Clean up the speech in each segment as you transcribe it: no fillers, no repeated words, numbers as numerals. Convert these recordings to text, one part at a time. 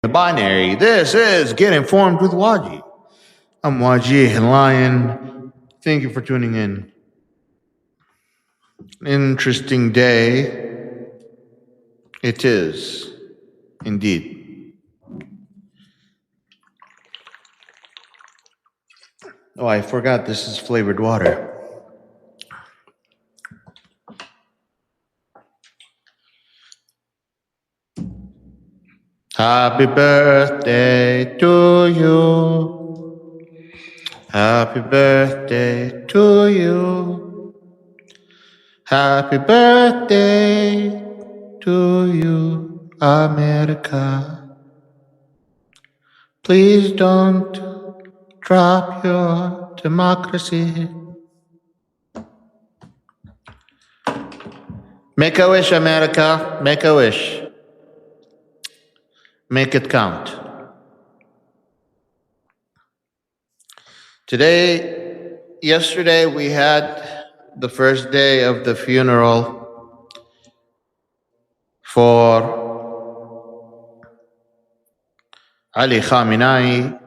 the binary. This is Get Informed with Waji. I'm Waji Lion. Thank you for tuning in. Interesting day. It is, indeed. Oh, I forgot this is flavored water. Happy birthday to you. Happy birthday to you. Happy birthday to you, America. Please don't drop your democracy. Make a wish, America. Make a wish. Make it count. Yesterday, we had the first day of the funeral for Ali Khamenei,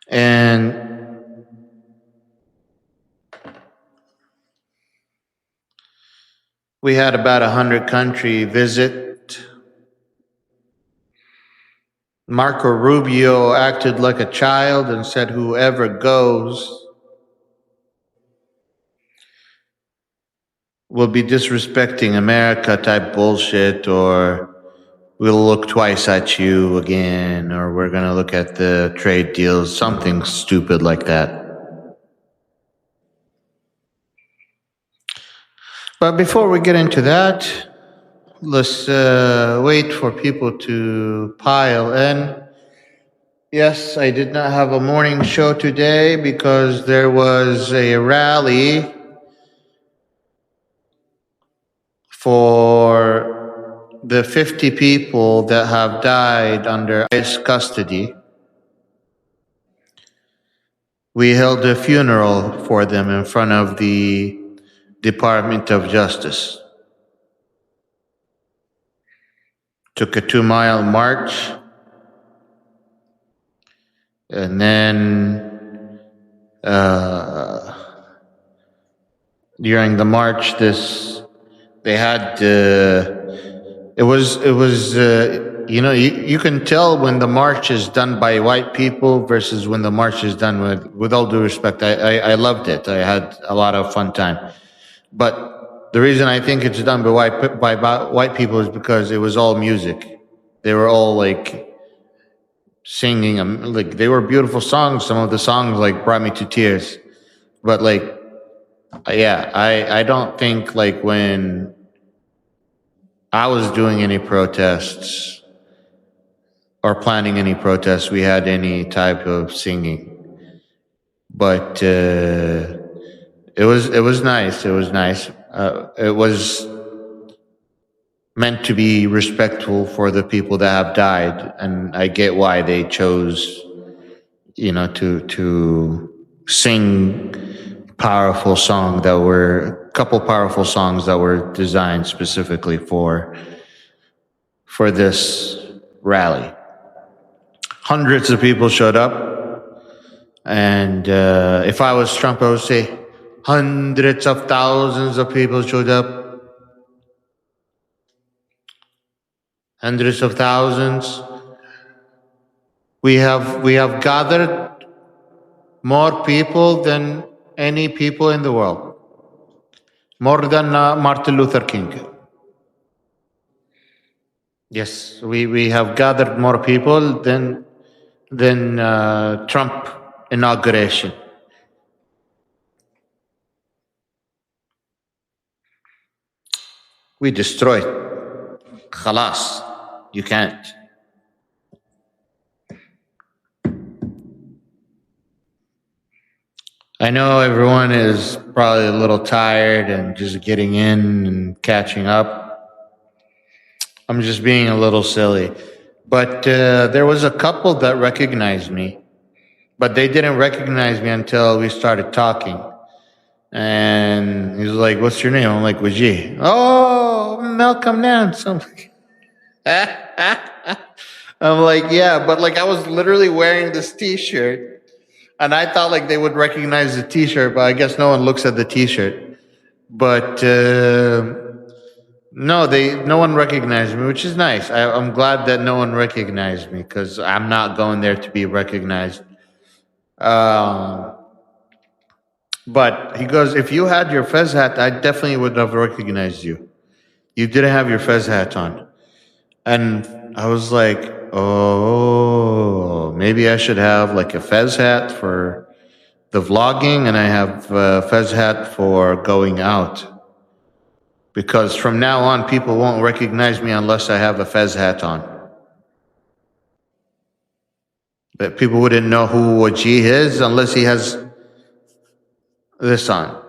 and we had about 100 country visit. Marco Rubio acted like a child and said whoever goes will be disrespecting America type bullshit, or we'll look twice at you again, or we're going to look at the trade deals, something stupid like that. But before we get into that, let's wait for people to pile in. Yes, I did not have a morning show today because there was a rally for the 50 people that have died under ICE custody. We held a funeral for them in front of the Department of Justice. Took a 2-mile march, and then during the march, they had you can tell when the march is done by white people versus when the march is done with all due respect. I loved it. I had a lot of fun time, but the reason I think it's done by white people is because it was all music. They were all like singing, like they were beautiful songs. Some of the songs like brought me to tears. But like, yeah, I don't think like when I was doing any protests or planning any protests, we had any type of singing. But it was nice. It was nice. It was meant to be respectful for the people that have died, and I get why they chose, to sing powerful songs that were designed specifically for this rally. Hundreds of people showed up, and if I was Trump, I would say, hundreds of thousands of people showed up. Hundreds of thousands. We have gathered more people than any people in the world. More than Martin Luther King. Yes, we have gathered more people than Trump inauguration. We destroyed. Khalas. You can't. I know everyone is probably a little tired and just getting in and catching up. I'm just being a little silly. But there was a couple that recognized me, but they didn't recognize me until we started talking. And he's like, "What's your name?" I'm like, "Waji." "Oh, Malcolm Nance." I'm like, I'm like, yeah, but like I was literally wearing this T-shirt, and I thought like they would recognize the T-shirt, but I guess no one looks at the T-shirt. But no, no one recognized me, which is nice. I'm glad that no one recognized me because I'm not going there to be recognized. Um, but he goes, if you had your fez hat, I definitely would have recognized you. You didn't have your fez hat on. And I was like, oh, maybe I should have like a fez hat for the vlogging and I have a fez hat for going out. Because from now on, people won't recognize me unless I have a fez hat on. But people wouldn't know who Wajih is unless he has this on.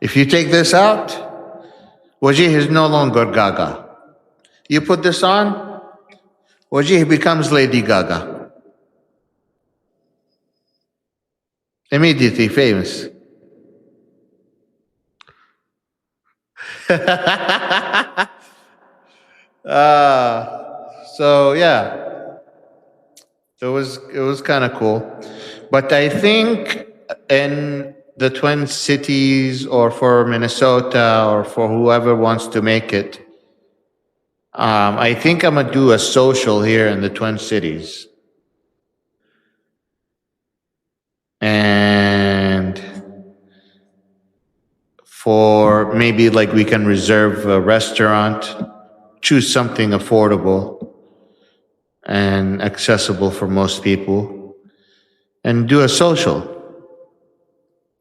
If you take this out, Wajih is no longer Gaga. You put this on, Wajih becomes Lady Gaga. Immediately famous. So yeah, it was kind of cool, but I think in the Twin Cities or for Minnesota or for whoever wants to make it, I think I'm gonna do a social here in the Twin Cities, and for maybe like we can reserve a restaurant, choose something affordable and accessible for most people, and do a social.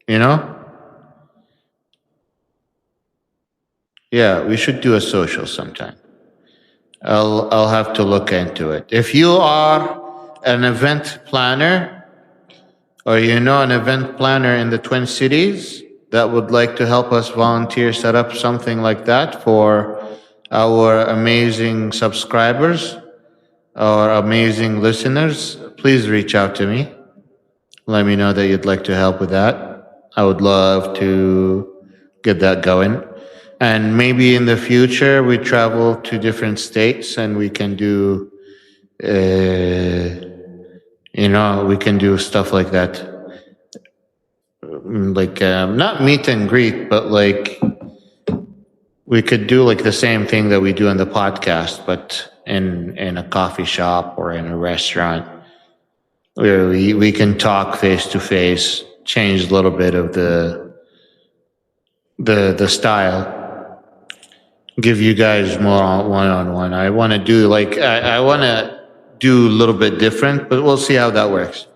You know? Yeah, we should do a social sometime. I'll have to look into it. If you are an event planner or you know an event planner in the Twin Cities that would like to help us volunteer set up something like that for our amazing subscribers or amazing listeners, please reach out to me. Let me know that you'd like to help with that. I would love to get that going. And maybe in the future, we travel to different states and we can do, we can do stuff like that. Like, not meet and greet, but like, we could do like the same thing that we do in the podcast, but in a coffee shop or in a restaurant where we can talk face to face, change a little bit of the style, give you guys more one on one. I want to do like I want to do a little bit different, but we'll see how that works.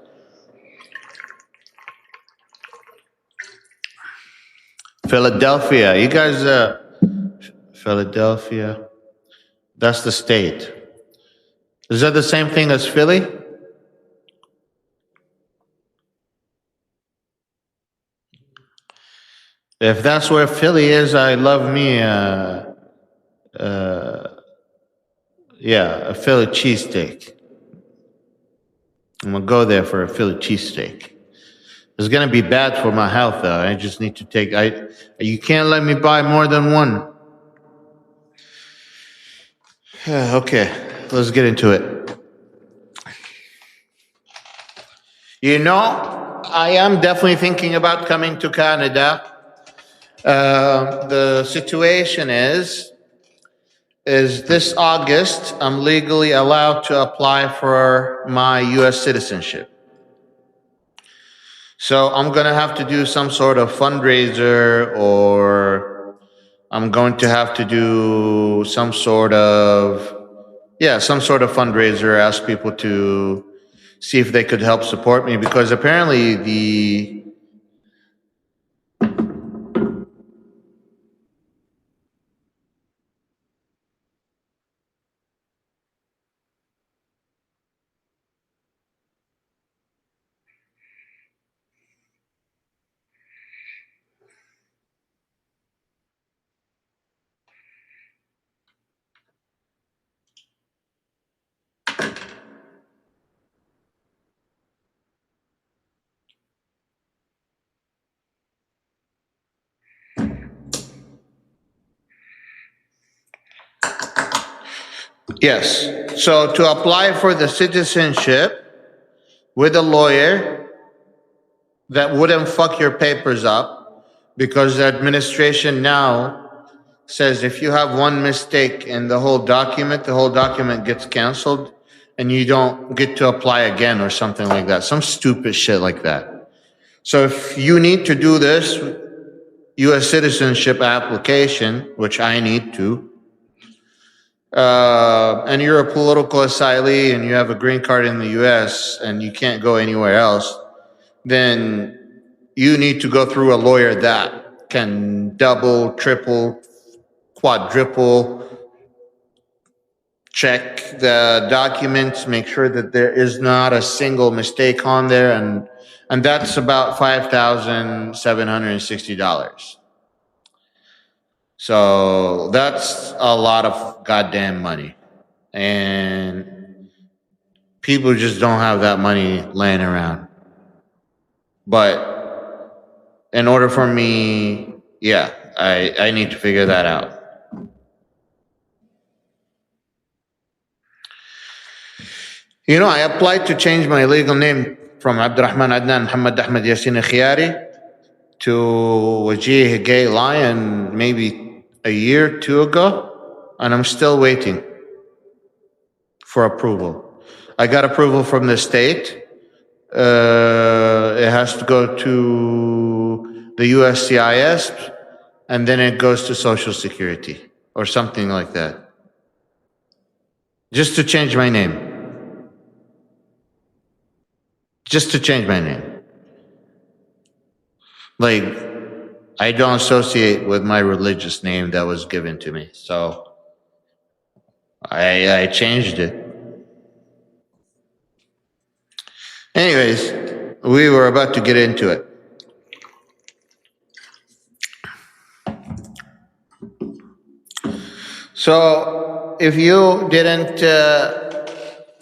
Philadelphia, you guys, Philadelphia, that's the state. Is that the same thing as Philly? If that's where Philly is, I love me. Uh, yeah, a Philly cheesesteak. I'm gonna go there for a Philly cheesesteak. It's gonna be bad for my health, though. I just need to take. You can't let me buy more than one. Okay, let's get into it. You know, I am definitely thinking about coming to Canada. The situation is this August, I'm legally allowed to apply for my US citizenship. So I'm going to have to do some sort of fundraiser, or I'm going to have to do some sort of fundraiser, ask people to see if they could help support me, because apparently the Yes. So to apply for the citizenship with a lawyer that wouldn't fuck your papers up, because the administration now says if you have one mistake in the whole document gets canceled and you don't get to apply again or something like that. Some stupid shit like that. So if you need to do this U.S. citizenship application, which I need to, and you're a political asylee and you have a green card in the U.S. and you can't go anywhere else, then you need to go through a lawyer that can double, triple, quadruple check the documents, make sure that there is not a single mistake on there, and that's about $5,760. So that's a lot of goddamn money, and people just don't have that money laying around. But in order for me, yeah, I need to figure that out. You know, I applied to change my legal name from Abdurrahman Adnan Muhammad Ahmed Yassin Khiyari to Wajih Gay Lion maybe a year or two ago, and I'm still waiting for approval. I got approval from the state. It has to go to the USCIS, and then it goes to Social Security or something like that. Just to change my name. Just to change my name. Like, I don't associate with my religious name that was given to me. So I changed it. Anyways, we were about to get into it. So if you didn't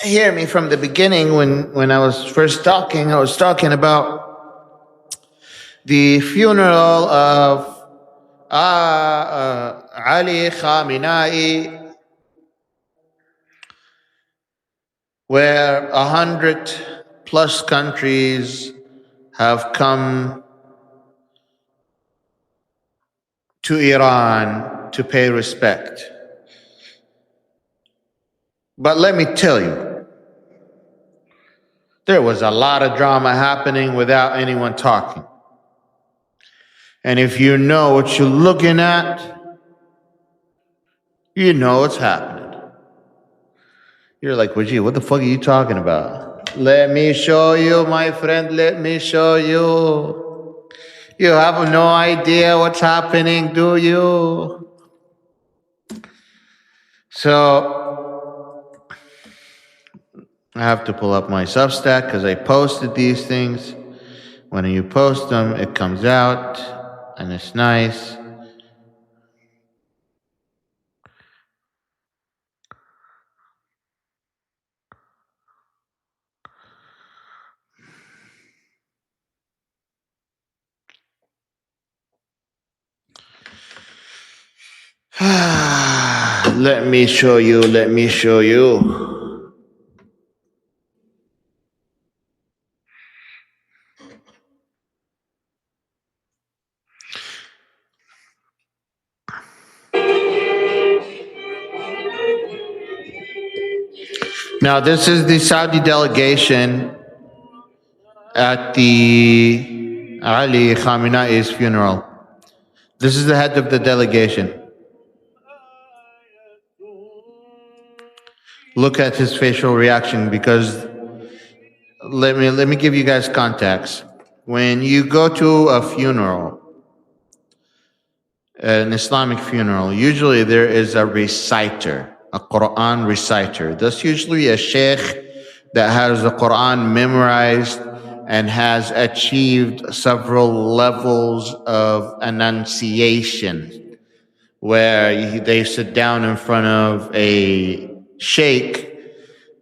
hear me from the beginning, when I was first talking, I was talking about the funeral of Ali Khamenei, where 100+ countries have come to Iran to pay respect. But let me tell you, there was a lot of drama happening without anyone talking. And if you know what you're looking at, you know what's happening. You're like, well, gee, what the fuck are you talking about? Let me show you, my friend, let me show you. You have no idea what's happening, do you? So I have to pull up my Substack because I posted these things. When you post them, it comes out and it's nice. Let me show you, let me show you. Now, this is the Saudi delegation at the Ali Khamenei's funeral. This is the head of the delegation. Look at his facial reaction, because let me give you guys context. When you go to a funeral, an Islamic funeral, usually there is a reciter, a Quran reciter. That's usually a sheikh that has the Quran memorized and has achieved several levels of enunciation, where they sit down in front of a sheikh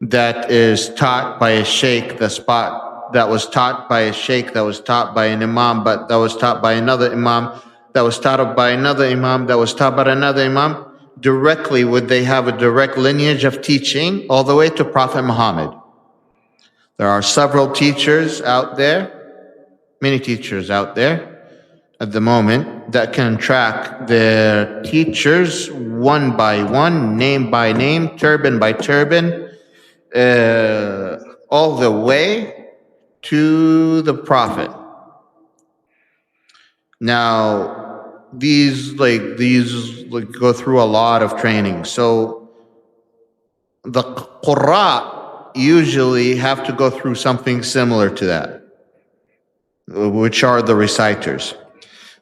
that is taught by a sheikh, that was taught by a sheikh, that was taught by an imam, but that was taught by another imam, that was taught by another imam, that was taught by another imam, directly would they have a direct lineage of teaching all the way to Prophet Muhammad. There are several teachers out there, many teachers out there at the moment that can track their teachers one by one, name by name, turban by turban, all the way to the Prophet. Now, these go through a lot of training. So the Qurra usually have to go through something similar to that, which are the reciters.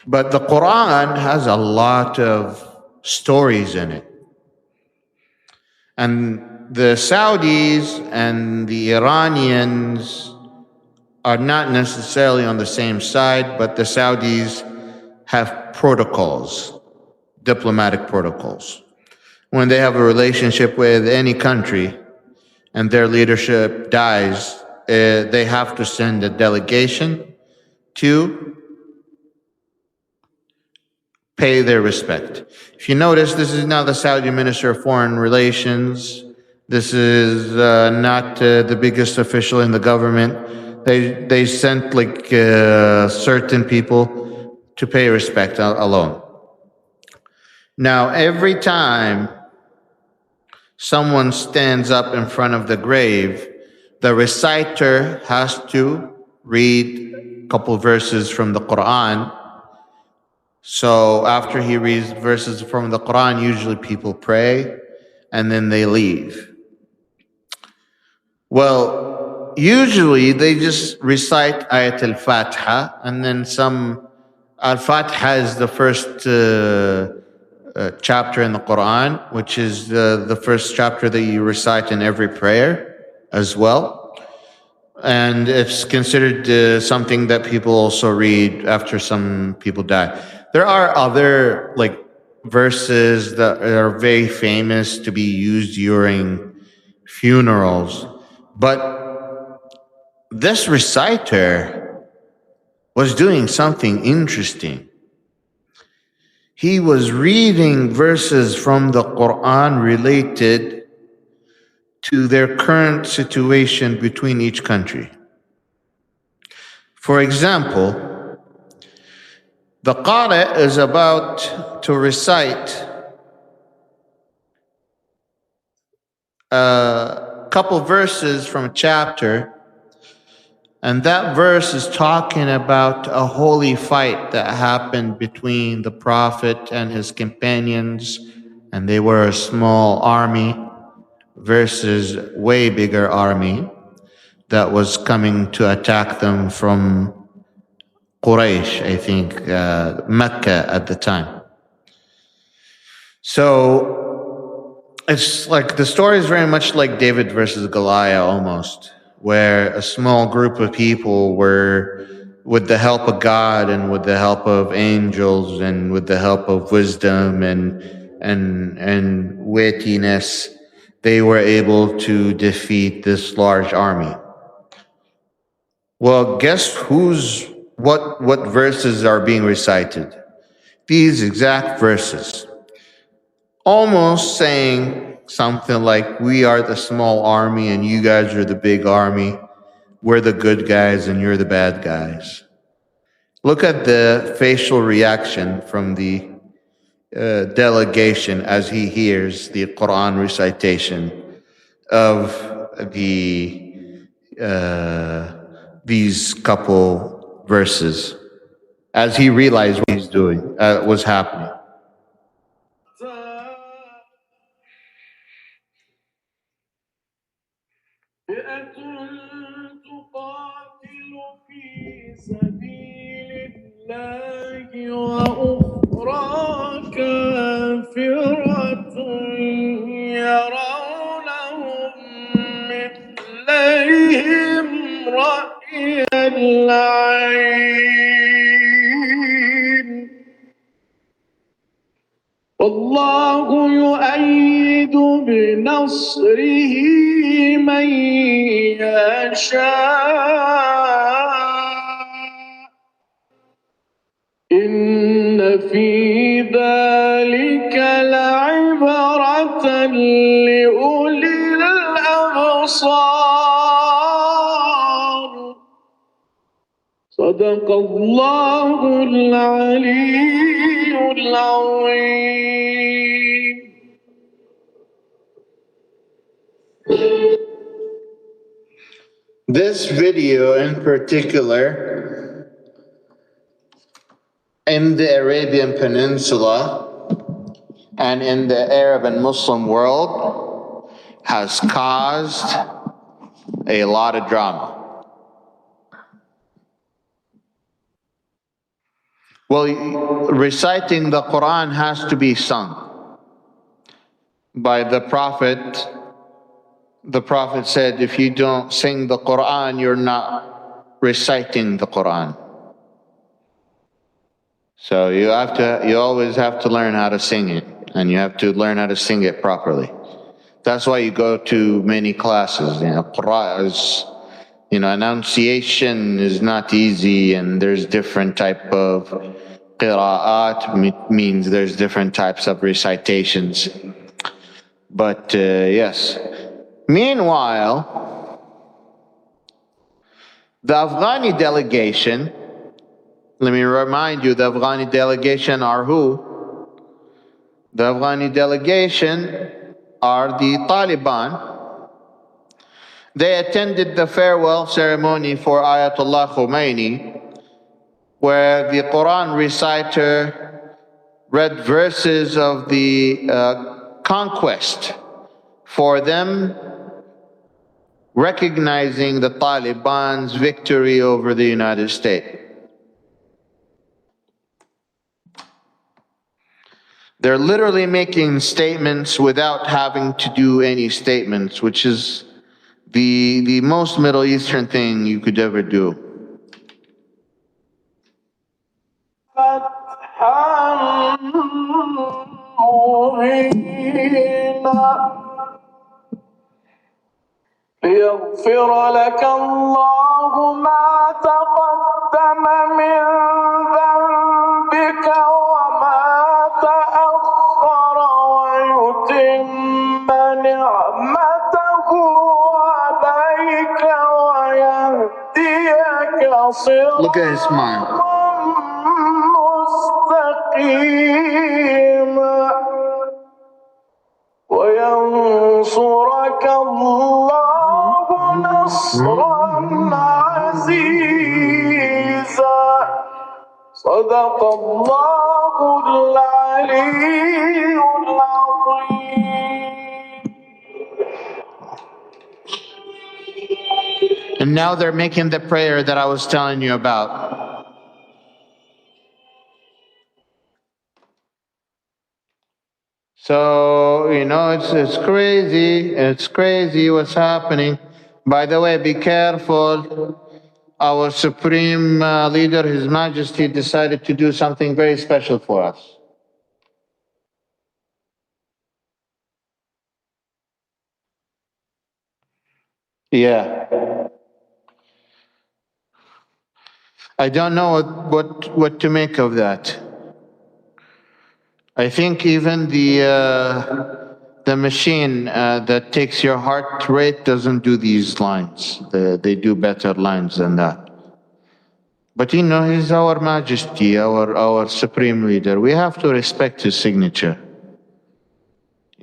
But the Quran has a lot of stories in it. And the Saudis and the Iranians are not necessarily on the same side, but the Saudis have protocols, diplomatic protocols. When they have a relationship with any country and their leadership dies, they have to send a delegation to pay their respect. If you notice, this is now the Saudi Minister of Foreign Relations. This is not the biggest official in the government. They sent certain people to pay respect alone. Now, every time someone stands up in front of the grave, the reciter has to read a couple verses from the Quran. So after he reads verses from the Quran, usually people pray and then they leave. Well, usually they just recite Ayat al-Fatiha, and then Al-Fatiha is the first chapter in the Quran, which is the first chapter that you recite in every prayer as well. And it's considered something that people also read after some people die. There are other verses that are very famous to be used during funerals, but this reciter was doing something interesting. He was reading verses from the Quran related to their current situation between each country. For example, the Qari is about to recite a couple verses from a chapter, and that verse is talking about a holy fight that happened between the Prophet and his companions, and they were a small army versus way bigger army that was coming to attack them from Quraysh, I think, Mecca at the time. So it's like the story is very much like David versus Goliath almost, where a small group of people were, with the help of God and with the help of angels and with the help of wisdom and wittiness, they were able to defeat this large army. Well, guess what verses are being recited? These exact verses. Almost saying something like, we are the small army and you guys are the big army. We're the good guys and you're the bad guys. Look at the facial reaction from the delegation as he hears the Quran recitation of these couple verses, as he realized what he's doing, was happening. وأخرى كافرة يرونهم مثليهم رأي العين والله يؤيد بنصره من يشاء إن في ذلك لعبرة أولي الأبصار صدق الله العلي العظيم. This video in particular, in the Arabian Peninsula and in the Arab and Muslim world, has caused a lot of drama. Well, reciting the Quran has to be sung by the Prophet. The Prophet said, if you don't sing the Quran, you're not reciting the Quran. So you always have to learn how to sing it, and you have to learn how to sing it properly. That's why you go to many classes. Qur'an is, enunciation is not easy, and there's different type of qira'at, means there's different types of recitations. But yes. Meanwhile, the Afghani delegation, let me remind you, the Afghani delegation are who? The Afghani delegation are the Taliban. They attended the farewell ceremony for Ayatollah Khomeini, where the Quran reciter read verses of the conquest for them, recognizing the Taliban's victory over the United States. They're literally making statements without having to do any statements, which is the most Middle Eastern thing you could ever do. ليغفر لك الله ما تقدم من ذنبك وما تأخر ويتم نعمته عليك ويهديك Look at his smile. مستقيما وينصرك الله نصرا عزيزا صدق الله العلي العظيم. And now they're making the prayer that I was telling you about. So, it's crazy. It's crazy what's happening. By the way, be careful. Our Supreme Leader, His Majesty, decided to do something very special for us. Yeah. I don't know what to make of that. I think even the machine that takes your heart rate doesn't do these lines. They do better lines than that. But he's our Majesty, our Supreme Leader. We have to respect his signature.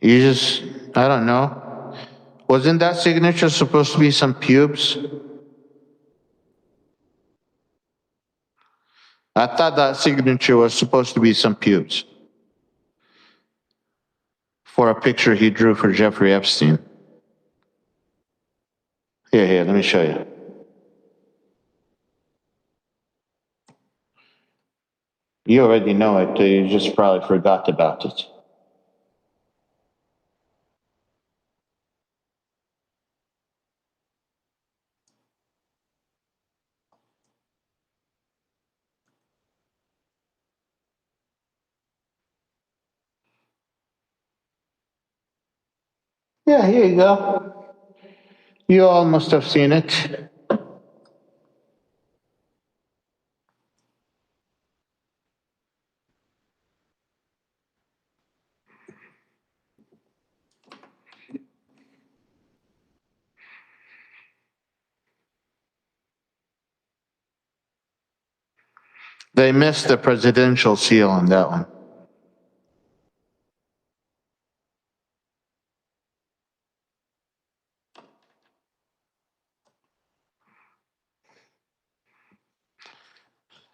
I don't know. Wasn't that signature supposed to be some pubes? I thought that signature was supposed to be some pubes for a picture he drew for Jeffrey Epstein. Here, let me show you. You already know it, you just probably forgot about it. Yeah, here you go. You all must have seen it. They missed the presidential seal on that one.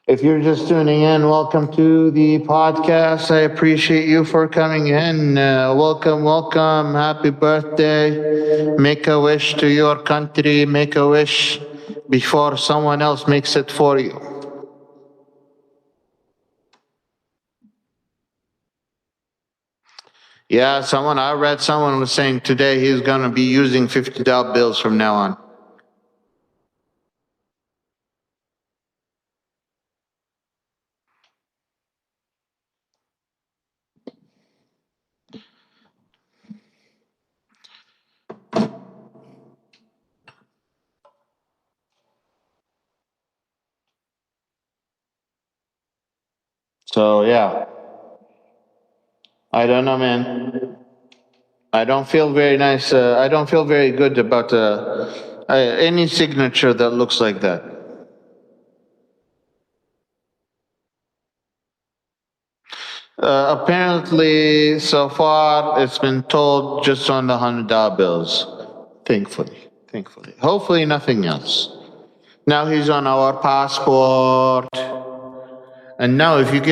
If you're just tuning in, welcome to the podcast. I appreciate you for coming in. Welcome, welcome. Happy birthday. Make a wish to your country. Make a wish before someone else makes it for you. Yeah, I read someone was saying today he's going to be using $50 bills from now on. So, yeah, I don't know, man. I don't feel very nice. I don't feel very good about any signature that looks like that. Apparently, so far, it's been told just on the $100 bills. Thankfully, thankfully. Hopefully, nothing else. Now he's on our passport. And now, if you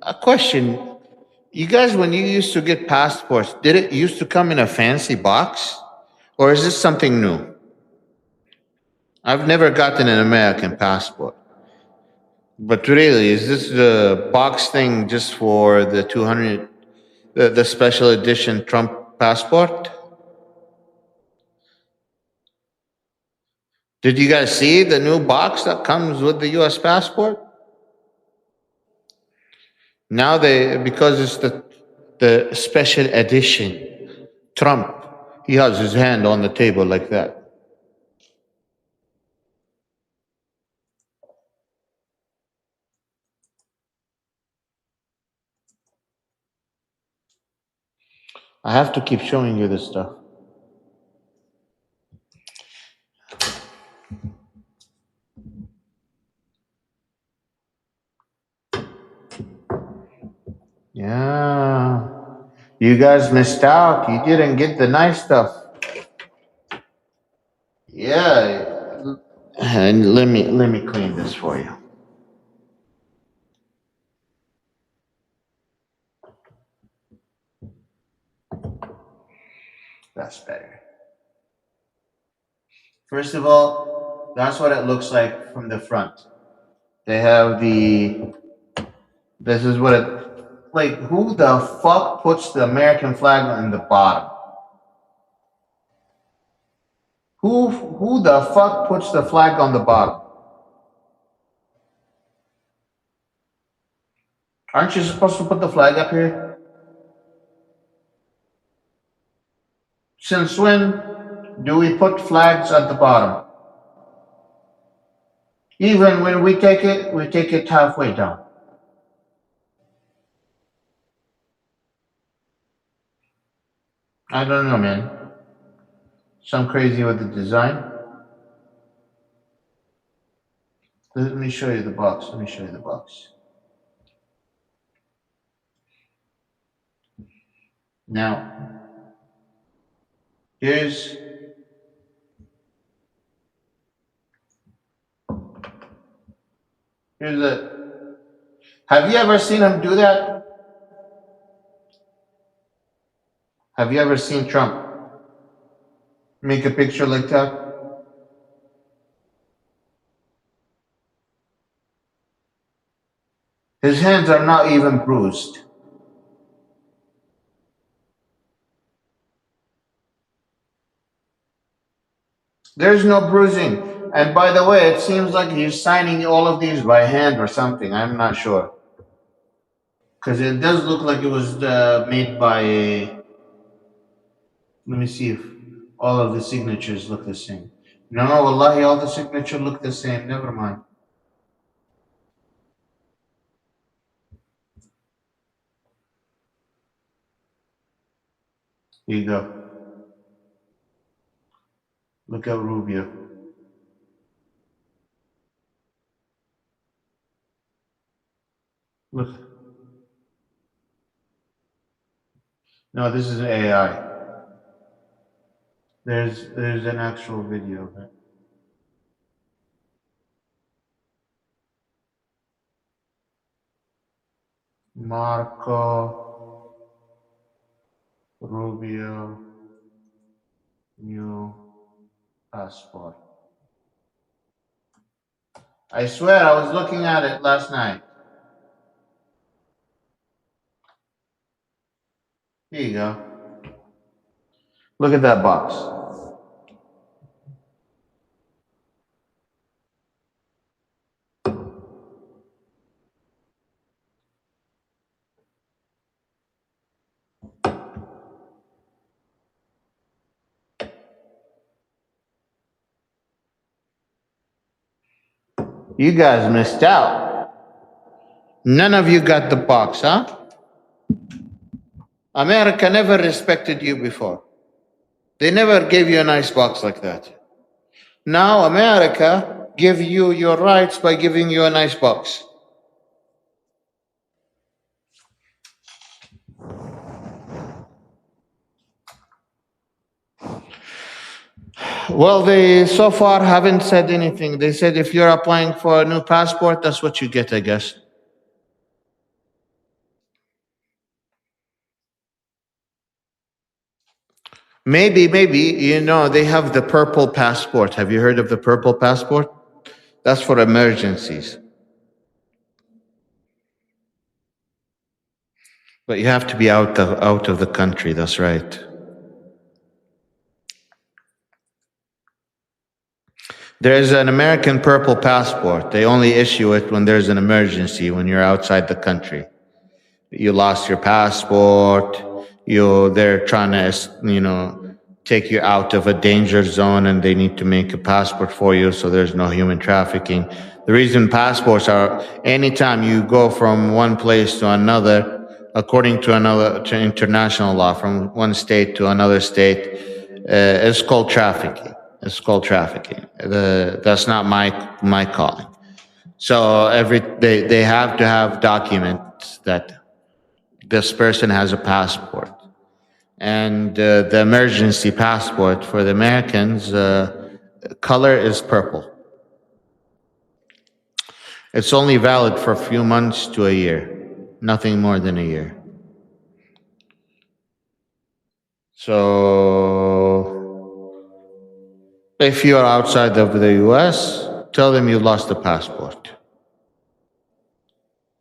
a question, you guys, when you used to get passports, did it used to come in a fancy box? Or is this something new? I've never gotten an American passport. But really, is this the box thing just for the 200, the special edition Trump passport? Did you guys see the new box that comes with the US passport? Now because it's the special edition Trump, he has his hand on the table like that. I have to keep showing you this stuff. Yeah. You guys missed out. You didn't get the nice stuff. Yeah. And let me clean this for you. That's better. First of all, that's what it looks like from the front. They have this is what it, like, who the fuck puts the American flag on the bottom? Who the fuck puts the flag on the bottom? Aren't you supposed to put the flag up here? Since when do we put flags at the bottom? Even when we take it halfway down. I don't know, man. Some crazy with the design. Let me show you the box. Let me show you the box. Now, here's here's the. Have you ever seen him do that? Have you ever seen Trump make a picture like that? His hands are not even bruised. There's no bruising. And by the way, it seems like he's signing all of these by hand or something. I'm not sure. Because it does look like it was made by a. Let me see if all of the signatures look the same. No, wallahi, all the signatures look the same. Never mind. Here you go. Look at Rubio. Look. No, this is AI. There's an actual video of it. Marco Rubio new passport. I swear I was looking at it last night. Here you go. Look at that box. You guys missed out. None of you got the box, huh? America never respected you before. They never gave you a nice box like that. Now America give you your rights by giving you a nice box. Well, they so far haven't said anything. They said if you're applying for a new passport, that's what you get, I guess. Maybe, they have the purple passport. Have you heard of the purple passport? That's for emergencies. But you have to be out of the country, that's right. There's an American purple passport. They only issue it when there's an emergency, when you're outside the country. You lost your passport, they're trying to, take you out of a danger zone and they need to make a passport for you so there's no human trafficking. The reason passports are, anytime you go from one place to another, according to international law, from one state to another state, it's called trafficking. It's called trafficking. That's not my calling. So they have to have documents that this person has a passport. And the emergency passport for the Americans, color is purple. It's only valid for a few months to a year, nothing more than a year. So if you're outside of the US, tell them you lost the passport.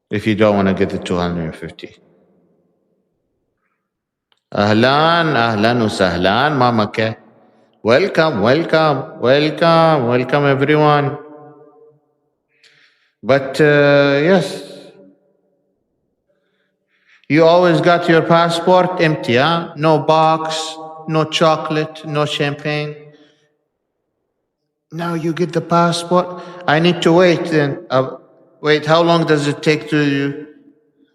If you don't want to get the 250. Ahlan wa sahlan, Mama Ke. Welcome everyone. But yes, you always got your passport empty, huh? No box, no chocolate, no champagne. Now you get the passport. I need to wait then. Wait, how long does it take to...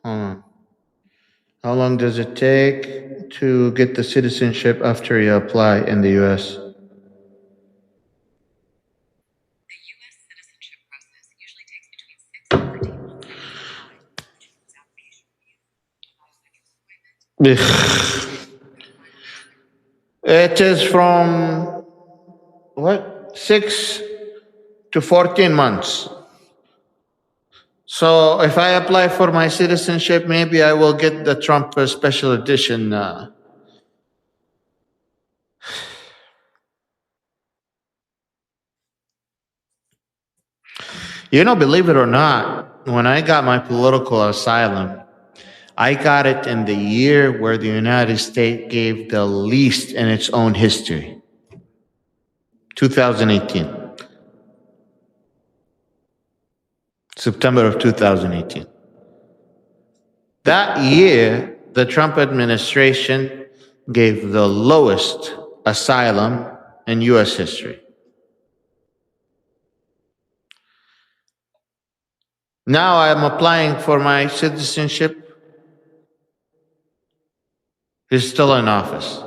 How long does it take to get the citizenship after you apply in the US? The U.S. citizenship process usually takes between 6 and 14 months. It is from 6 to 14 months. So if I apply for my citizenship, maybe I will get the Trump special edition. Believe it or not, when I got my political asylum, I got it in the year where the United States gave the least in its own history, 2018. September of 2018. That year, the Trump administration gave the lowest asylum in US history. Now I am applying for my citizenship. He's still in office.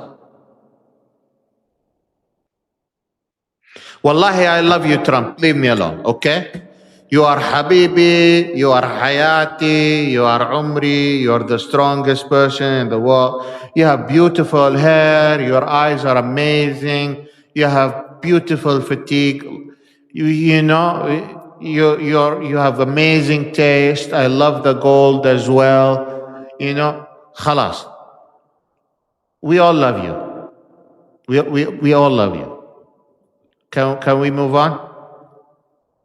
Wallahi, I love you, Trump. Leave me alone, okay? You are Habibi, you are Hayati, you are Umri, you are the strongest person in the world. You have beautiful hair, your eyes are amazing, you have beautiful fatigue. You have amazing taste. I love the gold as well. Khalas. We all love you. We all love you. Can we move on?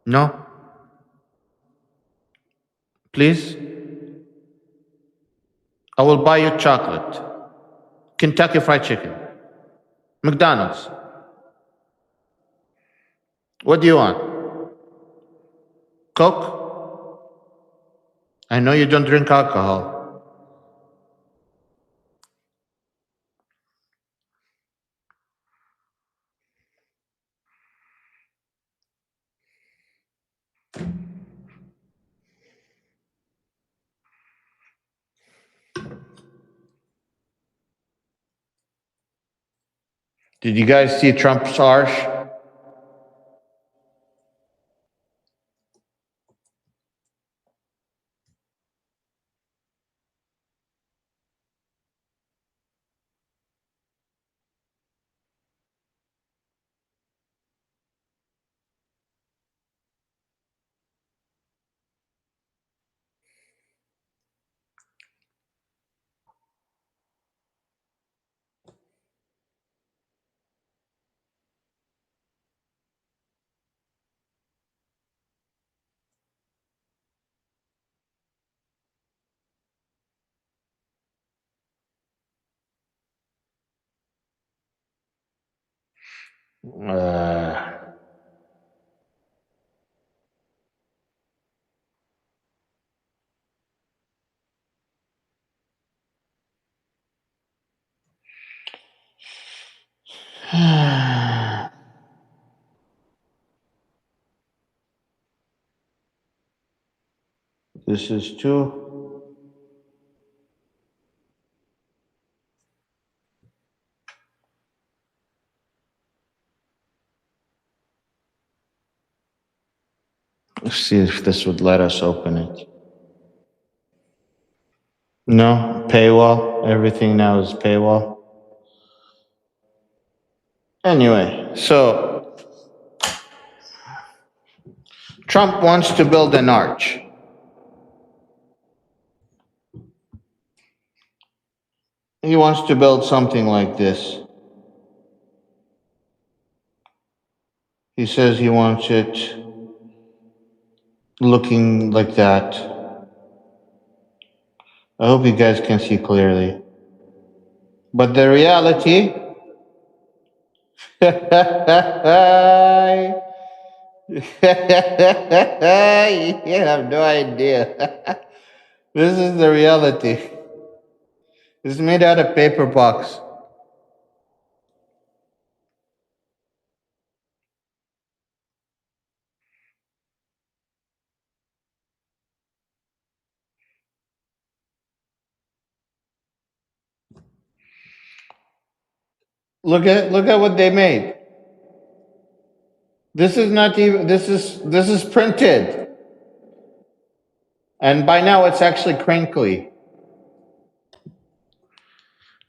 No? Please? I will buy you chocolate. Kentucky Fried Chicken. McDonald's. What do you want? Coke? I know you don't drink alcohol. Did you guys see Trump's arch? This is two. Let's see if this would let us open it. No, paywall. Everything now is paywall. Anyway, so Trump wants to build an arch. He wants to build something like this. He says he wants it looking like that. I hope you guys can see clearly. But the reality, you have no idea. This is the reality. It's made out of paper box. Look at what they made. This is not even this is printed. And by now it's actually crinkly.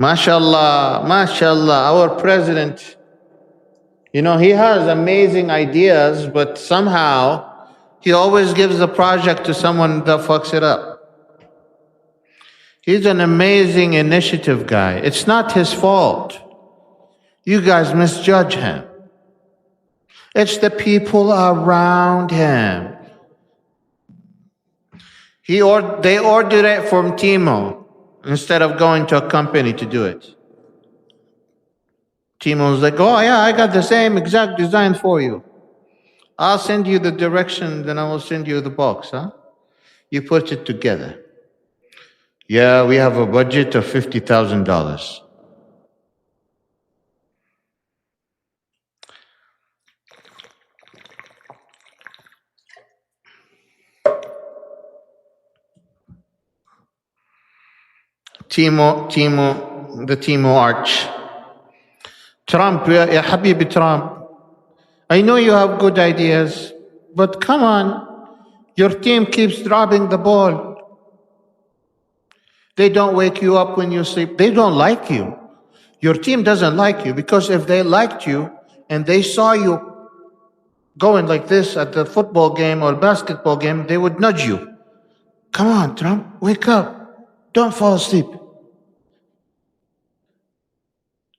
MashaAllah, MashaAllah, our president, he has amazing ideas, but somehow he always gives the project to someone that fucks it up. He's an amazing initiative guy. It's not his fault. You guys misjudge him. It's the people around him. They ordered it from Timo instead of going to a company to do it. Timo's like, oh yeah, I got the same exact design for you. I'll send you the direction, then I will send you the box, huh? You put it together. Yeah, we have a budget of $50,000. The Timo arch. Trump, ya Habibi Trump. I know you have good ideas, but come on. Your team keeps dropping the ball. They don't wake you up when you sleep. They don't like you. Your team doesn't like you, because if they liked you and they saw you going like this at the football game or basketball game, they would nudge you. Come on, Trump, wake up. Don't fall asleep.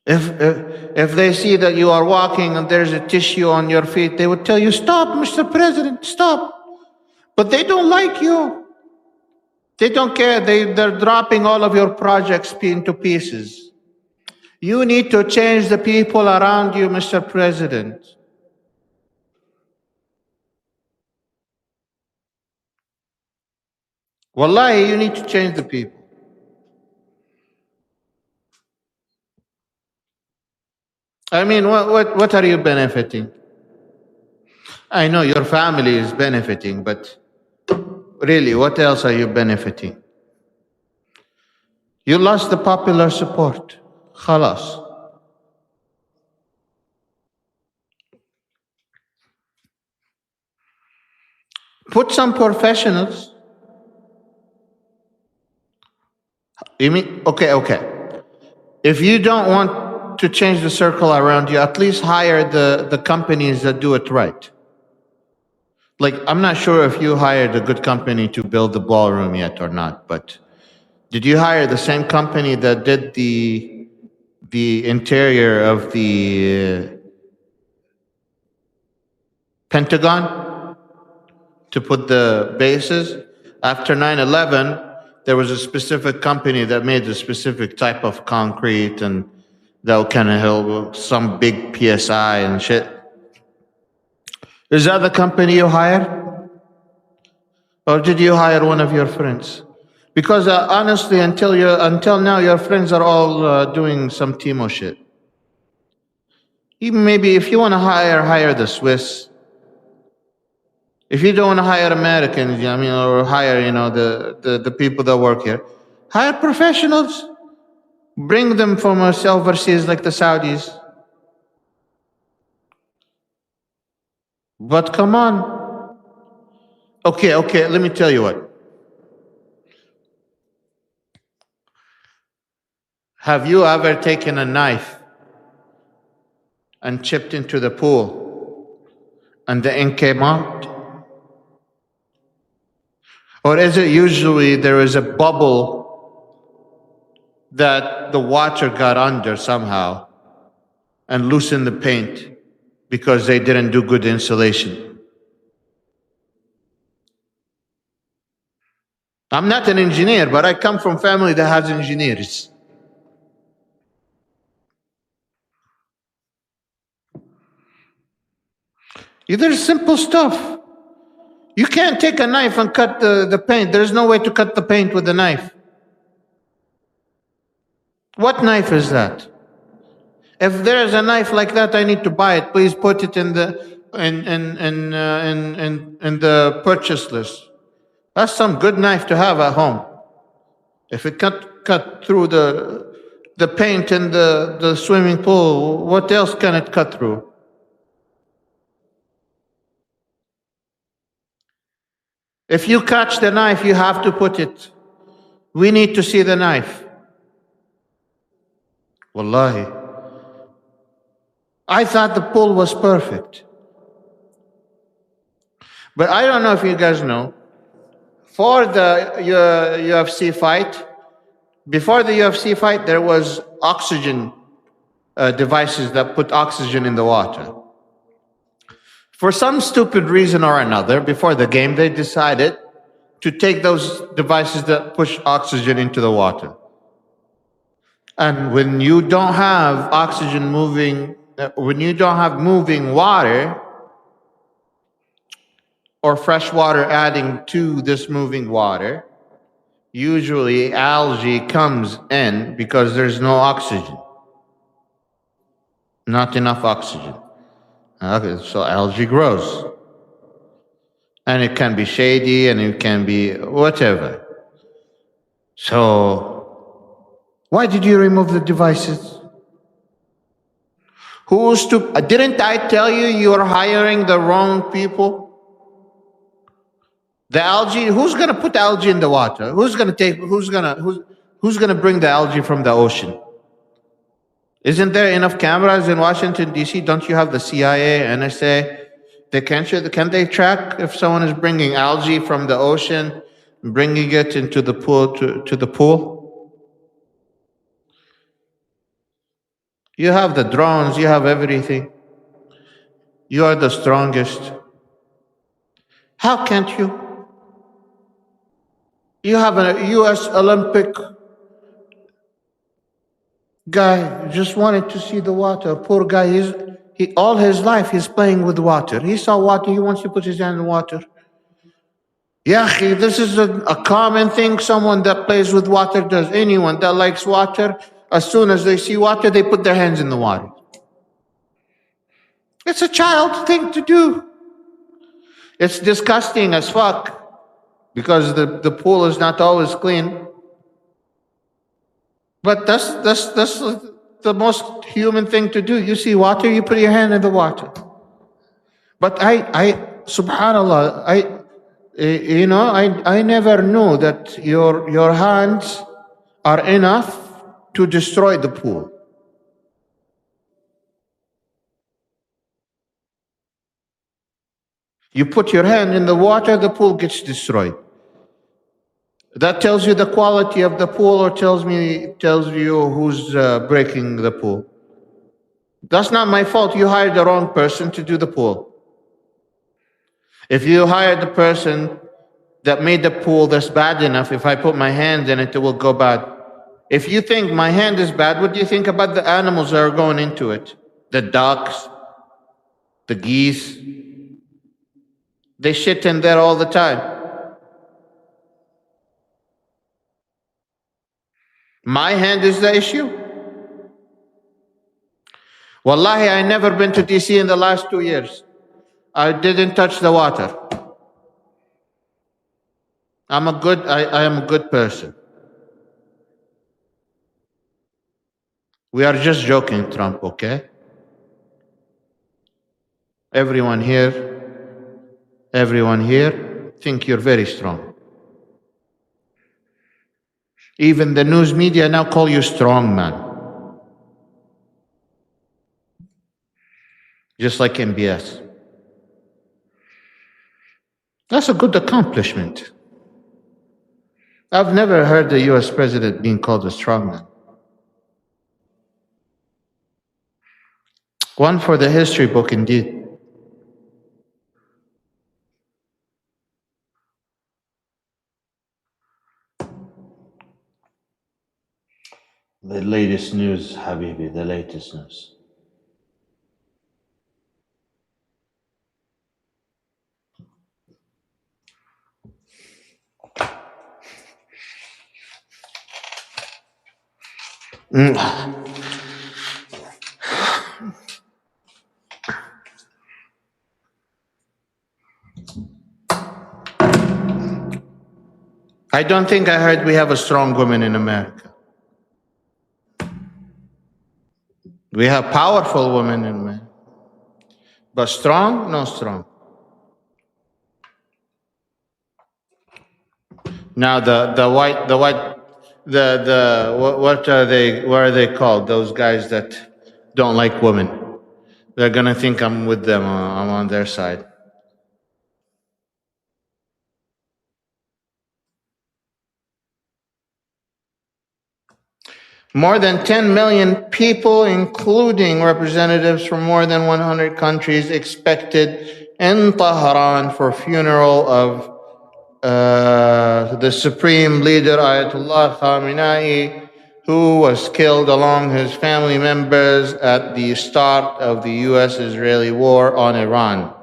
If they see that you are walking and there's a tissue on your feet, they would tell you, stop, Mr. President, stop. But they don't like you. They don't care. They're dropping all of your projects into pieces. You need to change the people around you, Mr. President. Wallahi, you need to change the people. I mean, what are you benefiting? I know your family is benefiting, but really, what else are you benefiting? You lost the popular support. Khalas. Put some professionals. You mean, okay. If you don't want to change the circle around you, at least hire the companies that do it right. Like, I'm not sure if you hired a good company to build the ballroom yet or not, but did you hire the same company that did the interior of the Pentagon to put the bases? After 9/11, there was a specific company that made a specific type of concrete, and that kind of held some big PSI and shit. Is that the company you hired? Or did you hire one of your friends? Because honestly, until now, your friends are all doing some Timo shit. Even maybe if you want to hire the Swiss. If you don't want to hire Americans, or hire, the people that work here, hire professionals. Bring them from overseas like the Saudis. But come on. Okay, let me tell you what. Have you ever taken a knife and chipped into the pool and the ink came out? Or is it usually there is a bubble that the water got under somehow and loosened the paint because they didn't do good insulation? I'm not an engineer, but I come from a family that has engineers. There's simple stuff. You can't take a knife and cut the paint. There's no way to cut the paint with a knife. What knife is that? If there's a knife like that, I need to buy it. Please put it in the purchase list. That's some good knife to have at home. If it cut through the paint in the swimming pool, what else can it cut through? If you catch the knife, you have to put it. We need to see the knife. Wallahi. I thought the pool was perfect. But I don't know if you guys know, for the UFC fight, before the UFC fight, there was oxygen devices that put oxygen in the water. For some stupid reason or another, before the game, they decided to take those devices that push oxygen into the water. And when you don't have oxygen moving, when you don't have moving water or fresh water adding to this moving water, usually algae comes in because there's no oxygen. Not enough oxygen. Okay, so algae grows. And it can be shady and it can be whatever. So, why did you remove the devices? Didn't I tell you you're hiring the wrong people? The algae, who's going to put algae in the water? Who's going to bring the algae from the ocean? Isn't there enough cameras in Washington, D.C.? Don't you have the CIA, NSA? Can they track if someone is bringing algae from the ocean, bringing it into the pool, to the pool? You have the drones, you have everything. You are the strongest. How can't you? You have a U.S. Olympic guy just wanted to see the water. Poor guy, all his life he's playing with water. He saw water, he wants to put his hand in water. Yeah, this is a common thing someone that plays with water does. Anyone that likes water, as soon as they see water, they put their hands in the water. It's a child thing to do. It's disgusting as fuck because the pool is not always clean. But that's the most human thing to do. You see water, you put your hand in the water. But subhanallah, I never knew that your hands are enough to destroy the pool. You put your hand in the water, the pool gets destroyed. That tells you the quality of the pool, or tells you who's breaking the pool. That's not my fault. You hired the wrong person to do the pool. If you hired the person that made the pool that's bad enough, if I put my hand in it, it will go bad. If you think my hand is bad, what do you think about the animals that are going into it? The ducks, the geese. They shit in there all the time. My hand is the issue? Wallahi, I never been to DC in the last 2 years. I didn't touch the water. I am a good person. We are just joking, Trump, okay? Everyone here think you're very strong. Even the news media now call you strong man. Just like MBS. That's a good accomplishment. I've never heard the US president being called a strong man. One for the history book indeed. The latest news, Habibi, the latest news. I don't think I heard we have a strong woman in America. We have powerful women in America. But strong? No strong. Now what are they called? Those guys that don't like women. They're gonna think I'm with them, I'm on their side. More than 10 million people, including representatives from more than 100 countries, expected in Tehran for funeral of the supreme leader Ayatollah Khamenei, who was killed along his family members at the start of the US-Israeli war on Iran.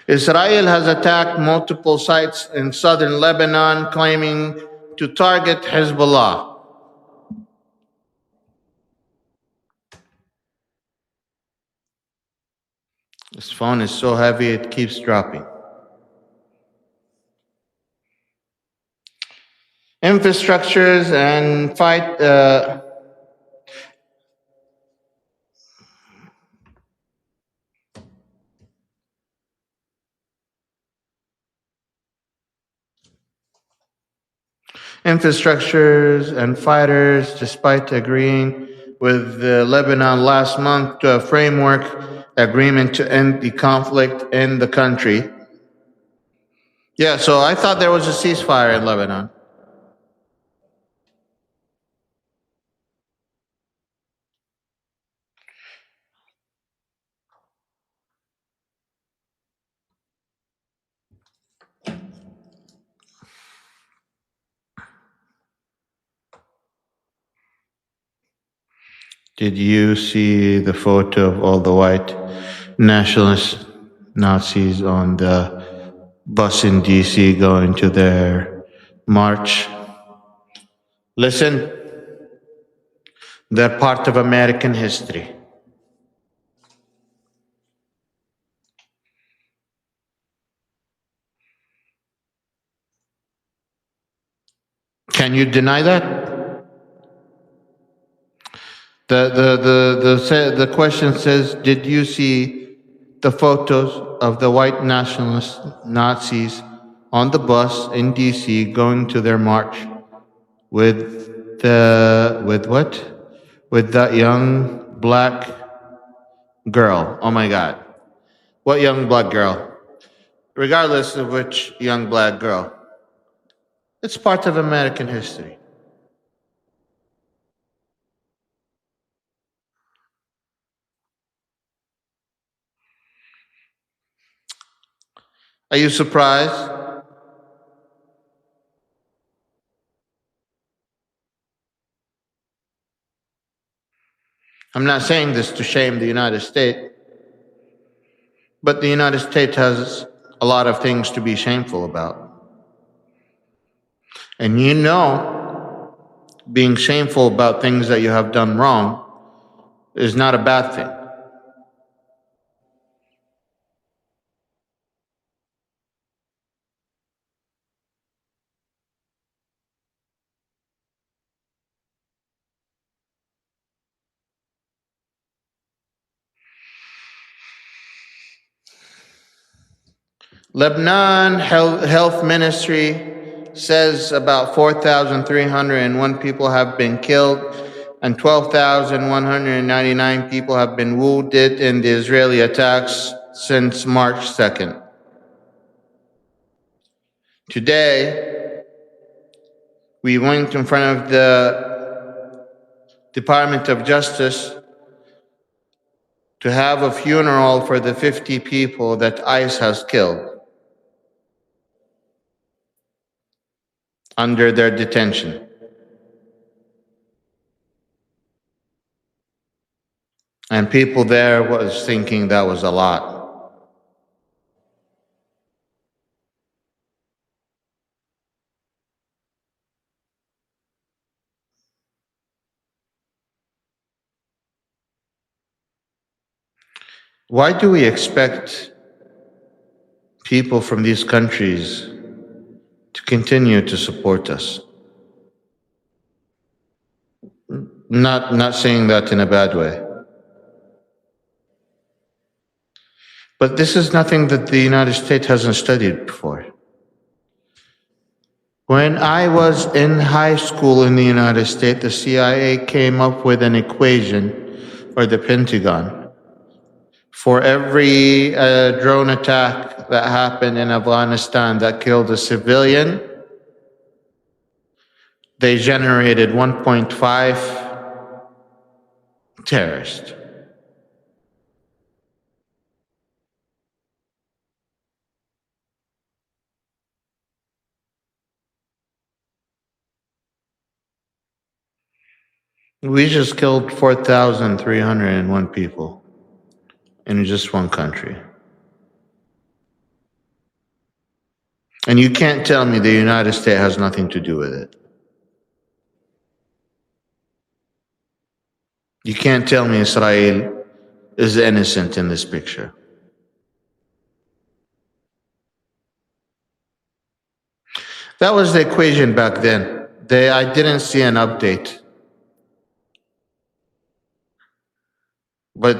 Israel has attacked multiple sites in southern Lebanon, claiming to target Hezbollah. This phone is so heavy, it keeps dropping. Infrastructures and fight. Infrastructures and fighters, despite agreeing with Lebanon last month to a framework agreement to end the conflict in the country. Yeah, so I thought there was a ceasefire in Lebanon. Did you see the photo of all the white nationalist Nazis on the bus in DC going to their march? Listen, they're part of American history. Can you deny that? The question says, did you see the photos of the white nationalist Nazis on the bus in DC going to their march with what? With that young black girl. Oh my God. What young black girl? Regardless of which young black girl. It's part of American history. Are you surprised? I'm not saying this to shame the United States, but the United States has a lot of things to be shameful about. And you know, being shameful about things that you have done wrong is not a bad thing. Lebanon Health Ministry says about 4,301 people have been killed and 12,199 people have been wounded in the Israeli attacks since March 2nd. Today, we went in front of the Department of Justice to have a funeral for the 50 people that ICE has killed under their detention. And people there was thinking that was a lot. Why do we expect people from these countries to continue to support us? Not saying that in a bad way. But this is nothing that the United States hasn't studied before. When I was in high school in the United States, the CIA came up with an equation, or the Pentagon. For every drone attack that happened in Afghanistan that killed a civilian, they generated 1.5 terrorists. We just killed 4,301 people in just one country. And you can't tell me the United States has nothing to do with it. You can't tell me Israel is innocent in this picture. That was the equation back then. I didn't see an update, but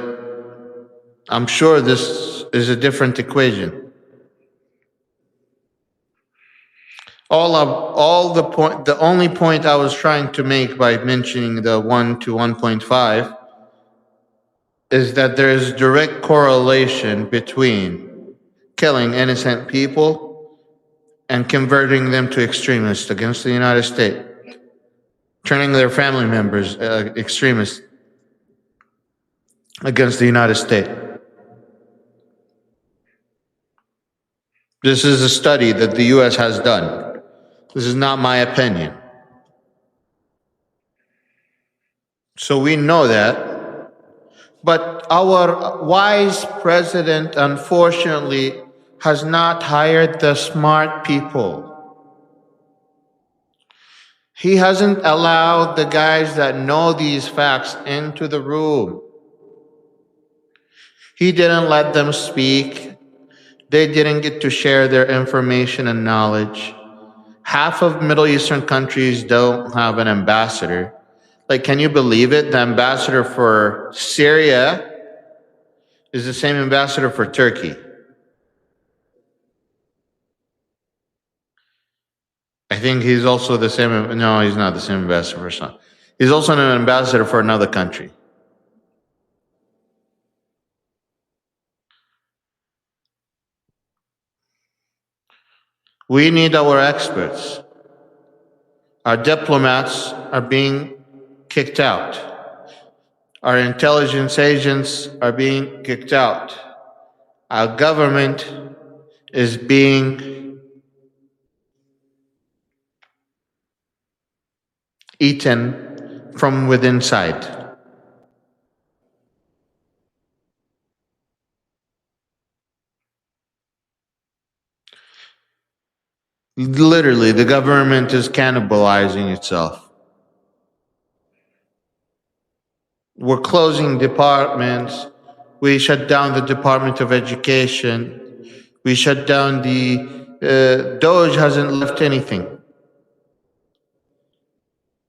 I'm sure this is a different equation. The only point I was trying to make by mentioning the 1 to 1.5 is that there is direct correlation between killing innocent people and converting them to extremists against the United States, turning their family members extremists against the United States. This is a study that the US has done. This is not my opinion. So we know that. But our wise president, unfortunately, has not hired the smart people. He hasn't allowed the guys that know these facts into the room. He didn't let them speak. They didn't get to share their information and knowledge. Half of Middle Eastern countries don't have an ambassador. Like, can you believe it? The ambassador for Syria is the same ambassador for Turkey. I think he's also the same. No, he's not the same ambassador for some. He's also an ambassador for another country. We need our experts. Our diplomats are being kicked out. Our intelligence agents are being kicked out. Our government is being eaten from within inside. Literally, the government is cannibalizing itself. We're closing departments. We shut down the Department of Education. We shut down the Doge hasn't left anything.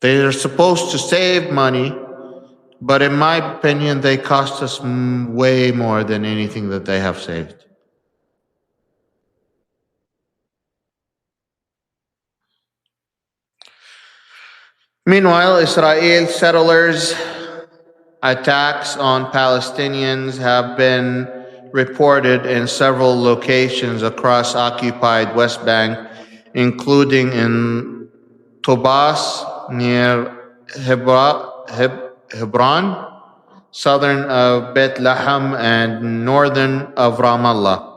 They are supposed to save money, but in my opinion, they cost us way more than anything that they have saved. Meanwhile, Israel settlers' attacks on Palestinians have been reported in several locations across occupied West Bank, including in Tobas near Hebron, southern of Bethlehem, and northern of Ramallah.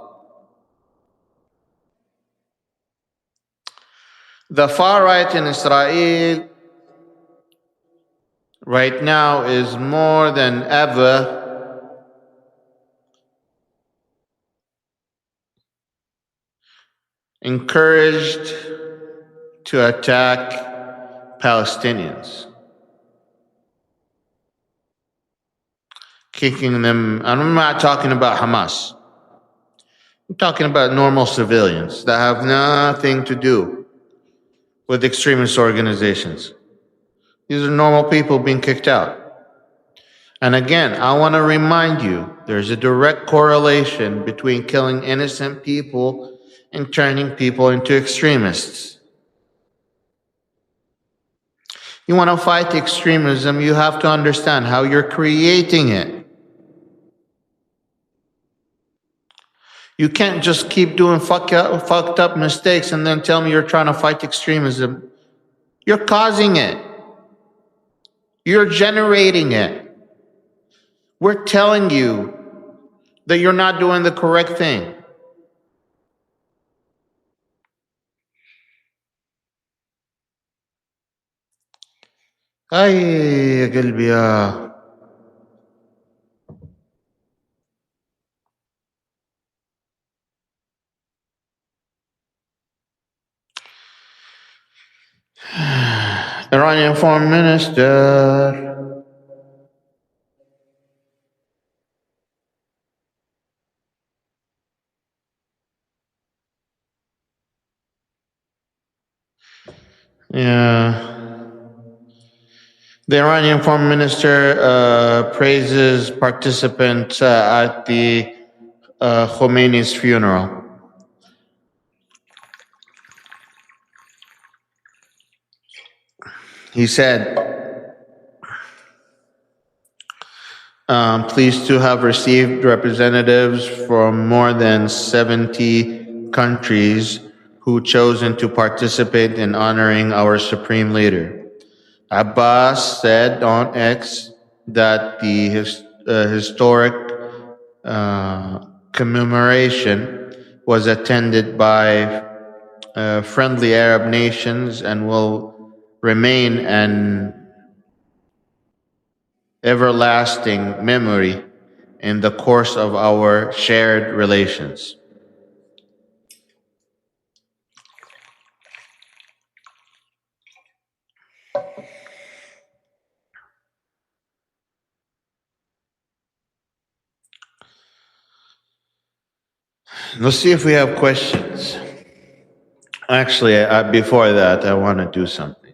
The far right in Israel right now is more than ever encouraged to attack Palestinians, kicking them. And I'm not talking about Hamas. I'm talking about normal civilians that have nothing to do with extremist organizations. These are normal people being kicked out. And again, I want to remind you, there's a direct correlation between killing innocent people and turning people into extremists. You want to fight extremism, you have to understand how you're creating it. You can't just keep doing fucked up mistakes and then tell me you're trying to fight extremism. You're causing it. You're generating it. We're telling you that you're not doing the correct thing. أي يا قلبي يا Iranian Foreign Minister. Yeah. The Iranian foreign minister praises participants at the Khomeini's funeral. He said, pleased to have received representatives from more than 70 countries who chosen to participate in honoring our supreme leader. Abbas said on X that the historic commemoration was attended by friendly Arab nations and will remain an everlasting memory in the course of our shared relations. Let's see if we have questions. Actually, before that, I want to do something.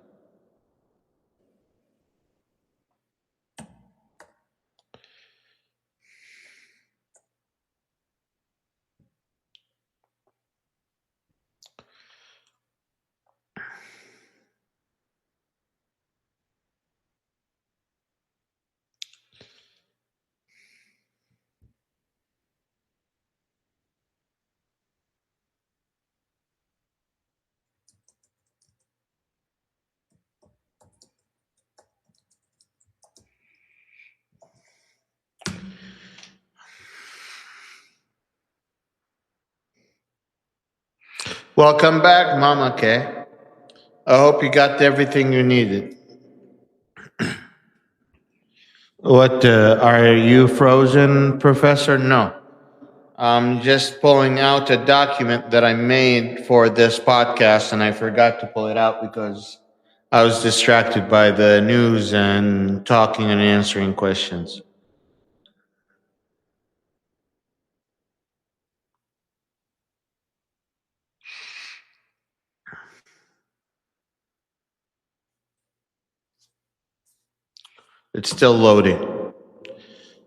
Welcome back, Mama K. I hope you got everything you needed. What, are you frozen, Professor? No. I'm just pulling out a document that I made for this podcast, and I forgot to pull it out because I was distracted by the news and talking and answering questions. It's still loading.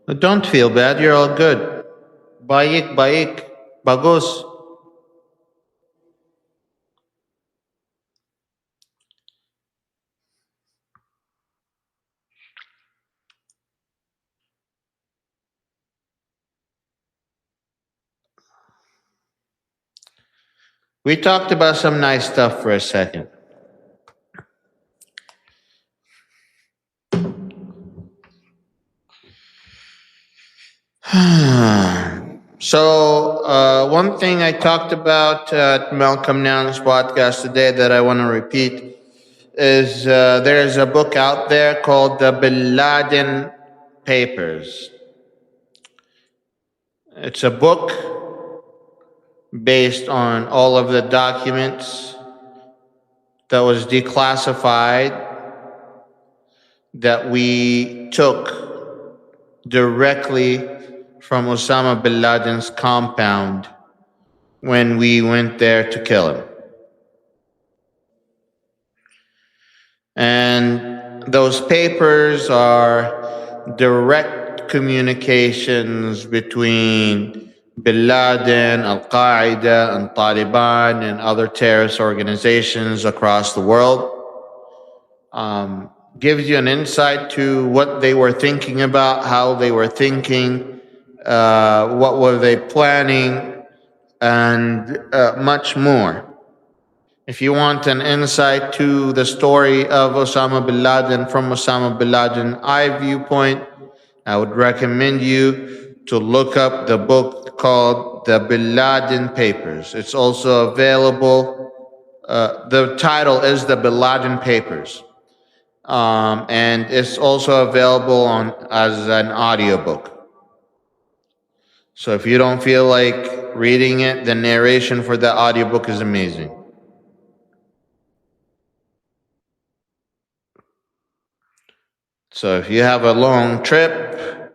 But don't feel bad, you're all good. Baik, bagus. We talked about some nice stuff for a second. So, one thing I talked about at Malcolm Now's podcast today that I want to repeat is there's a book out there called the Bin Laden Papers. It's a book based on all of the documents that was declassified that we took directly from Osama bin Laden's compound when we went there to kill him. And those papers are direct communications between Bin Laden, Al Qaeda, and Taliban, and other terrorist organizations across the world. Gives you an insight to what they were thinking about, how they were thinking, what were they planning, and much more. If you want an insight to the story of Osama bin Laden from Osama bin Laden eye viewpoint, I would recommend you to look up the book called The Bin Laden Papers. It's also available. The title is The Bin Laden Papers. And it's also available as an audiobook. So if you don't feel like reading it, the narration for the audiobook is amazing. So if you have a long trip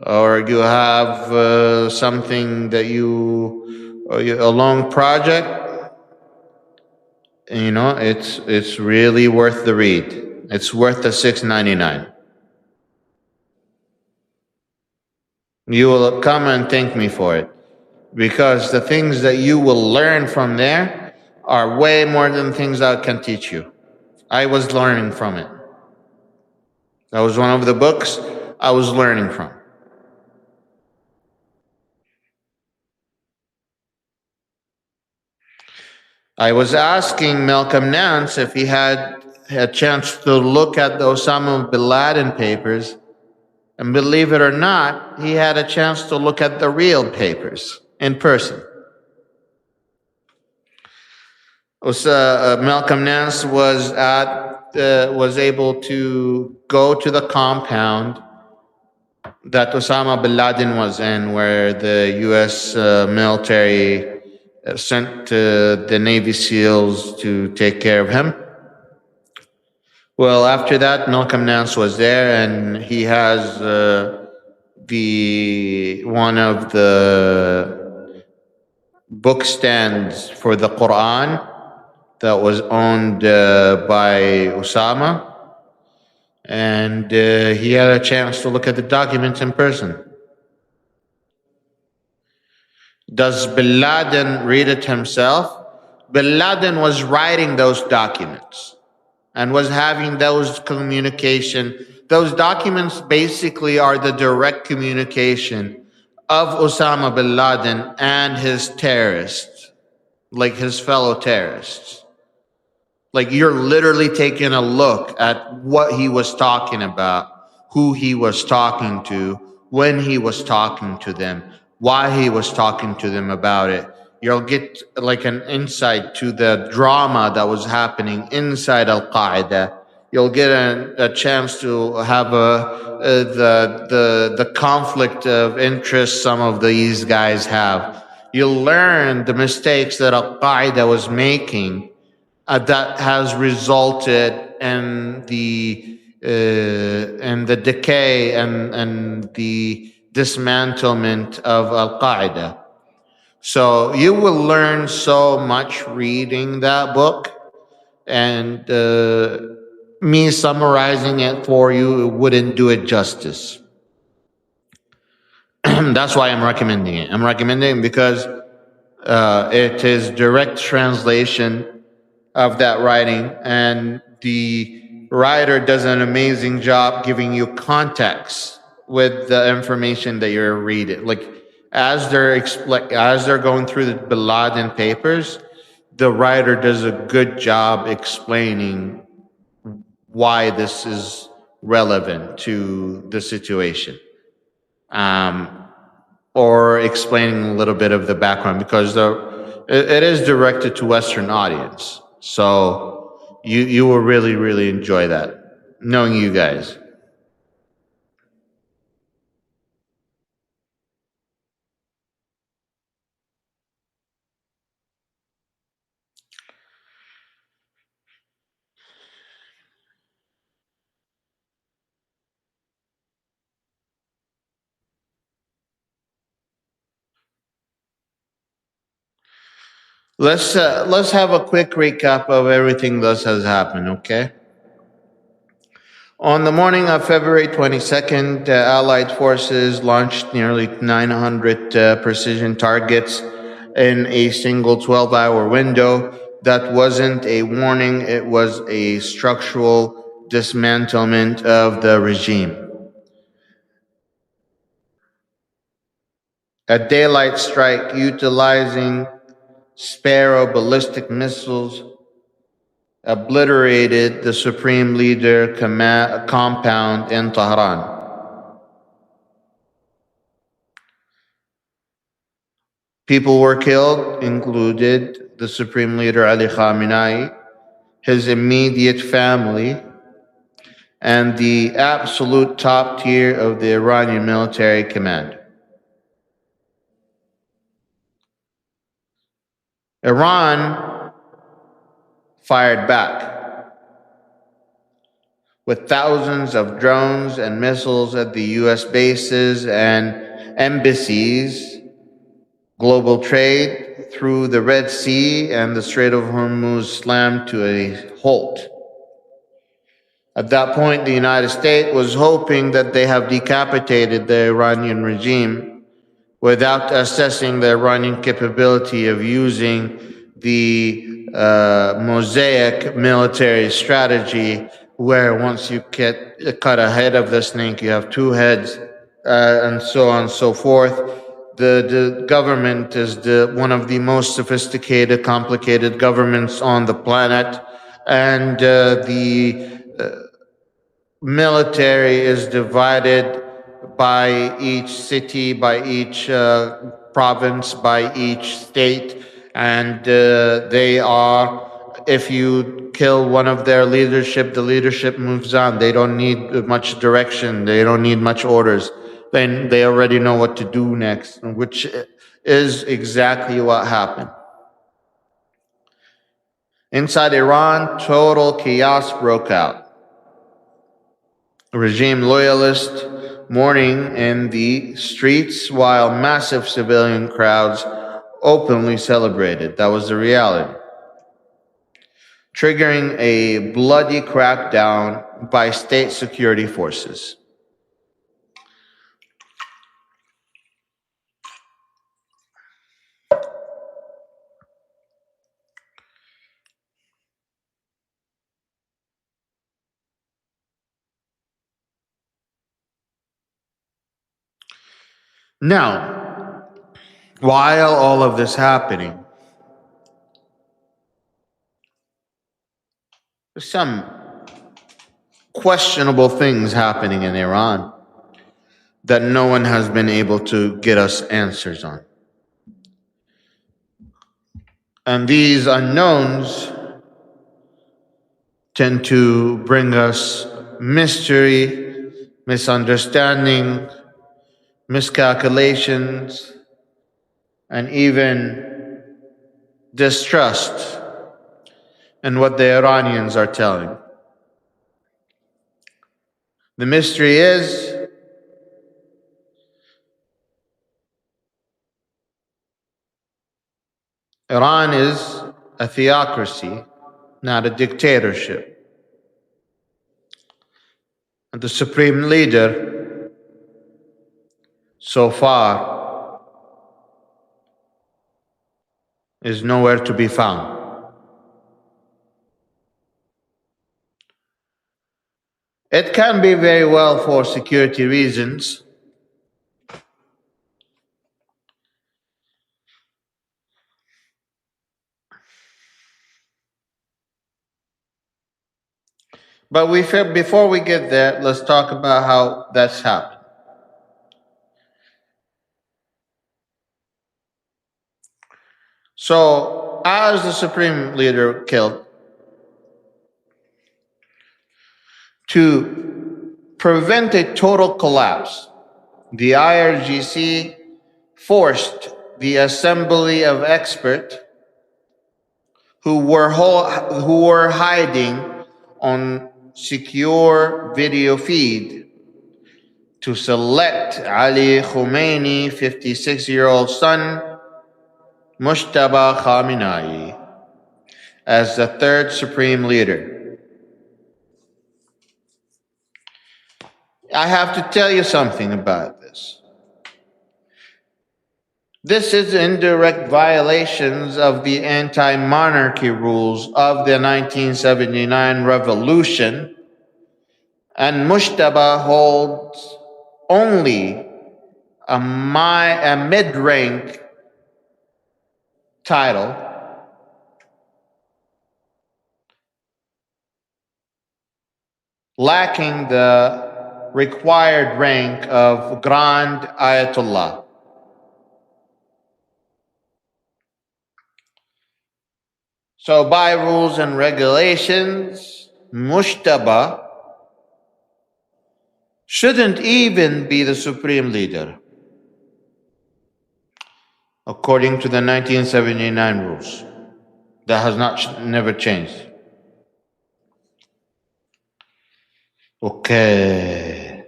or you have something that a long project, It's really worth the read. It's worth the $6.99. You will come and thank me for it, because the things that you will learn from there are way more than things I can teach you. I was learning from it. That was one of the books I was learning from. I was asking Malcolm Nance if he had a chance to look at the Osama bin Laden papers, and believe it or not, he had a chance to look at the real papers in person. Malcolm Nance was able to go to the compound that Osama bin Laden was in, where the U.S. military sent the Navy SEALs to take care of him. Well, after that, Malcolm Nance was there, and he has one of the book stands for the Quran that was owned by Osama, and he had a chance to look at the documents in person. Does bin Laden read it himself? Bin Laden was writing those documents and was having those communication. Those documents basically are the direct communication of Osama bin Laden and his terrorists, like his fellow terrorists. Like, you're literally taking a look at what he was talking about, who he was talking to, when he was talking to them, why he was talking to them about it. You'll get like an insight to the drama that was happening inside Al-Qaeda. You'll get a chance to have the conflict of interest some of these guys have. You'll learn the mistakes that Al-Qaeda was making that has resulted in the decay and the dismantlement of Al-Qaeda. So you will learn so much reading that book, and me summarizing it for you wouldn't do it justice. That's why I'm recommending it. I'm recommending it because it is direct translation of that writing, and the writer does an amazing job giving you context with the information that you're reading. Like, as they're going through the bin Laden papers, the writer does a good job explaining why this is relevant to the situation, or explaining a little bit of the background, because it is directed to Western audience. So you will really, really enjoy that, knowing you guys. Let's have a quick recap of everything that has happened, okay? On the morning of February 22nd, Allied forces launched nearly 900 precision targets in a single 12-hour window. That wasn't a warning, it was a structural dismantlement of the regime. A daylight strike utilizing Sparrow ballistic missiles obliterated the Supreme Leader compound in Tehran. People were killed, included the Supreme Leader Ali Khamenei, his immediate family, and the absolute top tier of the Iranian military command. Iran fired back with thousands of drones and missiles at the US bases and embassies, global trade, through the Red Sea and the Strait of Hormuz slammed to a halt. At that point, the United States was hoping that they have decapitated the Iranian regime without assessing the Iranian capability of using the mosaic military strategy, where once you cut a head of the snake, you have two heads, and so on and so forth. The government is one of the most sophisticated, complicated governments on the planet, and the military is divided by each city, by each province, by each state, and they are, if you kill one of their leadership, the leadership moves on. They don't need much direction. They don't need much orders. Then they already know what to do next, which is exactly what happened. Inside Iran, total chaos broke out. Regime loyalists mourning in the streets while massive civilian crowds openly celebrated. That was the reality. Triggering a bloody crackdown by state security forces. Now, while all of this happening, there's some questionable things happening in Iran that no one has been able to get us answers on. And these unknowns tend to bring us mystery, misunderstanding, miscalculations, and even distrust in what the Iranians are telling. The mystery is Iran is a theocracy, not a dictatorship. And the supreme leader, so far, is nowhere to be found. It can be very well for security reasons. But before we get there, let's talk about how that's happened. So, as the supreme leader killed, to prevent a total collapse, the IRGC forced the assembly of experts who were hiding on secure video feed to select Ali Khamenei, 56-year-old son, Mujtaba Khamenei, as the third supreme leader. I have to tell you something about this. This is in direct violations of the anti-monarchy rules of the 1979 revolution, and Mujtaba holds only a mid-rank title, lacking the required rank of Grand Ayatollah. So by rules and regulations, Mujtaba shouldn't even be the supreme leader, according to the 1979 rules. That has never changed. Okay.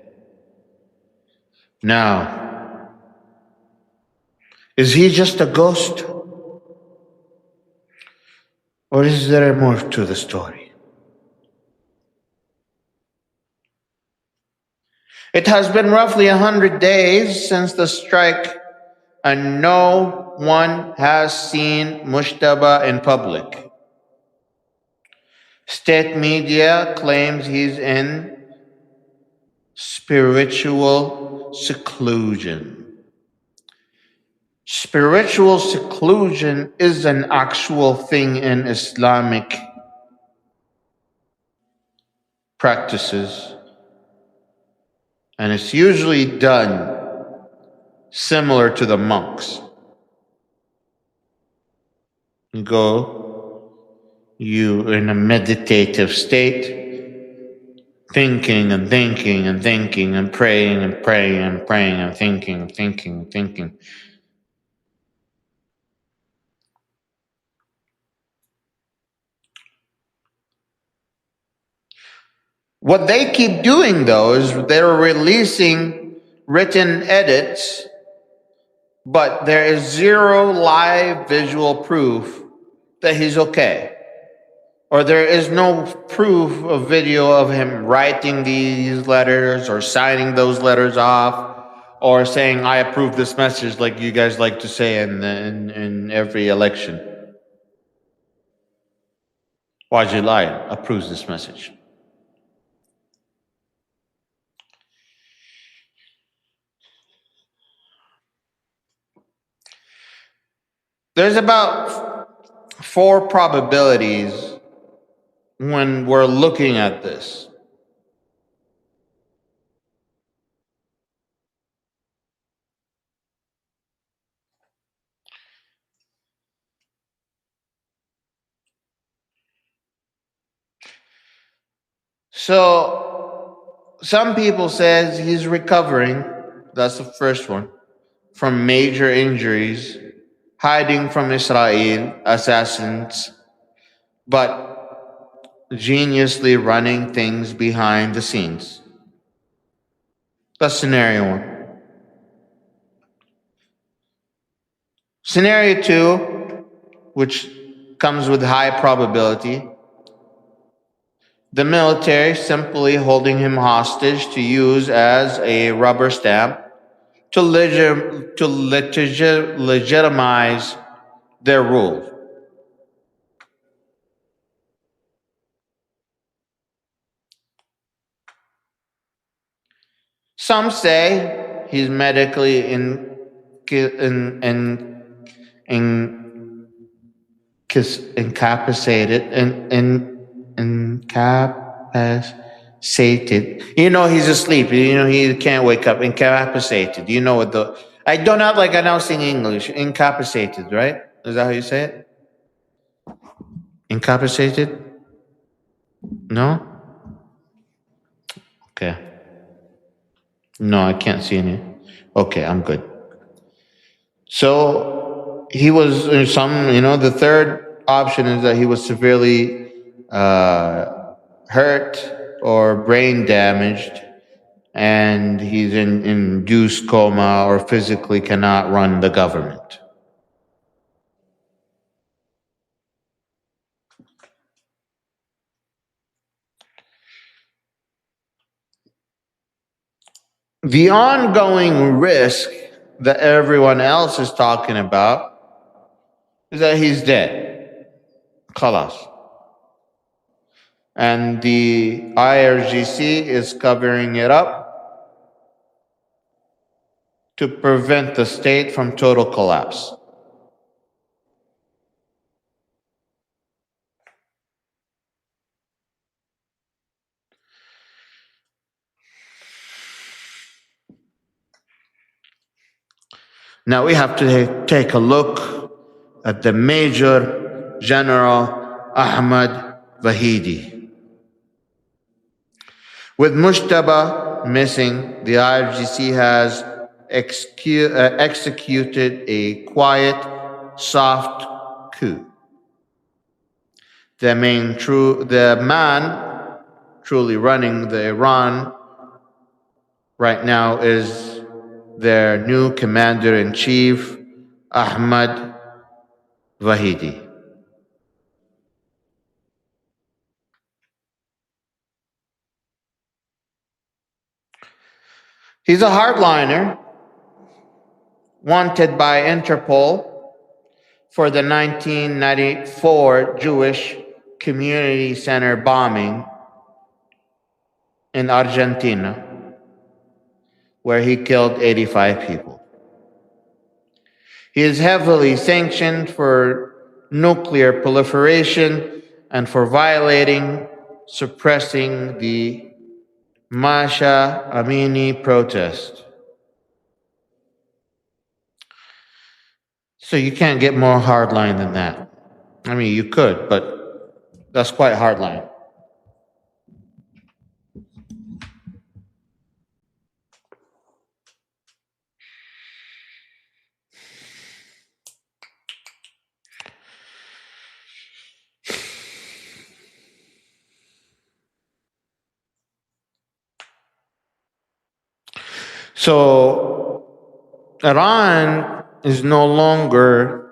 Now, is he just a ghost? Or is there more to the story? It has been roughly 100 days since the strike, and no one has seen Mujtaba in public. State media claims he's in spiritual seclusion. Spiritual seclusion is an actual thing in Islamic practices, and it's usually done similar to the monks. You in a meditative state, thinking and thinking and thinking and praying and praying and praying and thinking and thinking and thinking. What they keep doing, though, is they're releasing written edits, but there is zero live visual proof that he's okay. Or there is no proof of video of him writing these letters or signing those letters off or saying, I approve this message, like you guys like to say in every election. Wajid Lion approves this message. There's about 4 probabilities when we're looking at this. So some people says he's recovering, that's the first one, from major injuries, hiding from Israel assassins, but geniusly running things behind the scenes. That's scenario 1. Scenario 2, which comes with high probability, the military simply holding him hostage to use as a rubber stamp to legitimize their rule. Some say he's medically incapacitated. You know, he's asleep. You know, he can't wake up. Incapacitated. You know what the... I don't have like announcing English. Incapacitated, right? Is that how you say it? Incapacitated? No? Okay. No, I can't see any. Okay, I'm good. So he was the third option is that he was severely hurt or brain damaged, and he's in induced coma or physically cannot run the government. The ongoing risk that everyone else is talking about is that he's dead. Khalas. And the IRGC is covering it up to prevent the state from total collapse. Now we have to take a look at the Major General Ahmad Vahidi. With Mujtaba missing, the IRGC has executed a quiet, soft coup. The man truly running the Iran right now is their new commander-in-chief, Ahmad Vahidi. He's a hardliner, wanted by Interpol for the 1994 Jewish Community Center bombing in Argentina, where he killed 85 people. He is heavily sanctioned for nuclear proliferation and for violating, suppressing the Masha Amini protest. So you can't get more hardline than that. I mean, you could, but that's quite hardline. So Iran is no longer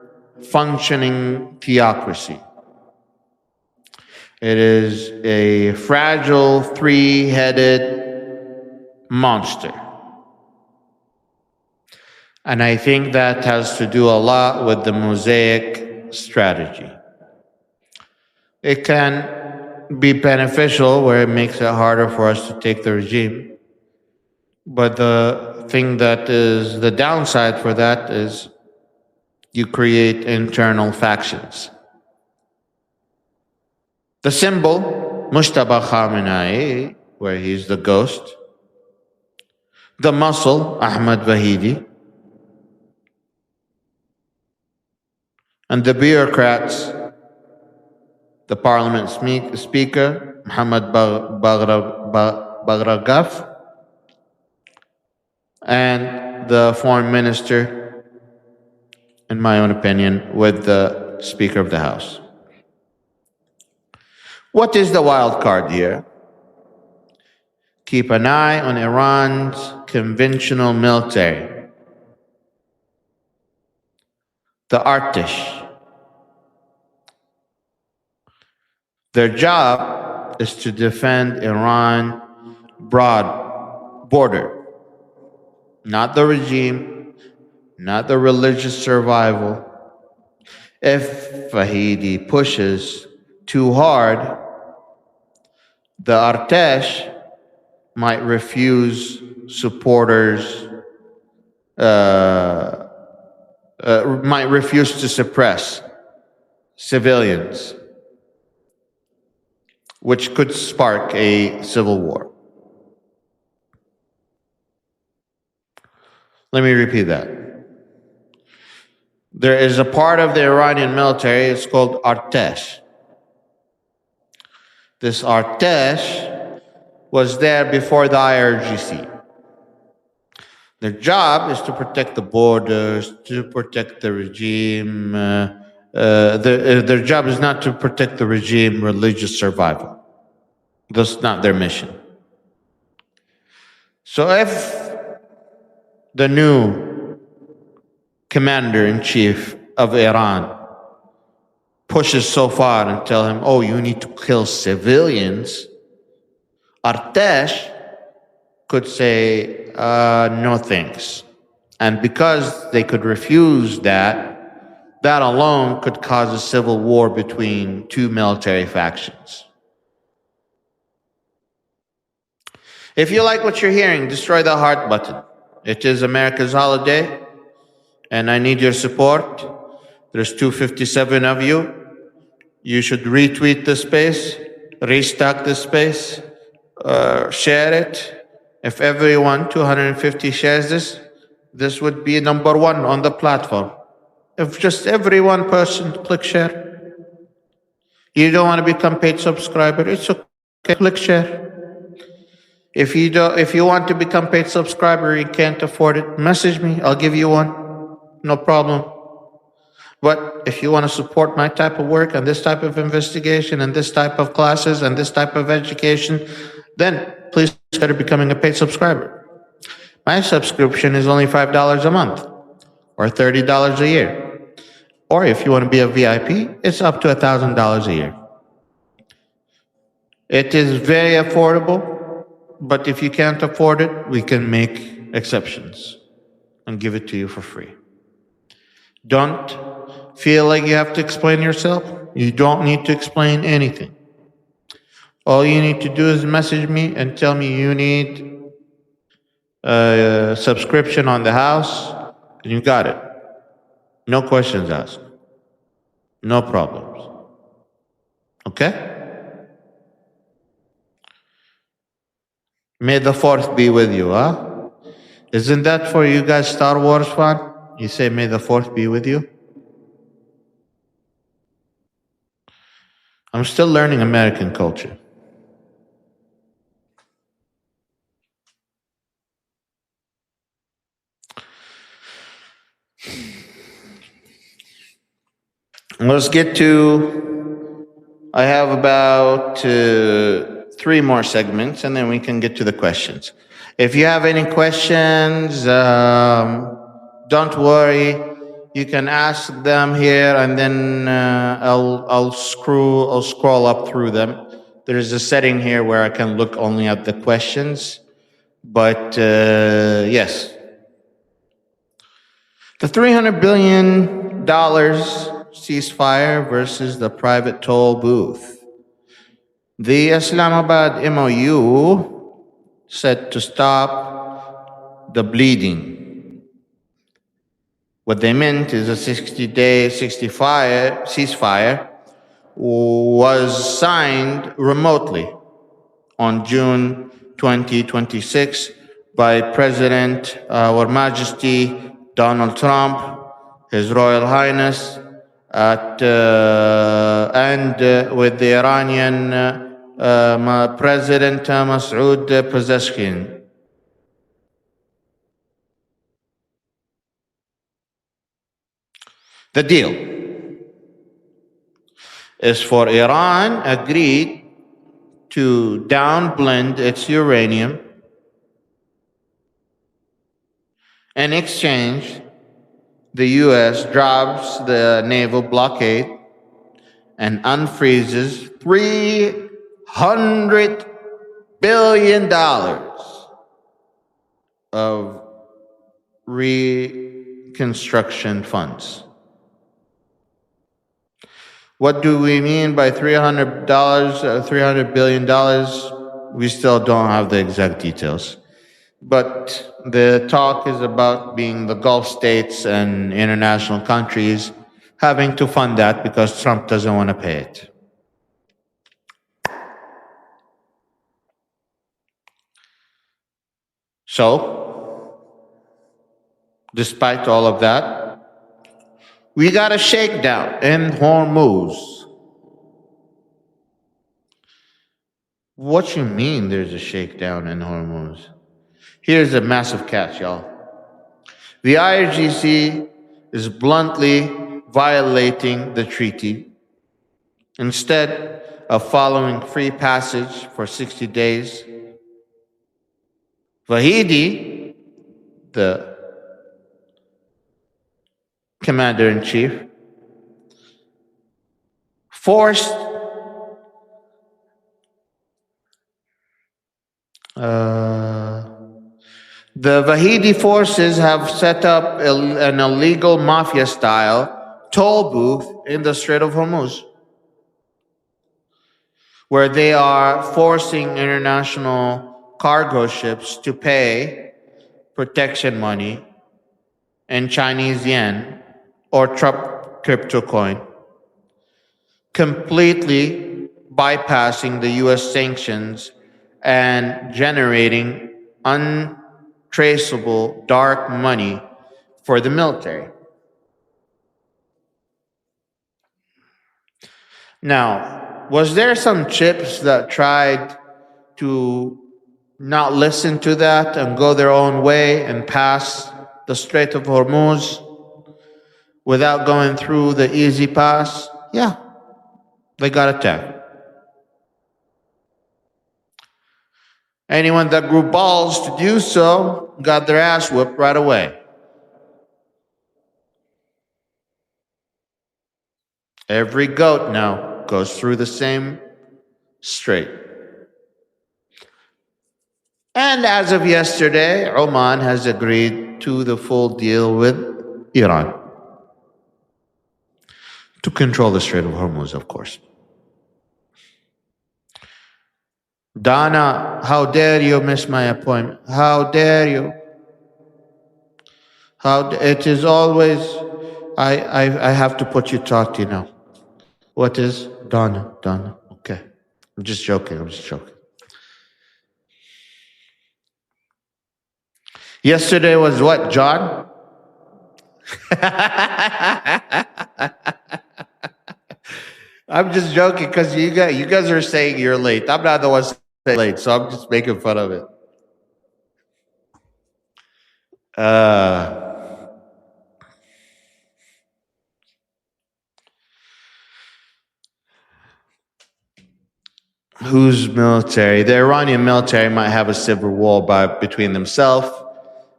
functioning theocracy. It is a fragile, three-headed monster. And I think that has to do a lot with the Mosaic strategy. It can be beneficial where it makes it harder for us to take the regime. But the thing that is the downside for that is you create internal factions. The symbol, Mujtaba Khamenei, where he's the ghost. The muscle, Ahmad Vahidi. And the bureaucrats, the parliament speaker, Mohammad Baghragaf, and the foreign minister, in my own opinion, with the Speaker of the House. What is the wild card here? Keep an eye on Iran's conventional military, the Artish. Their job is to defend Iran's broad border. Not the regime, not the religious survival. If Vahidi pushes too hard, the Artesh might refuse supporters, might refuse to suppress civilians, which could spark a civil war. Let me repeat that. There is a part of the Iranian military, it's called Artesh. This Artesh was there before the IRGC. Their job is to protect the borders, to protect the regime. Their job is not to protect the regime, religious survival. That's not their mission. So if the new commander-in-chief of Iran pushes so far and tell him, oh, you need to kill civilians, Artesh could say, no thanks. And because they could refuse that, that alone could cause a civil war between two military factions. If you like what you're hearing, destroy the heart button. It is America's holiday, and I need your support. There's 257 of you. You should retweet the space, restock the space, share it. If everyone, 250 shares this, this would be number one on the platform. If just every one person click share. You don't want to become paid subscriber, it's okay, click share. If you want to become paid subscriber, you can't afford it, message me, I'll give you one, no problem. But if you want to support my type of work and this type of investigation and this type of classes and this type of education, then please consider becoming a paid subscriber. My subscription is only $5 a month or $30 a year. Or if you want to be a VIP, it's up to $1,000 a year. It is very affordable, but if you can't afford it, we can make exceptions and give it to you for free. Don't feel like you have to explain yourself. You don't need to explain anything. All you need to do is message me and tell me you need a subscription on the house, and you got it. No questions asked. No problems. Okay? May the fourth be with you, huh? Isn't that for you guys Star Wars fan? You say, may the fourth be with you? I'm still learning American culture. Let's get to, I have about 3 more segments, and then we can get to the questions. If you have any questions, don't worry. You can ask them here, and then I'll scroll up through them. There's a setting here where I can look only at the questions. But yes, the $300 billion ceasefire versus the private toll booth. The Islamabad MOU said to stop the bleeding. What they meant is a 60-day ceasefire was signed remotely on June 2026 by President Our Majesty Donald Trump, His Royal Highness, and with the Iranian President Masoud Pezeshkian. The deal is for Iran agreed to downblend its uranium. In exchange, the U.S. drops the naval blockade and unfreezes $300 billion of reconstruction funds. What do we mean by $300 billion? We still don't have the exact details. But the talk is about being the Gulf states and international countries having to fund that because Trump doesn't want to pay it. So, despite all of that, we got a shakedown in Hormuz. What you mean there's a shakedown in Hormuz? Here's a massive catch, y'all. The IRGC is bluntly violating the treaty. Instead of following free passage for 60 days, Vahidi, the commander-in-chief, forced the Vahidi forces have set up an illegal mafia-style toll booth in the Strait of Hormuz, where they are forcing international cargo ships to pay protection money in Chinese yen or crypto coin, completely bypassing the US sanctions and generating untraceable dark money for the military. Now, was there some chips that tried to not listen to that and go their own way and pass the Strait of Hormuz without going through the easy pass? Yeah, they got attacked. Anyone that grew balls to do so got their ass whipped right away. Every goat now goes through the same strait. And as of yesterday, Oman has agreed to the full deal with Iran to control the Strait of Hormuz, of course. Donna, how dare you miss my appointment? How dare you? It is always, I have to put you talk, What is? Donna, okay. I'm just joking. Yesterday was what, John? I'm just joking because you guys are saying you're late. I'm not the one saying late, so I'm just making fun of it. Whose military? The Iranian military might have a civil war between themselves,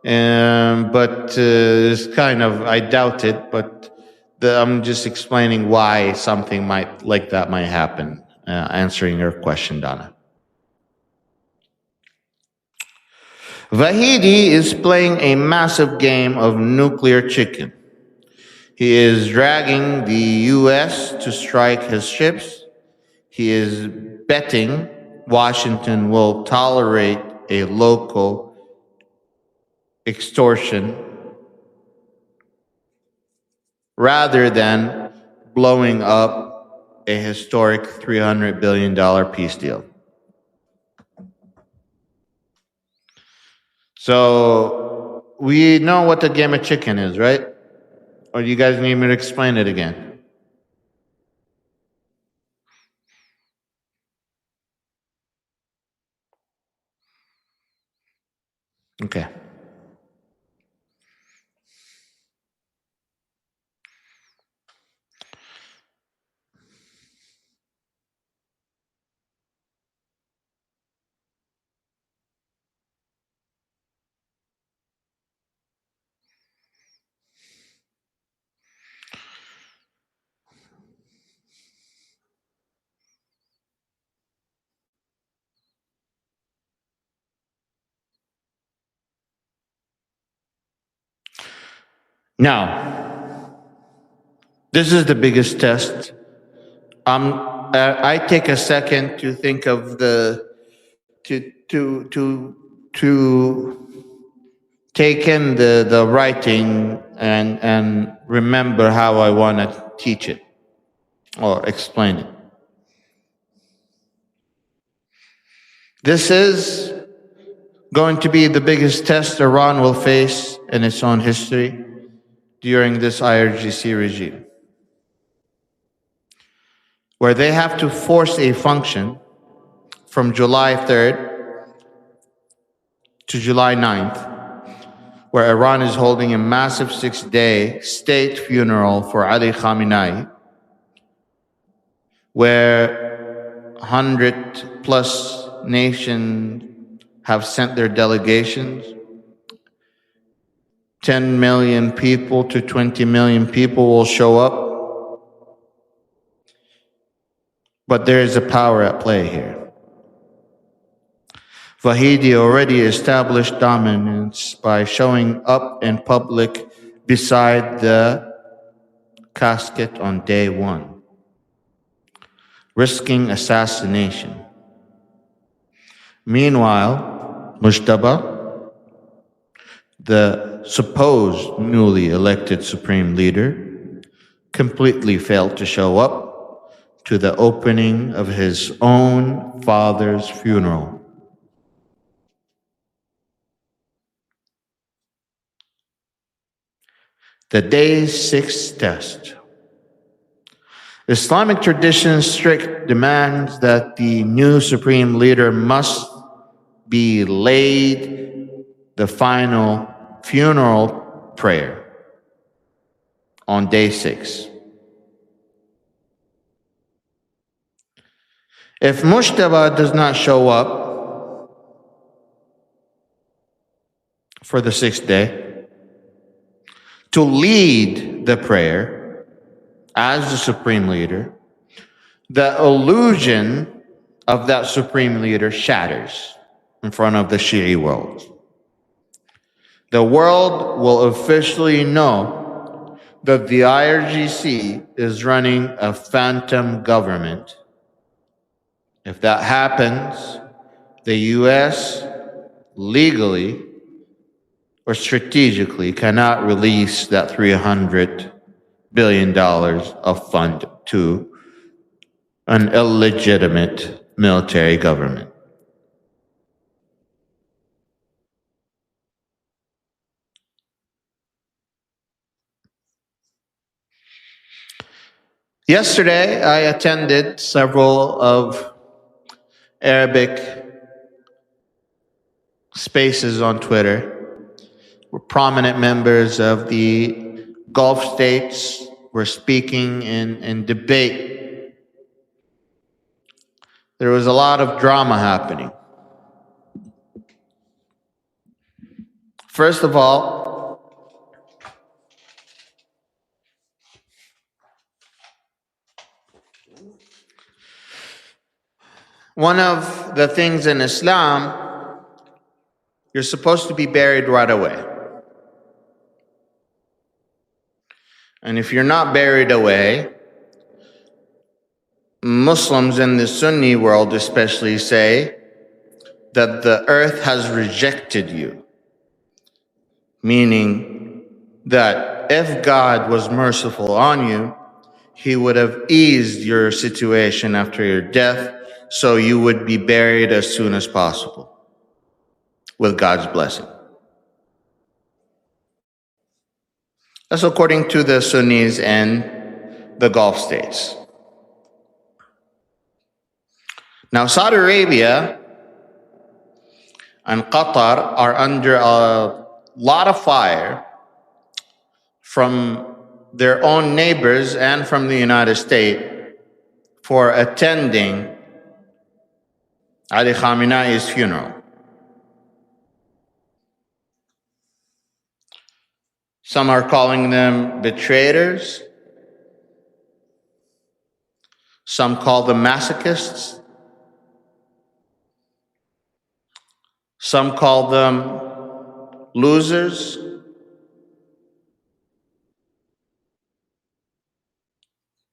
but it's kind of, I doubt it, but I'm just explaining why something like that might happen, answering your question, Donna. Vahidi is playing a massive game of nuclear chicken. He is dragging the U.S. to strike his ships. He is betting Washington will tolerate a local extortion rather than blowing up a historic $300 billion peace deal. So we know what the game of chicken is, right? Or do you guys need me to explain it again? Okay. Now, this is the biggest test. I take a second to think of to take in the writing and remember how I want to teach it or explain it. This is going to be the biggest test Iran will face in its own history during this IRGC regime, where they have to force a function from July 3rd to July 9th, where Iran is holding a massive 6-day state funeral for Ali Khamenei, where 100+ nations have sent their delegations. 10 million people to 20 million people will show up. But there is a power at play here. Vahidi already established dominance by showing up in public beside the casket on day 1, risking assassination. Meanwhile, Mujtaba, the supposed newly elected supreme leader, completely failed to show up to the opening of his own father's funeral. The day 6 test. Islamic tradition's strict demands that the new supreme leader must be laid the final funeral prayer on day 6. If Mujtaba does not show up for the 6th day to lead the prayer as the supreme leader, the illusion of that supreme leader shatters. in front of the Shi'i world. The world will officially know that the IRGC is running a phantom government. If that happens, the US legally or strategically cannot release that $300 billion of fund to an illegitimate military government. Yesterday, I attended several of Arabic spaces on Twitter where prominent members of the Gulf states were speaking in debate. There was a lot of drama happening. First of all, one of the things in Islam, you're supposed to be buried right away. And if you're not buried away, Muslims in the Sunni world especially say that the earth has rejected you. Meaning that if God was merciful on you, He would have eased your situation after your death, so you would be buried as soon as possible with God's blessing. That's according to the Sunnis and the Gulf states. Now, Saudi Arabia and Qatar are under a lot of fire from their own neighbors and from the United States for attending Ali Khamenei's funeral. Some are calling them betrayers. Some call them masochists. Some call them losers.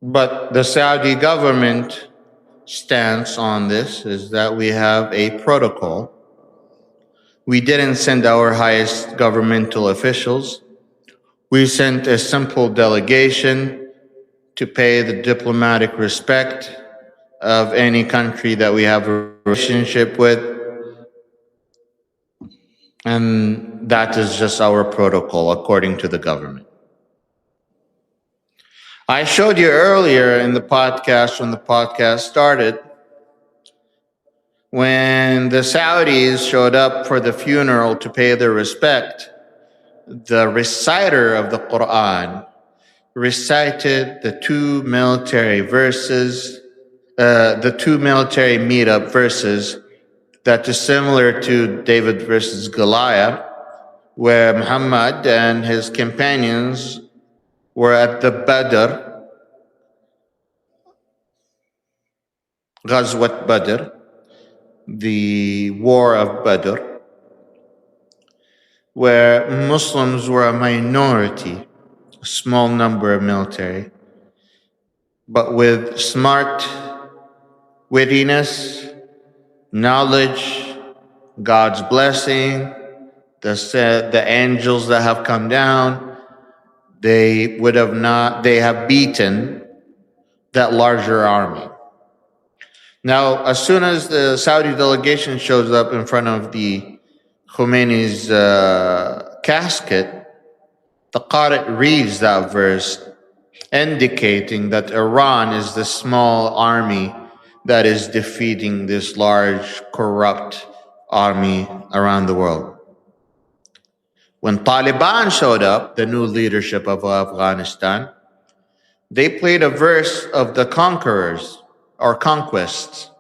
But the Saudi government stance on this is that we have a protocol. We didn't send our highest governmental officials. We sent a simple delegation to pay the diplomatic respect of any country that we have a relationship with. And that is just our protocol according to the government. I showed you earlier in the podcast, when the podcast started, when the Saudis showed up for the funeral to pay their respect, the reciter of the Quran recited the two military verses, the two military meetup verses that is similar to David versus Goliath, where Muhammad and his companions were at the Badr, Ghazwat Badr, the war of Badr, where Muslims were a minority, a small number of military, but with smart wittiness, knowledge, God's blessing, the angels that have come down, they have beaten that larger army. Now, as soon as the Saudi delegation shows up in front of the Khomeini's casket, the Qari reads that verse, indicating that Iran is the small army that is defeating this large, corrupt army around the world. When Taliban showed up, the new leadership of Afghanistan, they played a verse of the conquerors or conquests,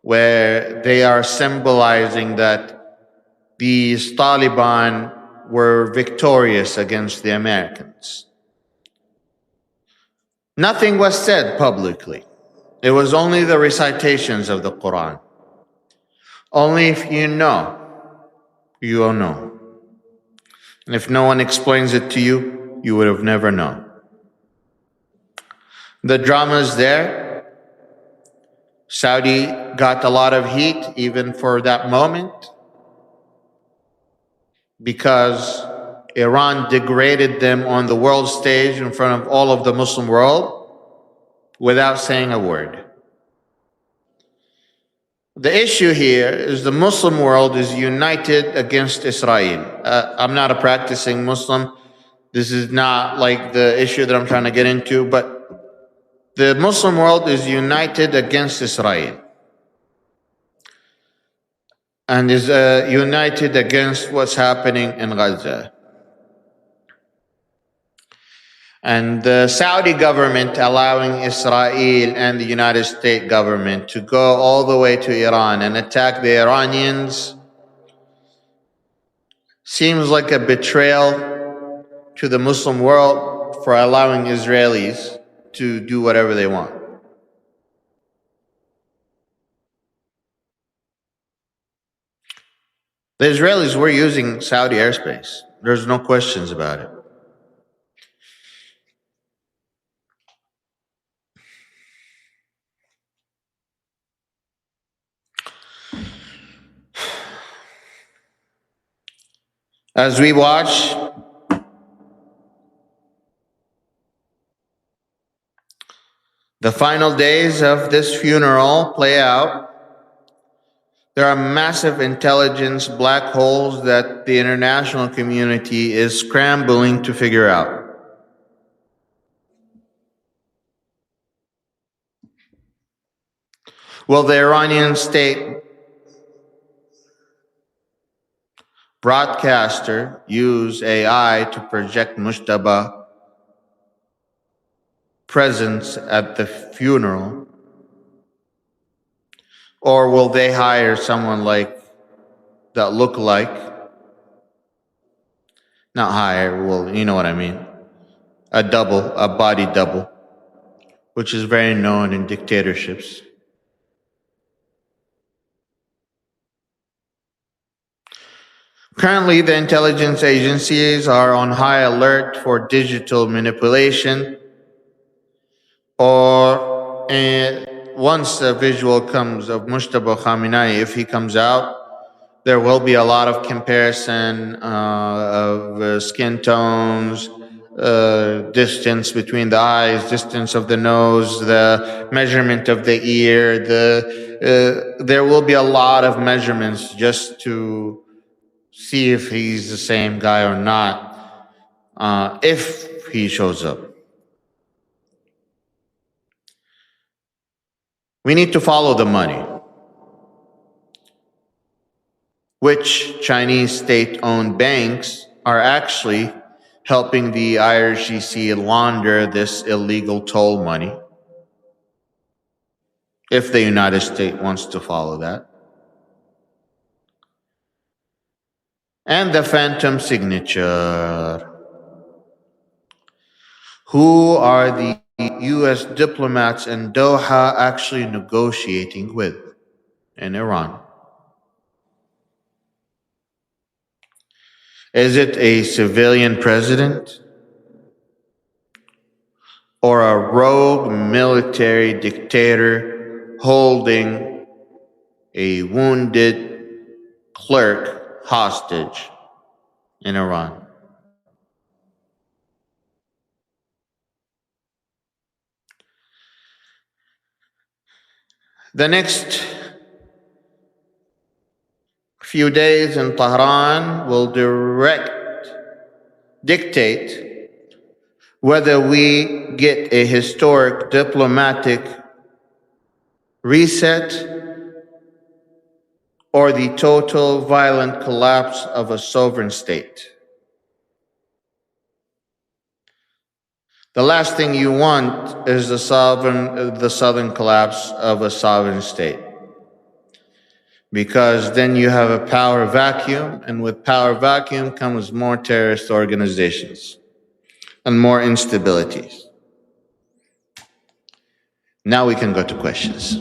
where they are symbolizing that these Taliban were victorious against the Americans. Nothing was said publicly. It was only the recitations of the Quran. Only if you know, you will know. And if no one explains it to you, you would have never known. The drama is there. Saudi got a lot of heat even for that moment because Iran degraded them on the world stage in front of all of the Muslim world without saying a word. The issue here is the Muslim world is united against Israel. I'm not a practicing Muslim. This is not like the issue that I'm trying to get into, but the Muslim world is united against Israel and is united against what's happening in Gaza. And the Saudi government allowing Israel and the United States government to go all the way to Iran and attack the Iranians seems like a betrayal to the Muslim world for allowing Israelis to do whatever they want. The Israelis were using Saudi airspace. There's no questions about it. As we watch the final days of this funeral play out, there are massive intelligence black holes that the international community is scrambling to figure out. Will the Iranian state broadcaster use AI to project Mujtaba presence at the funeral? Or will they hire someone like that look like, not hire, well, you know what I mean, a double, a body double, which is very known in dictatorships. Currently, the intelligence agencies are on high alert for digital manipulation, or once a visual comes of Mujtaba Khamenei, if he comes out, there will be a lot of comparison of skin tones, distance between the eyes, distance of the nose, the measurement of the ear. There will be a lot of measurements just to see if he's the same guy or not, if he shows up. We need to follow the money. Which Chinese state-owned banks are actually helping the IRGC launder this illegal toll money, if the United States wants to follow that. And the phantom signature. Who are the US diplomats in Doha actually negotiating with in Iran? Is it a civilian president or a rogue military dictator holding a wounded clerk hostage in Iran? The next few days in Tehran will dictate whether we get a historic diplomatic reset or the total violent collapse of a sovereign state. The last thing you want is the sudden collapse of a sovereign state, because then you have a power vacuum, and with power vacuum comes more terrorist organizations and more instabilities. Now we can go to questions.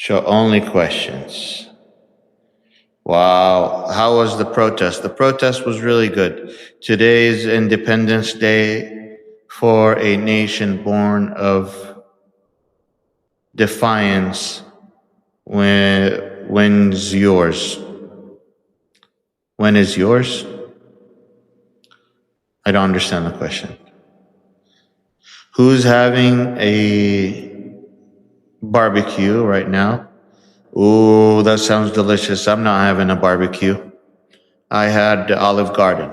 Show only questions. Wow. How was the protest? The protest was really good. Today's Independence Day for a nation born of defiance. When's yours? When is yours? I don't understand the question. Who's having a barbecue right now? Ooh, that sounds delicious. I'm not having a barbecue. I had Olive Garden.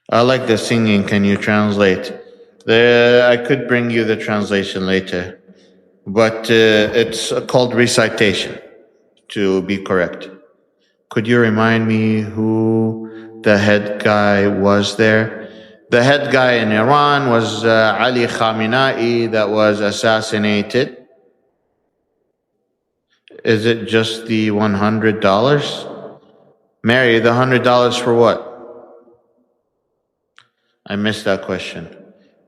I like the singing. Can you translate? I could bring you the translation later, but it's called recitation, to be correct. Could you remind me who the head guy was there? The head guy in Iran was Ali Khamenei, that was assassinated. Is it just the $100? Mary, the $100 for what? I missed that question.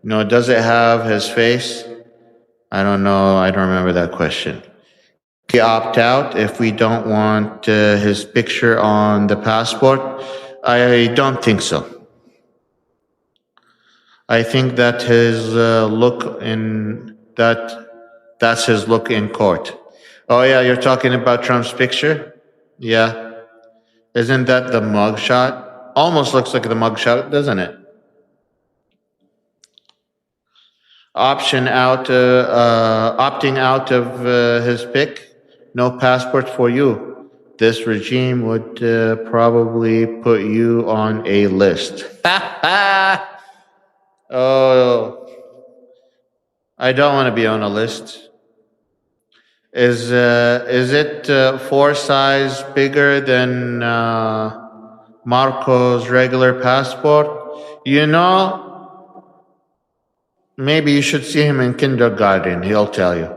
No, does it have his face? I don't know. I don't remember that question. We opt out if we don't want his picture on the passport? I don't think so. I think that his that's his look in court. Oh yeah, you're talking about Trump's picture? Yeah. Isn't that the mugshot? Almost looks like the mugshot, doesn't it? Opting out of his pick. No passport for you. This regime would probably put you on a list. Oh, I don't want to be on a list. Is it 4 size bigger than Marco's regular passport? You know, maybe you should see him in kindergarten. He'll tell you.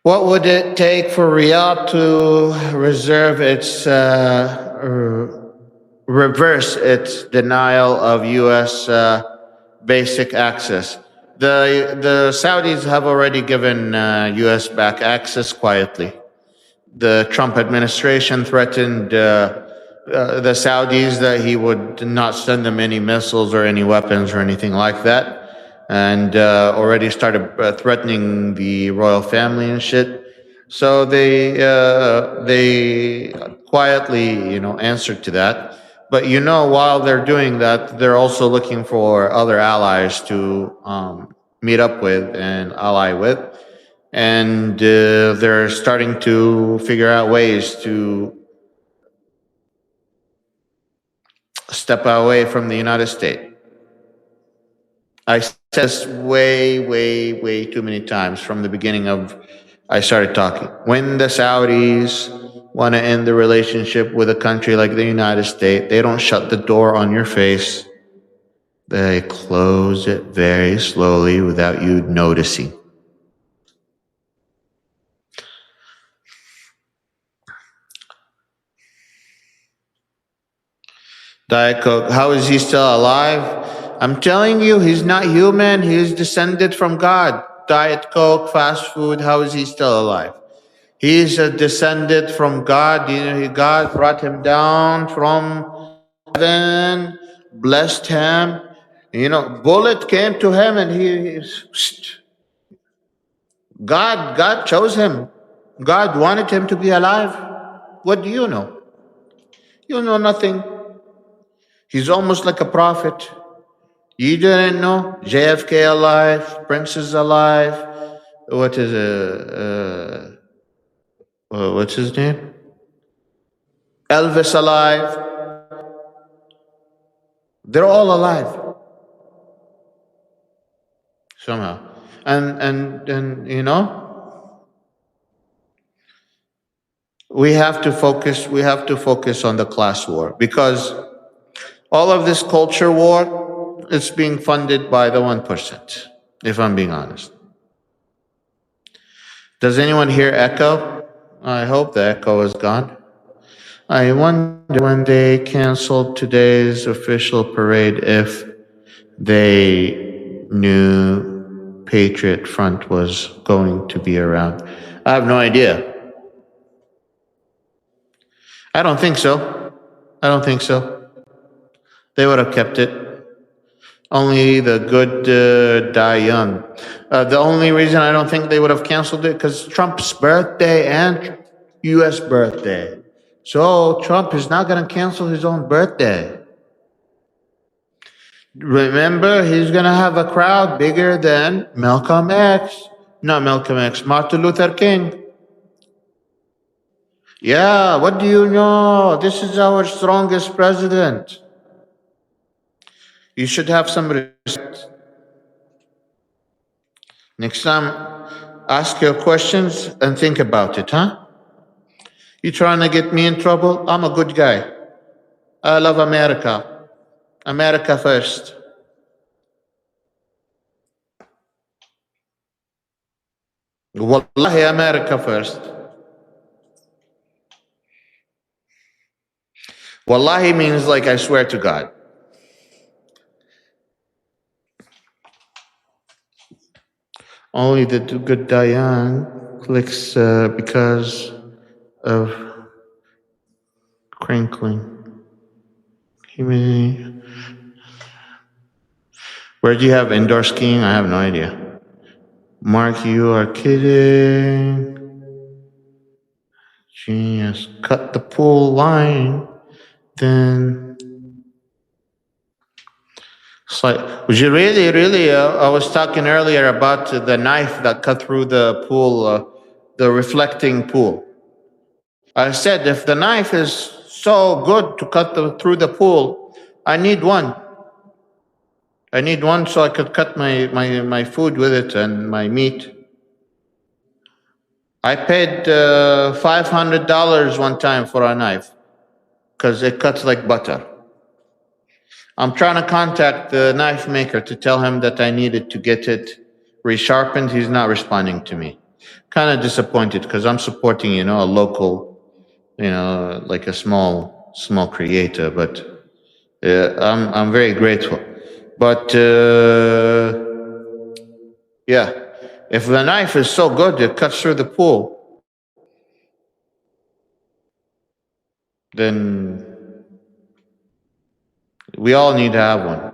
What would it take for Riyadh to reverse its denial of U.S. Basic access? The Saudis have already given U.S. back access quietly. The Trump administration threatened the Saudis that he would not send them any missiles or any weapons or anything like that, and already started threatening the royal family and shit. So they quietly, answered to that. But while they're doing that, they're also looking for other allies to meet up with and ally with, and they're starting to figure out ways to step away from the United States. I said this way too many times from the beginning of I started talking. When the Saudis want to end the relationship with a country like the United States, they don't shut the door on your face. They close it very slowly without you noticing. Diet Coke, how is he still alive? I'm telling you, he's not human. He's descended from God. Diet Coke, fast food, how is he still alive? He's descended from God. God brought him down from heaven, blessed him. Bullet came to him and God chose him. God wanted him to be alive. What do you know? You know nothing. He's almost like a prophet. You didn't know? JFK alive, Prince is alive. What is what's his name? Elvis alive. They're all alive. Somehow. And we have to focus on the class war, because all of this culture war, it's being funded by the 1%, if I'm being honest. Does anyone hear echo? I hope the echo is gone. I wonder when they canceled today's official parade if they knew Patriot Front was going to be around. I have no idea. I don't think so. I don't think so. They would have kept it. Only the good die young. The only reason I don't think they would have canceled it because Trump's birthday and U.S. birthday. So Trump is not going to cancel his own birthday. Remember, he's going to have a crowd bigger than Malcolm X. Not Malcolm X, Martin Luther King. Yeah, what do you know? This is our strongest president. You should have some respect. Next time, ask your questions and think about it, huh? You trying to get me in trouble? I'm a good guy. I love America. America first. Wallahi, America first. Wallahi means like I swear to God. Only the good Diane clicks because of crinkling. Where do you have indoor skiing? I have no idea. Mark, you are kidding. Genius. Cut the pool line. Then it's like, would you really? I was talking earlier about the knife that cut through the pool, the reflecting pool. I said, if the knife is so good to cut through the pool, I need one. I need one so I could cut my food with it and my meat. I paid $500 one time for a knife because it cuts like butter. I'm trying to contact the knife maker to tell him that I needed to get it resharpened. He's not responding to me. Kind of disappointed because I'm supporting, a local, like a small creator, but I'm very grateful. But yeah, if the knife is so good it cuts through the pool, then we all need to have one.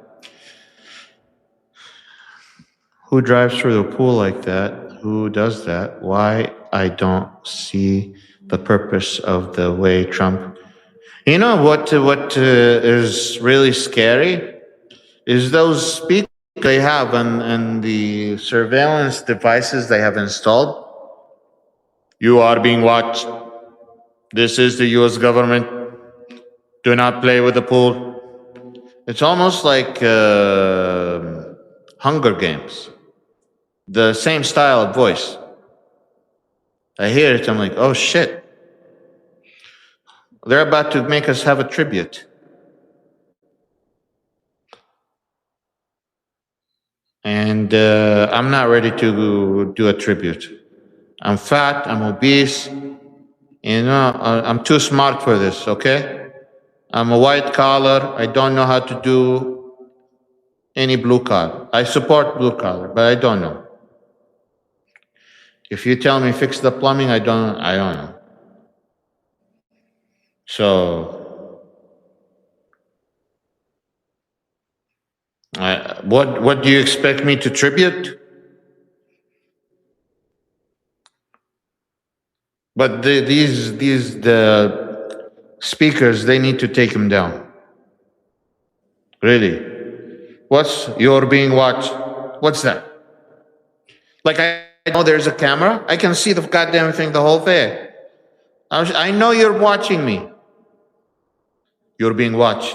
Who drives through the pool like that? Who does that? Why? I don't see the purpose of the way Trump. You know what is really scary is those speakers they have and the surveillance devices they have installed. You are being watched. This is the U.S. government. Do not play with the pool. It's almost like Hunger Games. The same style of voice. I hear it, I'm like, oh shit. They're about to make us have a tribute. And I'm not ready to do a tribute. I'm fat, I'm obese. I'm too smart for this, okay? I'm a white collar. I don't know how to do any blue collar. I support blue collar, but I don't know. If you tell me fix the plumbing, I don't know. So, what do you expect me to tribute? But the speakers, they need to take him down. Really? You're being watched? What's that? Like I know there's a camera. I can see the goddamn thing, the whole thing. I know you're watching me. You're being watched.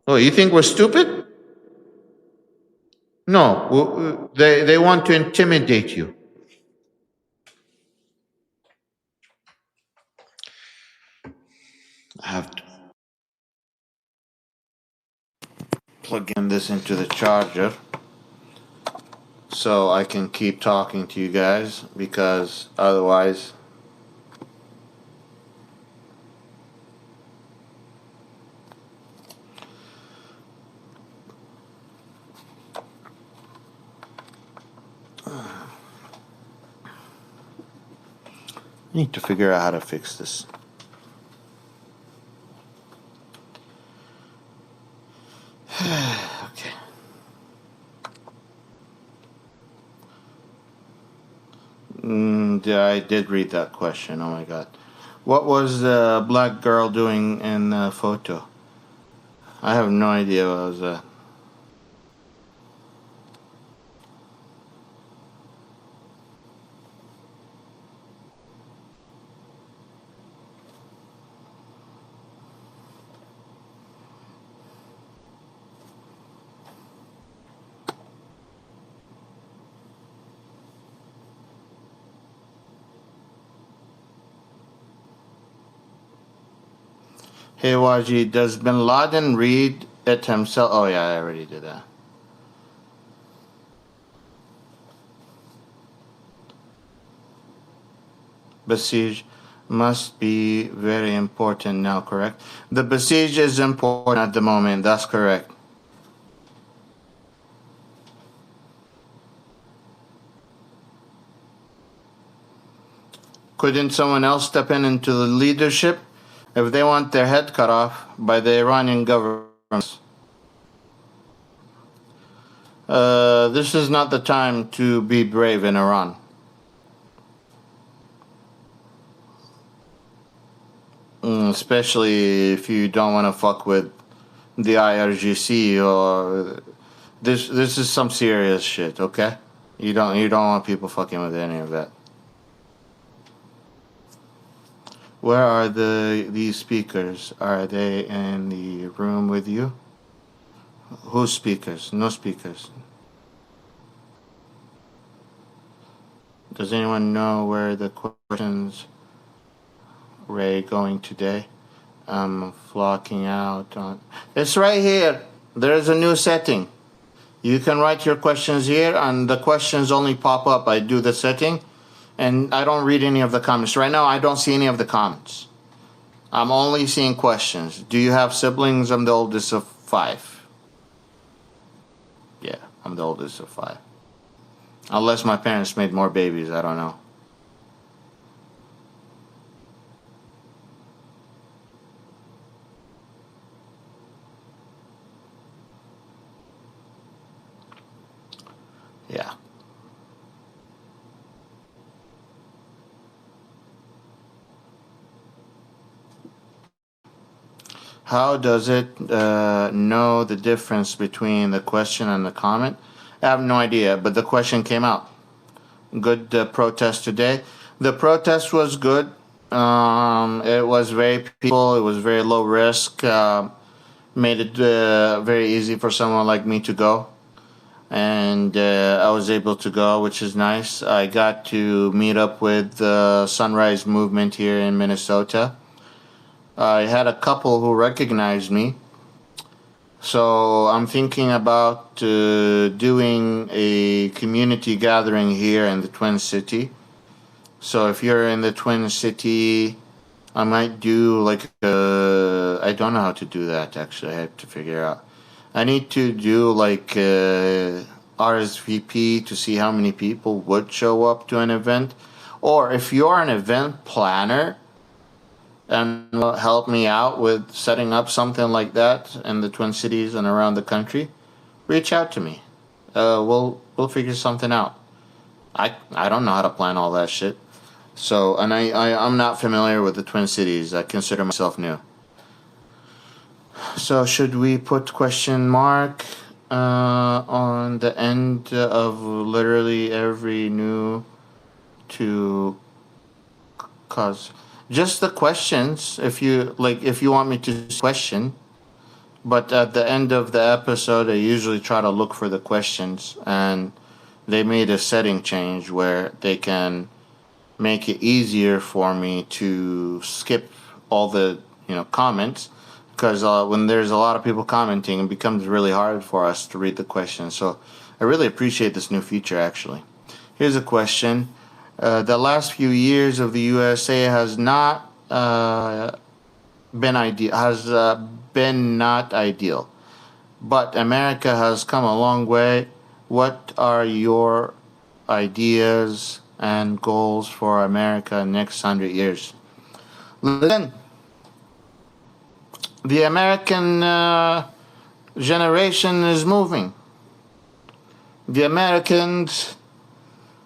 Oh, you think we're stupid? No, they want to intimidate you. I have to plug in this into the charger so I can keep talking to you guys, because otherwise I need to figure out how to fix this. Okay. Yeah, I did read that question. Oh my god. What was the black girl doing in the photo? I have no idea what was that. Hey YG, does Bin Laden read it himself? Oh yeah, I already did that. Besiege must be very important now, correct? The besiege is important at the moment, that's correct. Couldn't someone else step in into the leadership if they want their head cut off by the Iranian government? This is not the time to be brave in Iran. Especially if you don't want to fuck with the IRGC or this is some serious shit, okay? You don't want people fucking with any of that. Where are these speakers? Are they in the room with you? Whose speakers? No speakers. Does anyone know where the questions Ray going today? I'm flocking out on. It's right here. There is a new setting. You can write your questions here, and the questions only pop up. I do the setting, and I don't read any of the comments. Right now, I don't see any of the comments. I'm only seeing questions. Do you have siblings? I'm the oldest of 5. Yeah, I'm the oldest of 5. Unless my parents made more babies, I don't know. Yeah. How does it know the difference between the question and the comment? I have no idea, but the question came out. Good protest today. The protest was good. It was very peaceful. It was very low risk. Made it very easy for someone like me to go. And I was able to go, which is nice. I got to meet up with the Sunrise Movement here in Minnesota. I had a couple who recognized me. So I'm thinking about doing a community gathering here in the Twin City. So if you're in the Twin City, I might do like I don't know how to do that actually. I have to figure out. I need to do like RSVP to see how many people would show up to an event. Or if you're an event planner and will help me out with setting up something like that in the Twin Cities and around the country, reach out to me. We'll figure something out. I don't know how to plan all that shit. So, and I'm not familiar with the Twin Cities. I consider myself new. So should we put question mark on the end of literally every new to cause just the questions if you want me to question, but at the end of the episode I usually try to look for the questions, and they made a setting change where they can make it easier for me to skip all the comments, because when there's a lot of people commenting, it becomes really hard for us to read the questions. So I really appreciate this new feature actually. Here's a question. The last few years of the USA has not been not ideal, but America has come a long way. What are your ideas and goals for America next 100 years. Listen, the American generation is moving. The Americans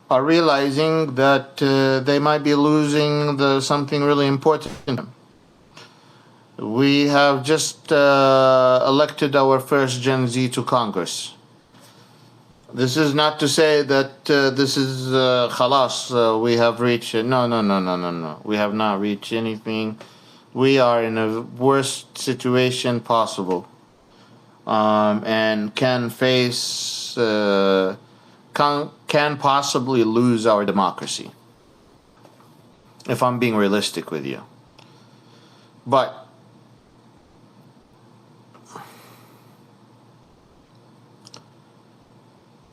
are realizing that they might be losing something really important. We have just elected our first Gen Z to Congress. This is not to say that this is khalas, we have reached it. No. We have not reached anything. We are in a worst situation possible, and can face, can possibly lose our democracy, if I'm being realistic with you. But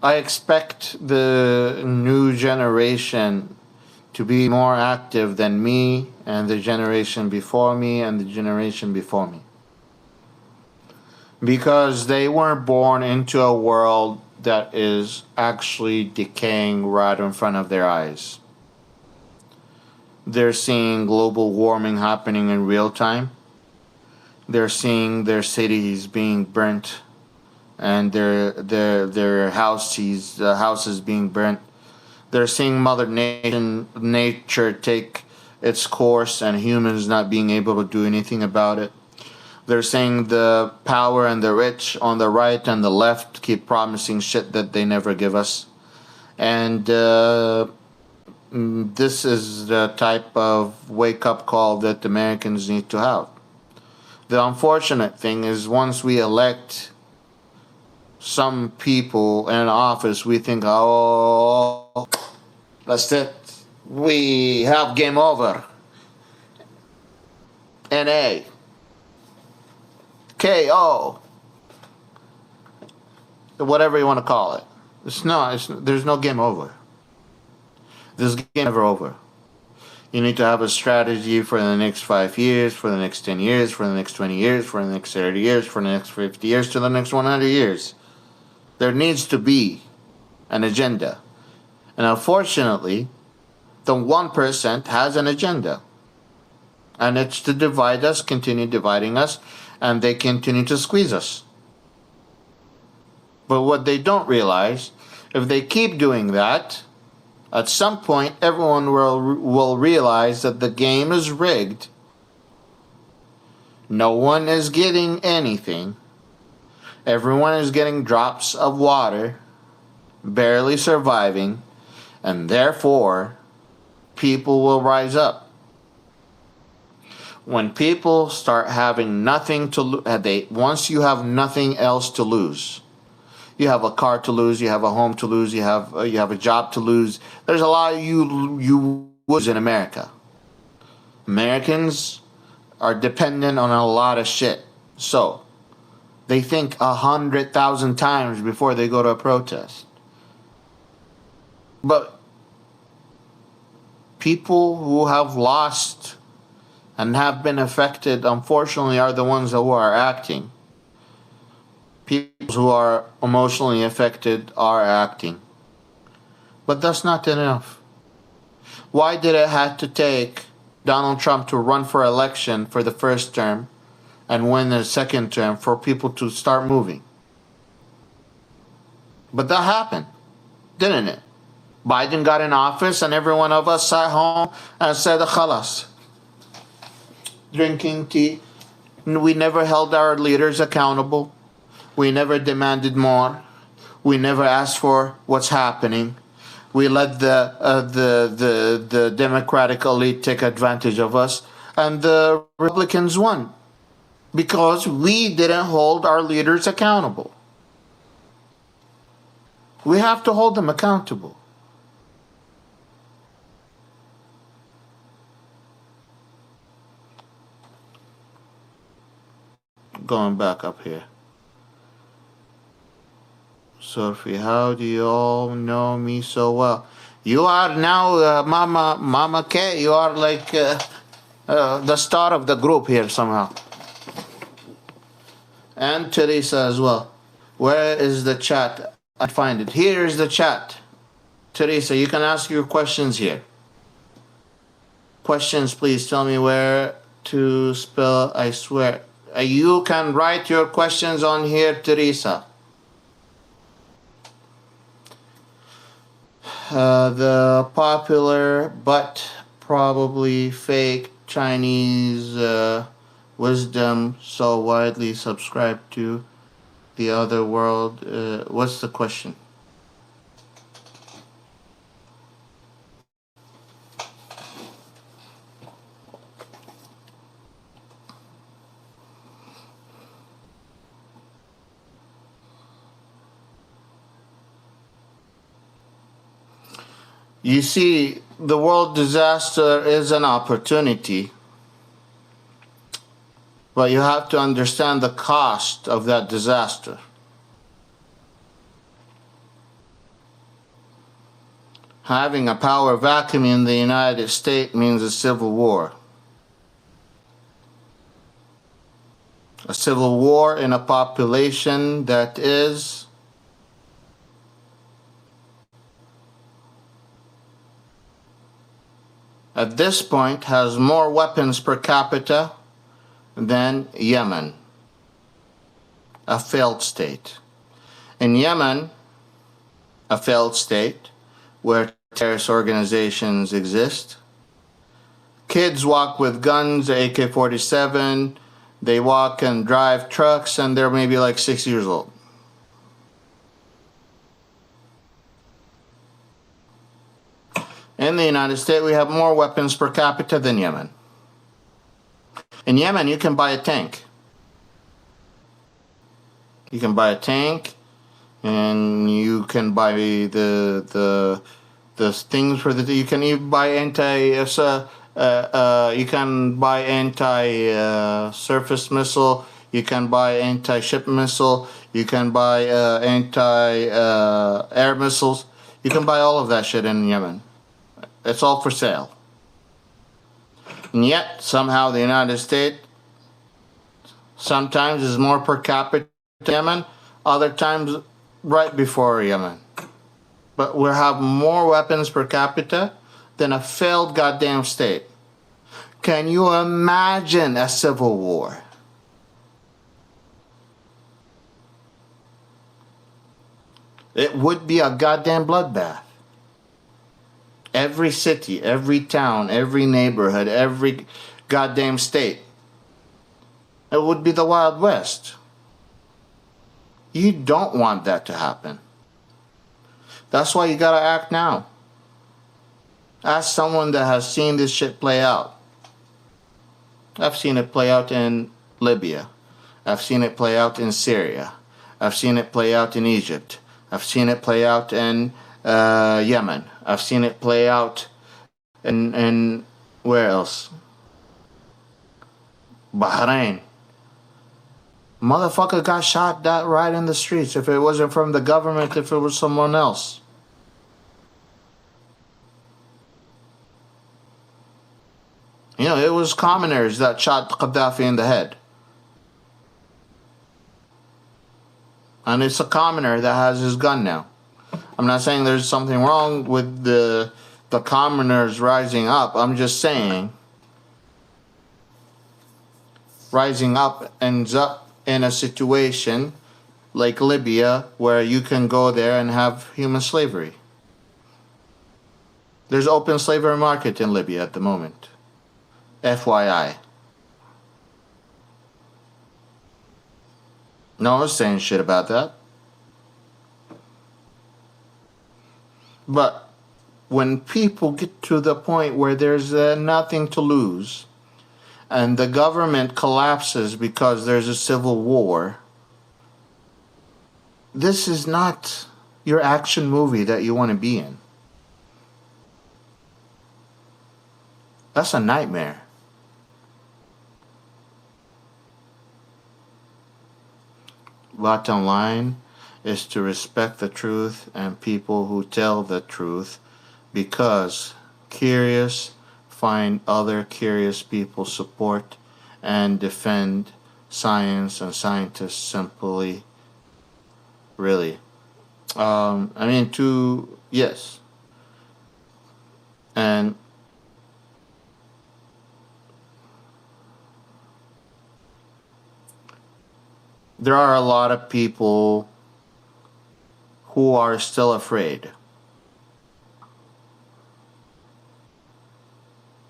I expect the new generation to be more active than me and the generation before me and the generation before me. Because they weren't born into a world that is actually decaying right in front of their eyes. They're seeing global warming happening in real time. They're seeing their cities being burnt and their houses being burnt. They're seeing Mother Nature take its course and humans not being able to do anything about it. They're saying the power and the rich on the right and the left keep promising shit that they never give us. And this is the type of wake-up call that Americans need to have. The unfortunate thing is once we elect some people in office, we think, oh, that's it. We have game over. NA. KO. Whatever you want to call it. There's no game over. This game is never over. You need to have a strategy for the next 5 years, for the next 10 years, for the next 20 years, for the next 30 years, for the next 50 years, to the next 100 years. There needs to be an agenda. And unfortunately, the 1% has an agenda. And it's to divide us, continue dividing us, and they continue to squeeze us. But what they don't realize, if they keep doing that, at some point everyone will realize that the game is rigged. No one is getting anything. Everyone is getting drops of water, barely surviving, and therefore people will rise up. When people start having nothing to lose, once you have nothing else to lose, you have a car to lose, you have a home to lose, you have a job to lose. There's a lot you lose in America. Americans are dependent on a lot of shit. So they think 100,000 times before they go to a protest. But people who have lost and have been affected, unfortunately, are the ones who are acting. People who are emotionally affected are acting. But that's not enough. Why did it have to take Donald Trump to run for election for the first term and win the second term for people to start moving? But that happened, didn't it? Biden got in office and every one of us sat home and said, khalas. Drinking tea. We never held our leaders accountable. We never demanded more. We never asked for what's happening. We let the Democratic elite take advantage of us, and the Republicans won because we didn't hold our leaders accountable. We have to hold them accountable. Going back up here. Sophie, how do you all know me so well? You are now Mama K. You are like the star of the group here somehow. And Teresa as well. Where is the chat? I find it. Here is the chat. Teresa, you can ask your questions here. Questions, please tell me where to spell, I swear. You can write your questions on here, Teresa. The popular but probably fake Chinese wisdom so widely subscribed to the other world. What's the question? You see, the world disaster is an opportunity, but you have to understand the cost of that disaster. Having a power vacuum in the United States means a civil war. A civil war in a population that is at this point has more weapons per capita than Yemen, a failed state. In Yemen, a failed state where terrorist organizations exist, kids walk with guns, AK-47, they walk and drive trucks, and they're maybe like 6 years old. In the United States, we have more weapons per capita than Yemen. In Yemen, you can buy a tank. You can buy a tank, and you can buy the things for the. You can even buy you can buy anti-surface missile. You can buy anti-ship missile. You can buy anti-air missiles. You can buy all of that shit in Yemen. It's all for sale. And yet, somehow the United States sometimes is more per capita than Yemen, other times right before Yemen. But we have more weapons per capita than a failed goddamn state. Can you imagine a civil war? It would be a goddamn bloodbath. Every city, every town, every neighborhood, every goddamn state. It would be the Wild West. You don't want that to happen. That's why you gotta act now. Ask someone that has seen this shit play out. I've seen it play out in Libya. I've seen it play out in Syria. I've seen it play out in Egypt. I've seen it play out in Yemen. I've seen it play out in where else? Bahrain. Motherfucker got shot that right in the streets. If it wasn't from the government, if it was someone else. You know, it was commoners that shot Gaddafi in the head. And it's a commoner that has his gun now. I'm not saying there's something wrong with the commoners rising up. I'm just saying rising up ends up in a situation like Libya where you can go there and have human slavery. There's open slavery market in Libya at the moment. FYI. No one's saying shit about that. But when people get to the point where there's nothing to lose and the government collapses because there's a civil war, this is not your action movie that you want to be in. That's a nightmare. Bottom line is to respect the truth and people who tell the truth, because curious find other curious people support and defend science and scientists simply. Really. Yes. And there are a lot of people who are still afraid.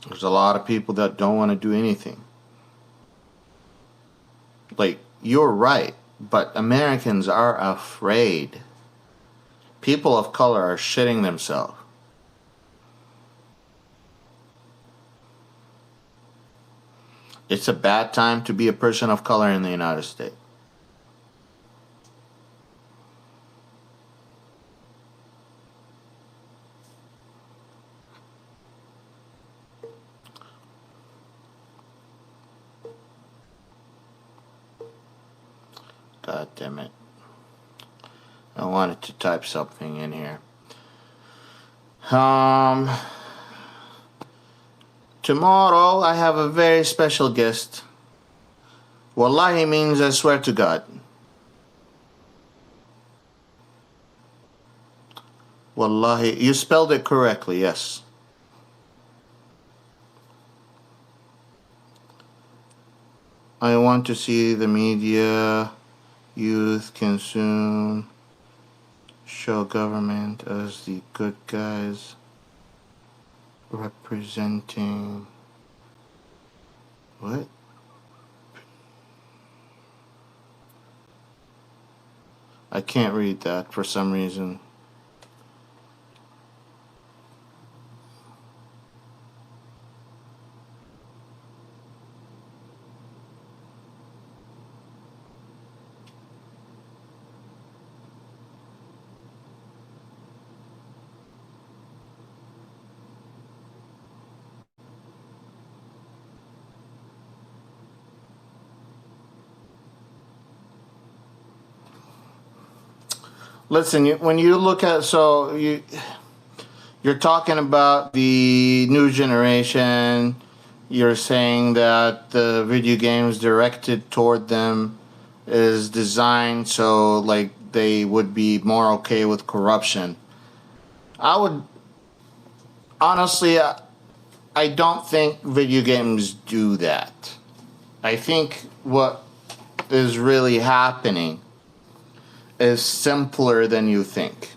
There's a lot of people that don't want to do anything. Like, you're right, but Americans are afraid. People of color are shitting themselves. It's a bad time to be a person of color in the United States. God damn it. I wanted to type something in here. Tomorrow I have a very special guest. Wallahi means I swear to God. Wallahi, you spelled it correctly, yes. I want to see the media, youth consume, show government as the good guys representing what? I can't read that for some reason. Listen, when you look at, you're talking about the new generation. You're saying that the video games directed toward them is designed so like they would be more okay with corruption. I would honestly, I don't think video games do that. I think what is really happening is simpler than you think.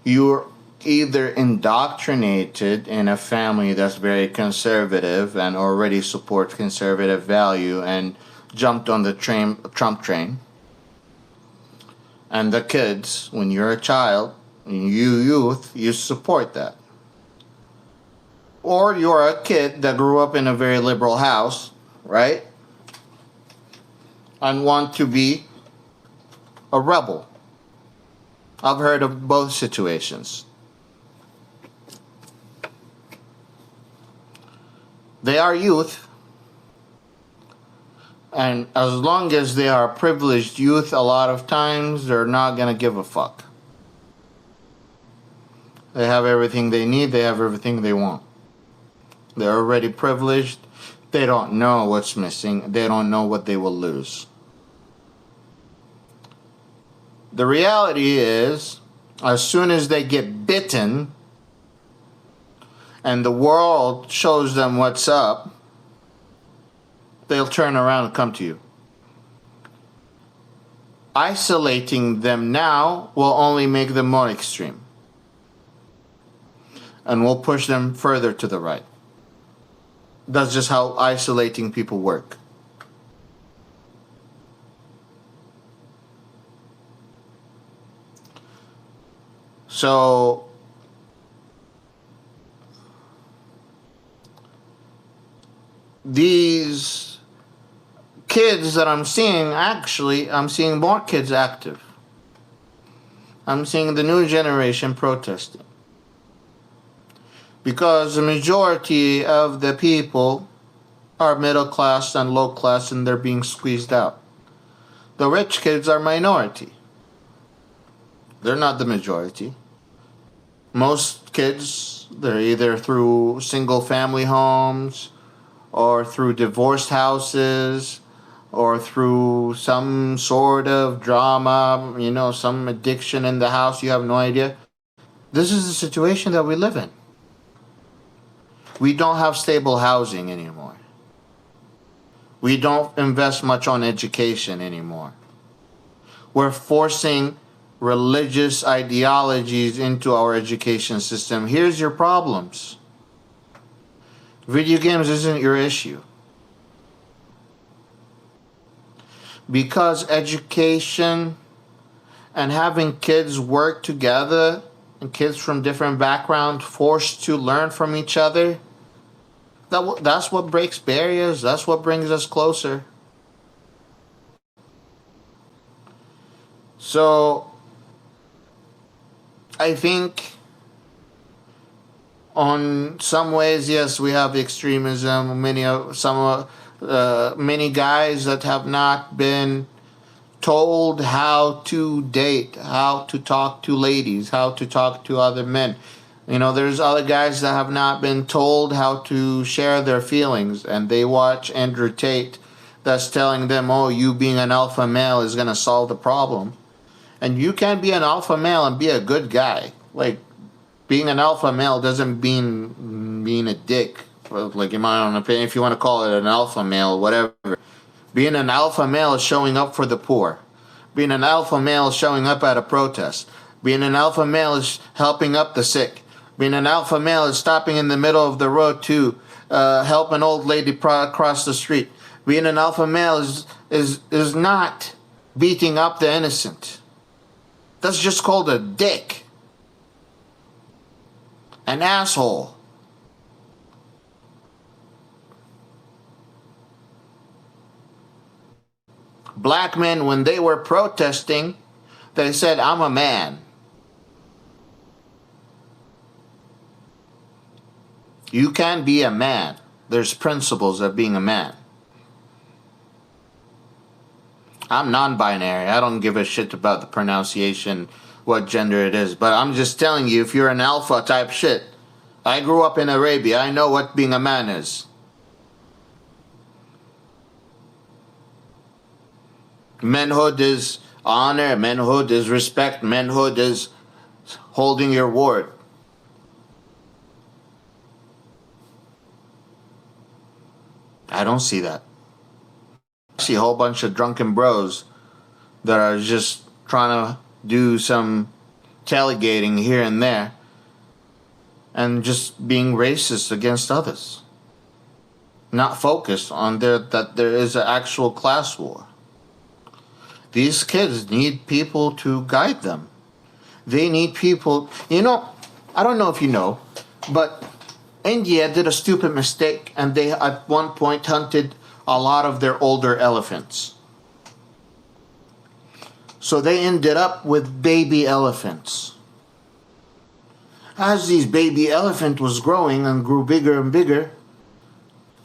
You're either indoctrinated in a family that's very conservative and already supports conservative value and jumped on the Trump train. And the kids, when you're a child, you youth, you support that. Or you're a kid that grew up in a very liberal house, right? And want to be a rebel. I've heard of both situations. They are youth, and as long as they are privileged youth, a lot of times they're not gonna give a fuck. They have everything they need, they have everything they want. They're already privileged, they don't know what's missing, they don't know what they will lose. The reality is, as soon as they get bitten and the world shows them what's up, they'll turn around and come to you. Isolating them now will only make them more extreme and will push them further to the right. That's just how isolating people work. So these kids that I'm seeing, actually, I'm seeing more kids active. I'm seeing the new generation protesting. Because the majority of the people are middle class and low class and they're being squeezed out. The rich kids are minority. They're not the majority. Most kids, they're either through single family homes or through divorced houses or through some sort of drama, some addiction in the house, you have no idea. This is the situation that we live in. We don't have stable housing anymore. We don't invest much on education anymore. We're forcing religious ideologies into our education system. Here's your problems. Video games isn't your issue. Because education and having kids work together and kids from different backgrounds forced to learn from each other, that's what breaks barriers. That's what brings us closer. So I think on some ways, yes, we have extremism. Many guys that have not been told how to date, how to talk to ladies, how to talk to other men. There's other guys that have not been told how to share their feelings, and they watch Andrew Tate that's telling them, oh, you being an alpha male is going to solve the problem. And you can be an alpha male and be a good guy. Like, being an alpha male doesn't mean being a dick. Like, in my own opinion, if you want to call it an alpha male, whatever. Being an alpha male is showing up for the poor. Being an alpha male is showing up at a protest. Being an alpha male is helping up the sick. Being an alpha male is stopping in the middle of the road to help an old lady cross the street. Being an alpha male is not beating up the innocent. That's just called a dick. An asshole. Black men, when they were protesting, they said, I'm a man. You can be a man. There's principles of being a man. I'm non-binary. I don't give a shit about the pronunciation, what gender it is. But I'm just telling you, if you're an alpha type shit, I grew up in Arabia. I know what being a man is. Manhood is honor. Manhood is respect. Manhood is holding your word. I don't see that. I see a whole bunch of drunken bros that are just trying to do some tailgating here and there and just being racist against others. Not focused on that there is an actual class war. These kids need people to guide them. They need people. I don't know if you know, but India did a stupid mistake, and they at one point hunted a lot of their older elephants. So they ended up with baby elephants. As these baby elephant was growing and grew bigger and bigger,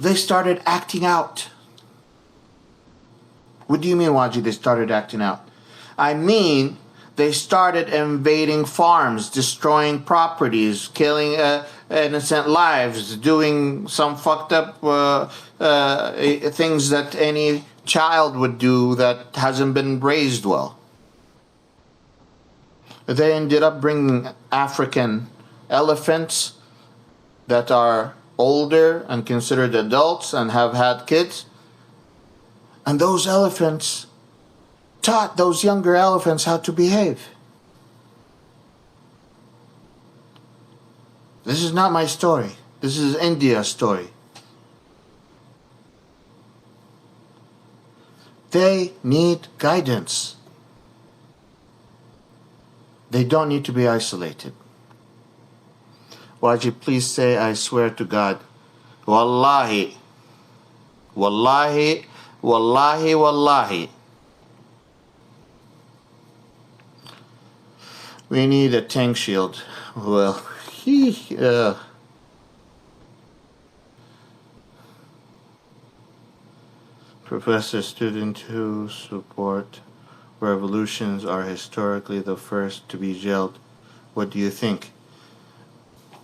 they started acting out. What do you mean, Waji, they started acting out? I mean, they started invading farms, destroying properties, killing innocent lives, doing some fucked up things that any child would do that hasn't been raised well. They ended up bringing African elephants that are older and considered adults and have had kids. And those elephants taught those younger elephants how to behave. This is not my story. This is India's story. They need guidance. They don't need to be isolated. Waji, please say, I swear to God. Wallahi. Wallahi. Wallahi. Wallahi. We need a tank shield. Well, Professor, student who support revolutions are historically the first to be jailed. What do you think?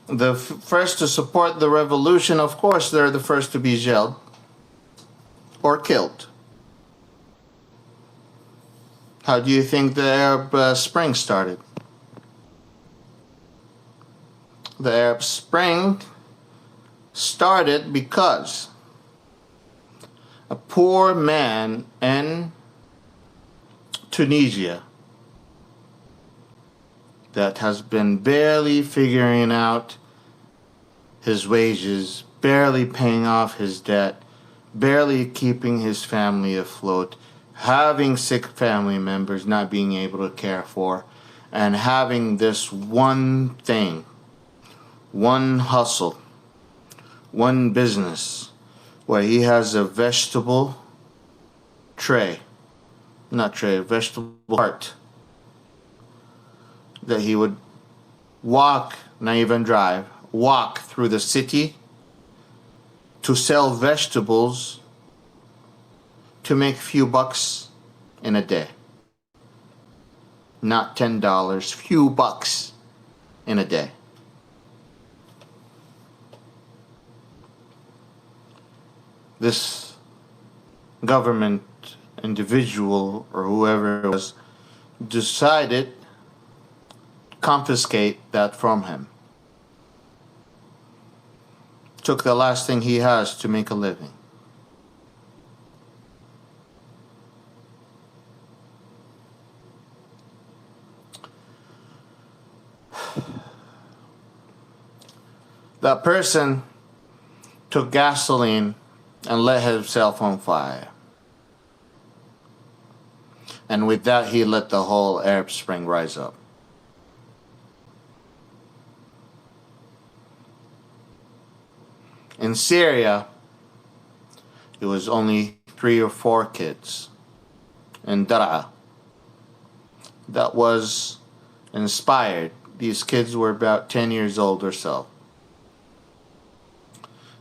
The first to support the revolution, of course, they're the first to be jailed or killed. How do you think the Arab Spring started? The Arab Spring started because a poor man in Tunisia that has been barely figuring out his wages, barely paying off his debt, barely keeping his family afloat, having sick family members not being able to care for, and having this one thing, one hustle, one business, where he has a vegetable vegetable cart that he would walk, not even drive, walk through the city to sell vegetables to make a few bucks in a day. Not $10, few bucks in a day. This government individual or whoever it was decided to confiscate that from him. Took the last thing he has to make a living. That person took gasoline and lit himself on fire. And with that, he let the whole Arab Spring rise up. In Syria, it was only 3 or 4 kids in Dar'a that was inspired. These kids were about 10 years old or so.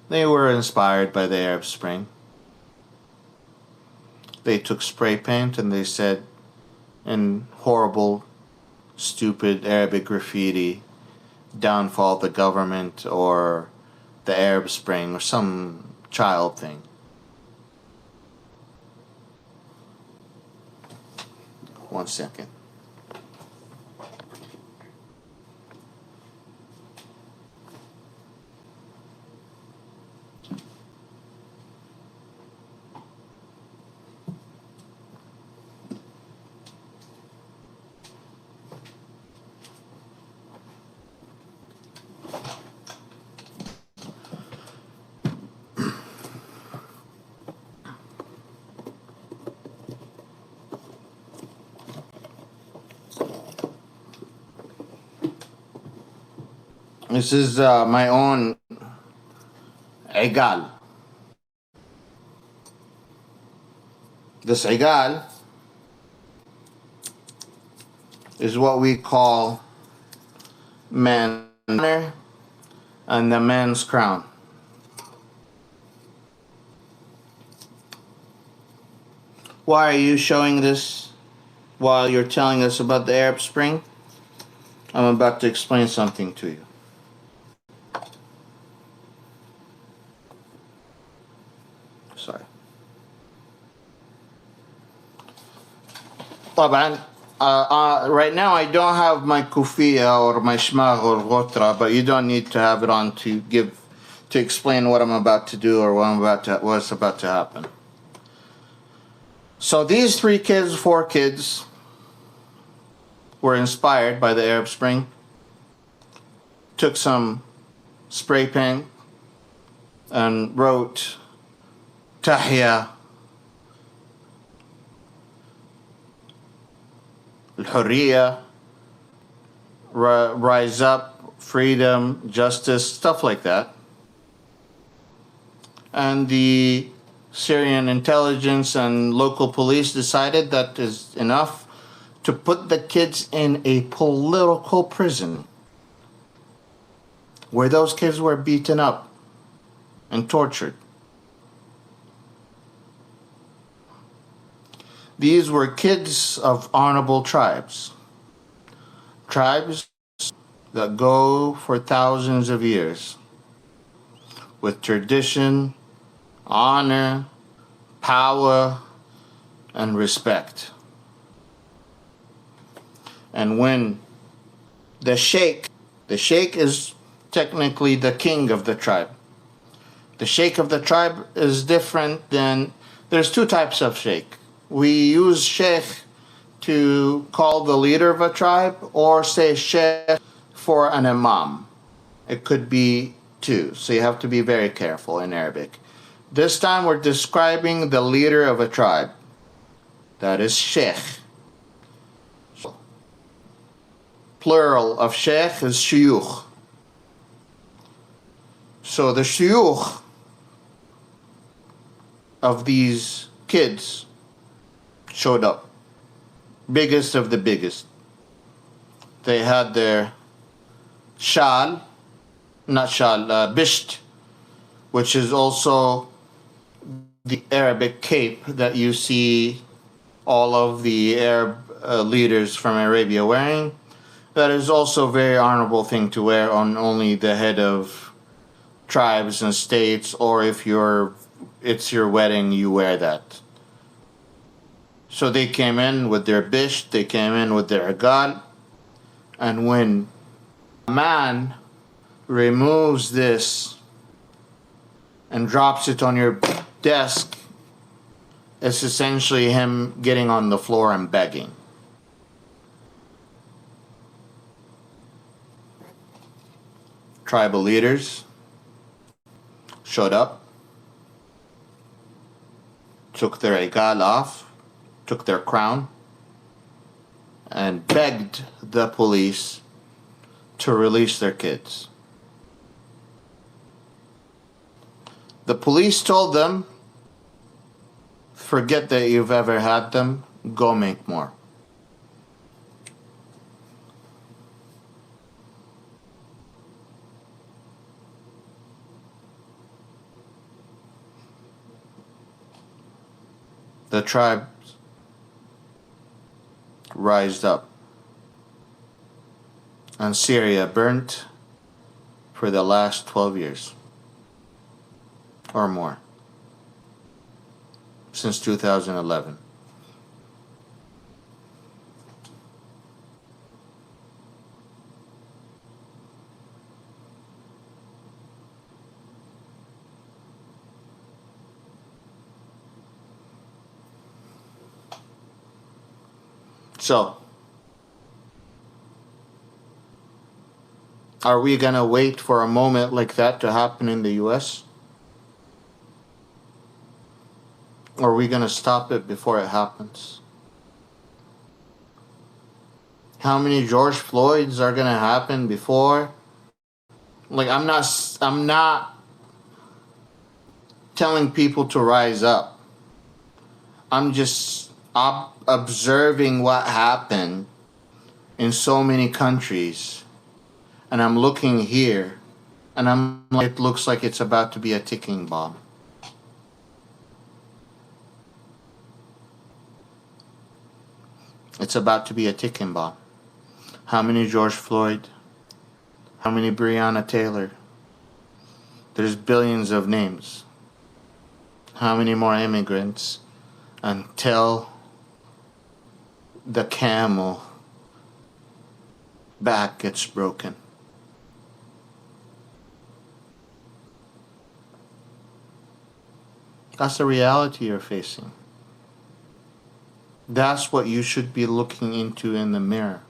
They were inspired by the Arab Spring. They took spray paint and they said in horrible, stupid Arabic graffiti, downfall of the government or the Arab Spring or some child thing. One second. This is my own igal. This igal is what we call man's honor and the man's crown. Why are you showing this while you're telling us about the Arab Spring? I'm about to explain something to you. Sorry. طبعا right now I don't have my kufiya or my shmagh or ghotra, but you don't need to have it on to explain what I'm about to do or what's about to happen. So these 4 kids were inspired by the Arab Spring, took some spray paint and wrote Tahya Al-Hurriya, rise up, freedom, justice, stuff like that. And the Syrian intelligence and local police decided that is enough to put the kids in a political prison where those kids were beaten up and tortured. These were kids of honorable tribes that go for thousands of years with tradition, honor, power, and respect. And when the sheikh is technically the king of the tribe, The sheikh of the tribe is different than, there's two types of sheikh. We use sheikh to call the leader of a tribe, or say sheikh for an imam. It could be two, so you have to be very careful in Arabic. This time we're describing the leader of a tribe. That is sheikh. Plural of sheikh is shuyukh. So the shuyukh of these kids showed up. Biggest of the biggest. They had their bisht, which is also the Arabic cape that you see all of the Arab leaders from Arabia wearing. That is also a very honorable thing to wear on only the head of tribes and states, or if it's your wedding, you wear that. So they came in with their bisht, they came in with their agal, and when a man removes this and drops it on your desk, it's essentially him getting on the floor and begging. Tribal leaders showed up, took their igal off, took their crown, and begged the police to release their kids. The police told them, forget that you've ever had them, go make more. The tribes rised up, and Syria burnt for the last 12 years or more, since 2011. So, are we going to wait for a moment like that to happen in the US? Or are we going to stop it before it happens? How many George Floyds are going to happen before? Like, I'm not telling people to rise up. I'm just observing what happened in so many countries, and I'm looking here, and it looks like it's about to be a ticking bomb. It's about to be a ticking bomb. How many George Floyd? How many Breonna Taylor? There's billions of names. How many more immigrants? Until the camel back gets broken. That's the reality you're facing. That's what you should be looking into in the mirror.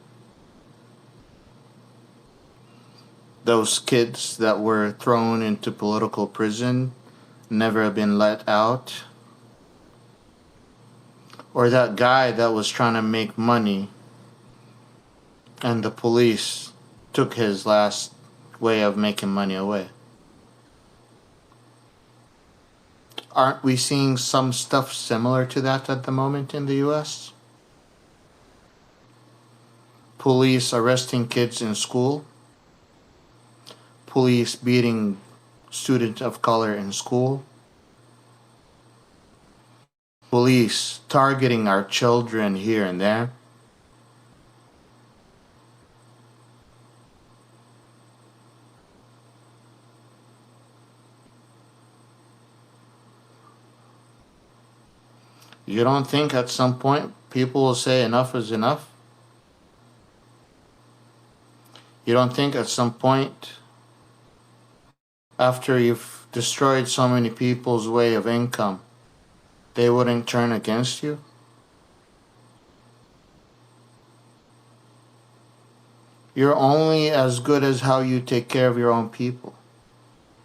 Those kids that were thrown into political prison, never been let out. Or that guy that was trying to make money and the police took his last way of making money away. Aren't we seeing some stuff similar to that at the moment in the US? Police arresting kids in school. Police beating students of color in school. Police targeting our children here and there. You don't think at some point people will say enough is enough? You don't think at some point, after you've destroyed so many people's way of income, they wouldn't turn against you? You're only as good as how you take care of your own people.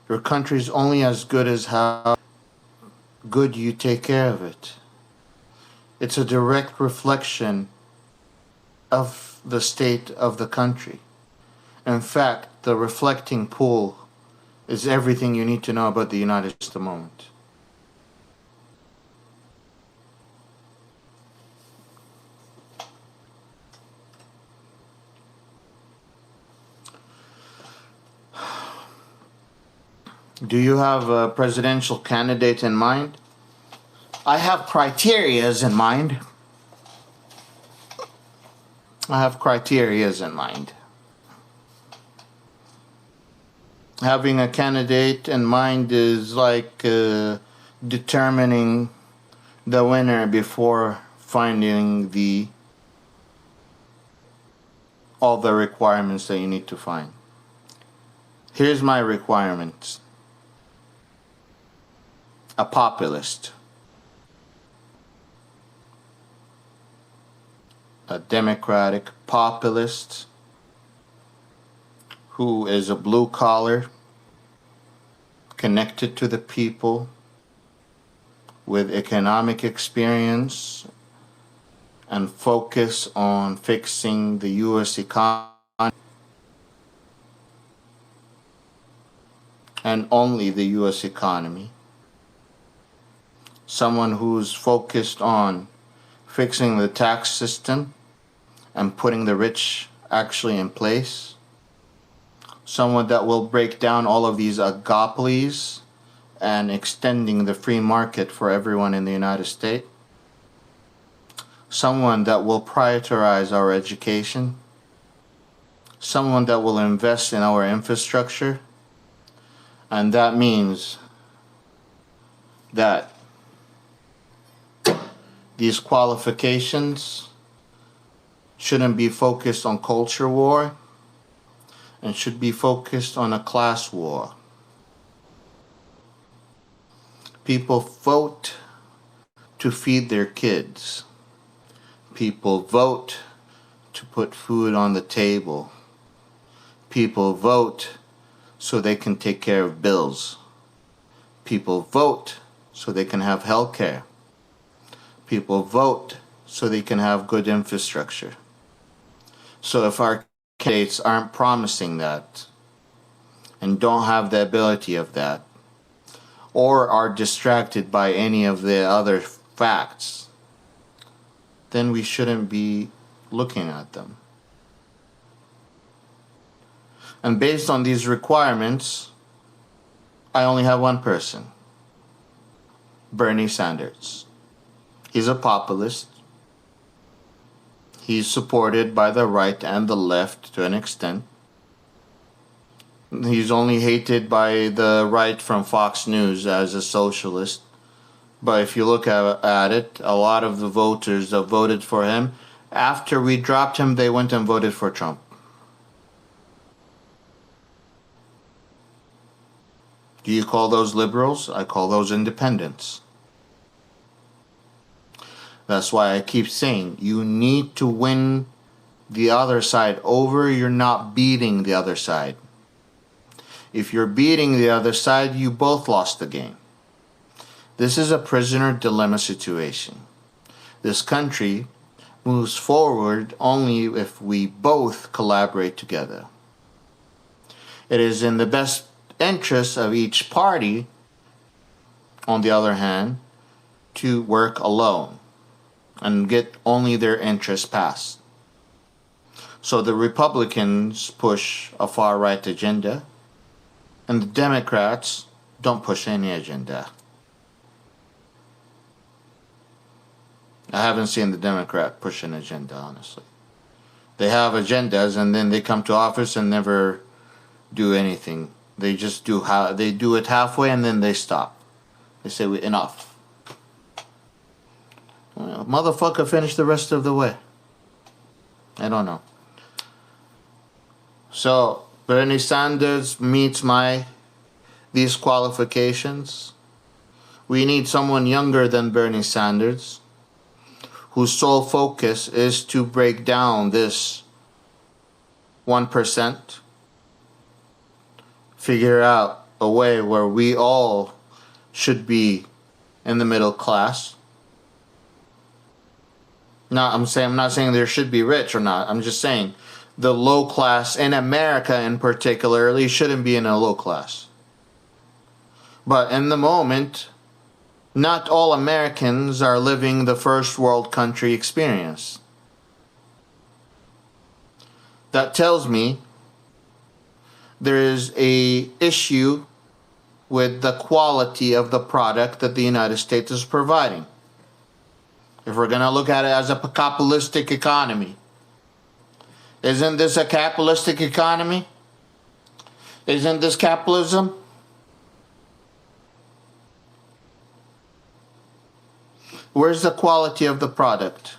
Your country's only as good as how good you take care of it. It's a direct reflection of the state of the country. In fact, the reflecting pool is everything you need to know about the United States at the moment. Do you have a presidential candidate in mind? I have criterias in mind. Having a candidate in mind is like determining the winner before finding all the requirements that you need to find. Here's my requirements. A populist. A democratic populist who is a blue collar, connected to the people, with economic experience and focus on fixing the U.S. economy and only the U.S. economy. Someone who's focused on fixing the tax system and putting the rich actually in place. Someone that will break down all of these oligopolies and extending the free market for everyone in the United States. Someone that will prioritize our education. Someone that will invest in our infrastructure. And that means that these qualifications shouldn't be focused on culture war and should be focused on a class war. People vote to feed their kids. People vote to put food on the table. People vote so they can take care of bills. People vote so they can have health care. People vote so they can have good infrastructure. So if our candidates aren't promising that and don't have the ability of that, or are distracted by any of the other facts, then we shouldn't be looking at them. And based on these requirements, I only have one person, Bernie Sanders. He's a populist. He's supported by the right and the left to an extent. He's only hated by the right from Fox News as a socialist. But if you look at it, a lot of the voters that voted for him, after we dropped him, they went and voted for Trump. Do you call those liberals? I call those independents. That's why I keep saying you need to win the other side over. You're not beating the other side. If you're beating the other side, you both lost the game. This is a prisoner dilemma situation. This country moves forward only if we both collaborate together. It is in the best interest of each party, on the other hand, to work alone and get only their interests passed. So the Republicans push a far-right agenda, and the Democrats don't push any agenda. I haven't seen the Democrat push an agenda, honestly. They have agendas, and then they come to office and never do anything. They just do it halfway, and then they stop. They say, enough. Well, motherfucker, finish the rest of the way. I don't know. So Bernie Sanders meets my these qualifications, we need someone younger than Bernie Sanders, whose sole focus is to break down this 1%, figure out a way where we all should be in the middle class. Now, I'm not saying there should be rich or not. I'm just saying the low class in America in particularly shouldn't be in a low class. But in the moment, not all Americans are living the first world country experience. That tells me there is a issue with the quality of the product that the United States is providing. If we're going to look at it as a capitalistic economy, isn't this a capitalistic economy? Isn't this capitalism? Where's the quality of the product?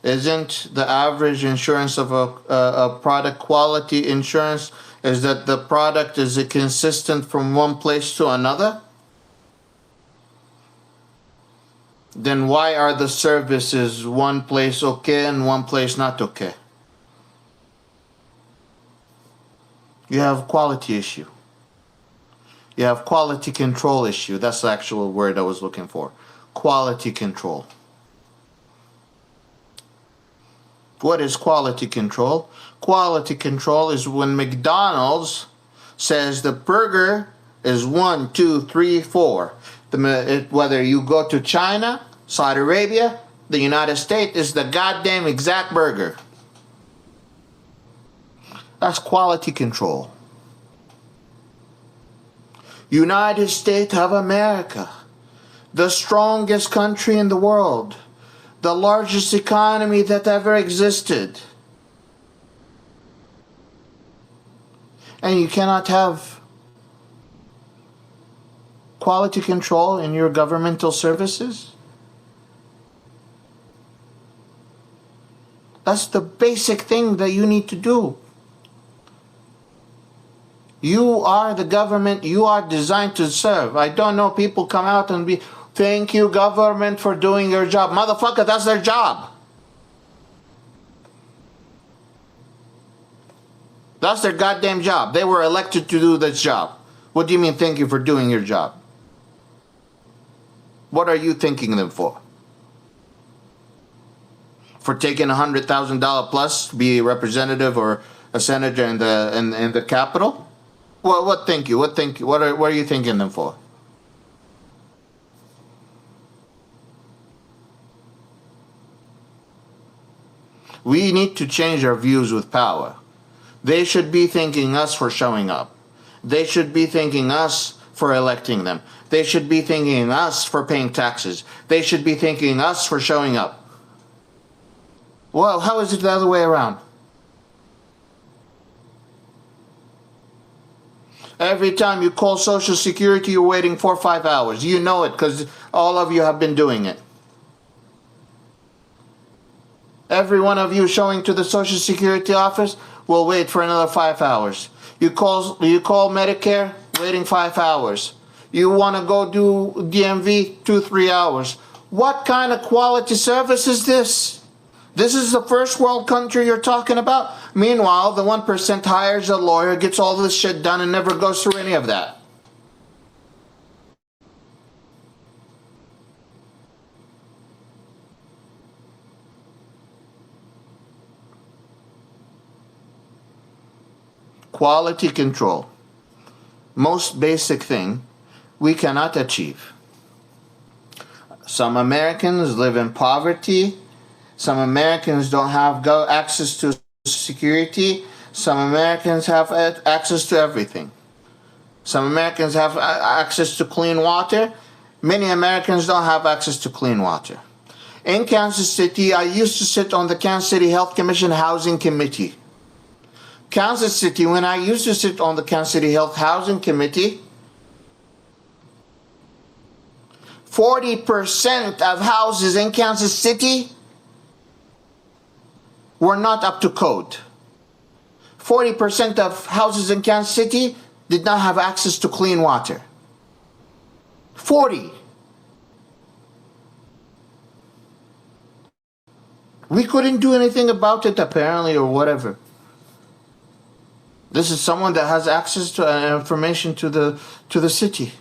Isn't the average insurance of a product quality insurance is that the product is consistent from one place to another? Then why are the services one place okay and one place not okay? You have quality issue. You have quality control issue. That's the actual word I was looking for. Quality control. What is quality control? Quality control is when McDonald's says the burger is 1, 2, 3, 4. Whether you go to China, Saudi Arabia, the United States, is the goddamn exact burger. That's quality control. United States of America, the strongest country in the world, the largest economy that ever existed. And you cannot have quality control in your governmental services? That's the basic thing that you need to do. You are the government. You are designed to serve. I don't know, people come out and be, thank you, government, for doing your job. Motherfucker, that's their job. That's their goddamn job. They were elected to do this job. What do you mean, thank you for doing your job? What are you thanking them for? For taking $100,000 plus to be a representative or a senator in the Capitol? Well, what thank you? What thank you? What are you thanking them for? We need to change our views with power. They should be thanking us for showing up. They should be thanking us for electing them. They should be thanking us for paying taxes. They should be thanking us for showing up. Well, how is it the other way around? Every time you call Social Security, you're waiting 4 or 5 hours. You know it because all of you have been doing it. Every one of you showing to the Social Security office will wait for another 5 hours. You call Medicare, waiting 5 hours. You want to go do DMV, 2-3 hours. What kind of quality service is this? This is the first world country you're talking about? Meanwhile, the 1% hires a lawyer, gets all this shit done, and never goes through any of that. Quality control. Most basic thing we cannot achieve. Some Americans live in poverty. Some Americans don't have access to security. Some Americans have access to everything. Some Americans have access to clean water. Many Americans don't have access to clean water. In Kansas City, I used to sit on the Kansas City Health Commission Housing Committee. Kansas City, when I used to sit on the Kansas City Health Housing Committee, 40% of houses in Kansas City were not up to code. 40% of houses in Kansas City did not have access to clean water. 40. We couldn't do anything about it apparently or whatever. This is someone that has access to information to the city.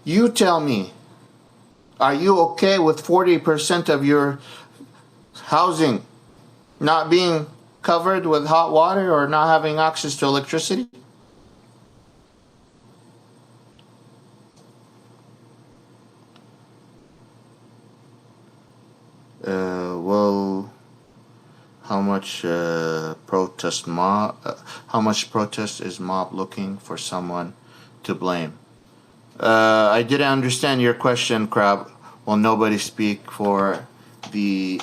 You tell me, are you okay with 40% of your housing not being covered with hot water or not having access to electricity? Well, how much how much protest is mob looking for someone to blame? I didn't understand your question, Crab. Will nobody speak for the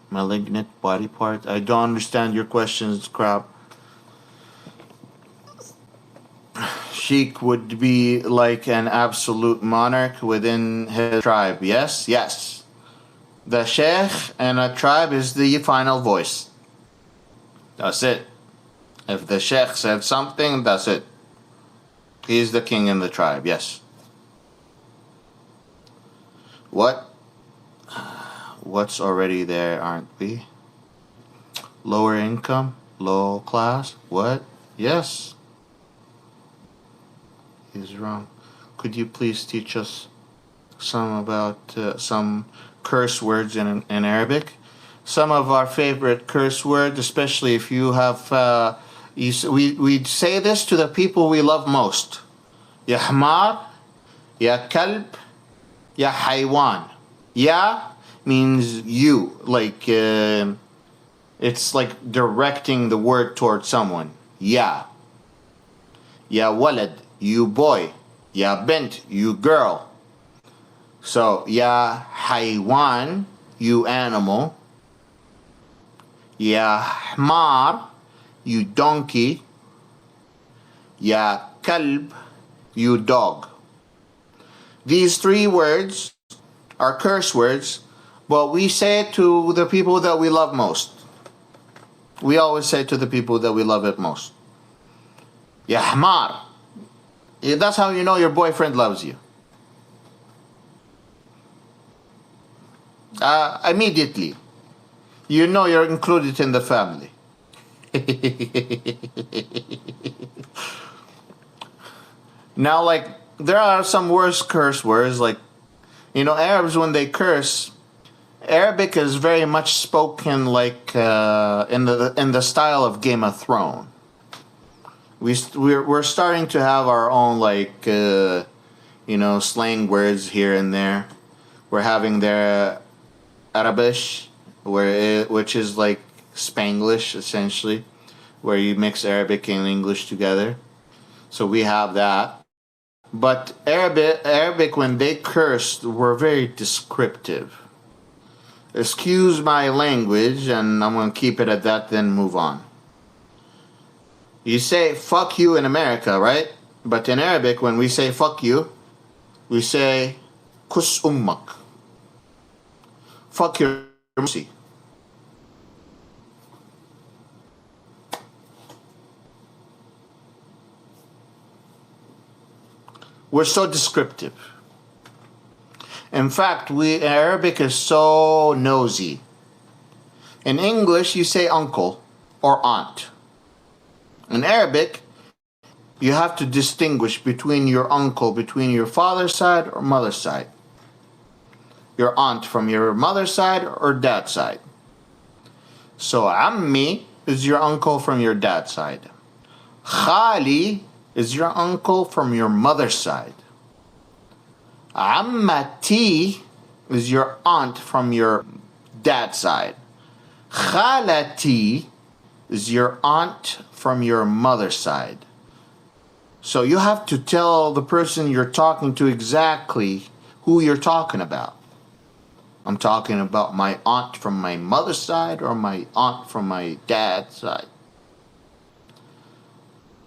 malignant body part? I don't understand your questions, Crab. Sheikh would be like an absolute monarch within his tribe. Yes, yes. The sheikh and a tribe is the final voice. That's it. If the sheikh said something, that's it. He's the king in the tribe, yes. What? What's already there, aren't we? Lower income? Low class? What? Yes. He's wrong. Could you please teach us some curse words in Arabic? Some of our favorite curse words, especially if you have... we say this to the people we love most. Ya hamar, ya kalb, ya haywan. Ya means you, like it's like directing the word towards someone. Ya. Ya walad, you boy. Ya bint, you girl. So ya haywan, you animal. Ya hamar, you donkey. Ya kalb, you dog. These three words are curse words, but we say it to the people that we love most. We always say it to the people that we love it most. Ya hamar. That's how you know your boyfriend loves you. Immediately. You know you're included in the family. Now, like, there are some worse curse words, like, Arabs, when they curse, Arabic is very much spoken like in the style of Game of Thrones. We're starting to have our own, like, slang words here and there. We're having their Arabish, which is like Spanglish, essentially, where you mix Arabic and English together. So we have that. But Arabic, when they cursed, were very descriptive. Excuse my language, and I'm going to keep it at that, then move on. You say fuck you in America, right? But in Arabic, when we say fuck you, we say kus ummak. Fuck your mercy. We're so descriptive. In fact, Arabic is so nosy. In English, you say uncle or aunt. In Arabic, you have to distinguish between your uncle, between your father's side or mother's side. Your aunt from your mother's side or dad's side. So, Ammi is your uncle from your dad's side. Khali is your uncle from your mother's side. Ammati is your aunt from your dad's side. Khalati is your aunt from your mother's side. So you have to tell the person you're talking to exactly who you're talking about. I'm talking about my aunt from my mother's side or my aunt from my dad's side.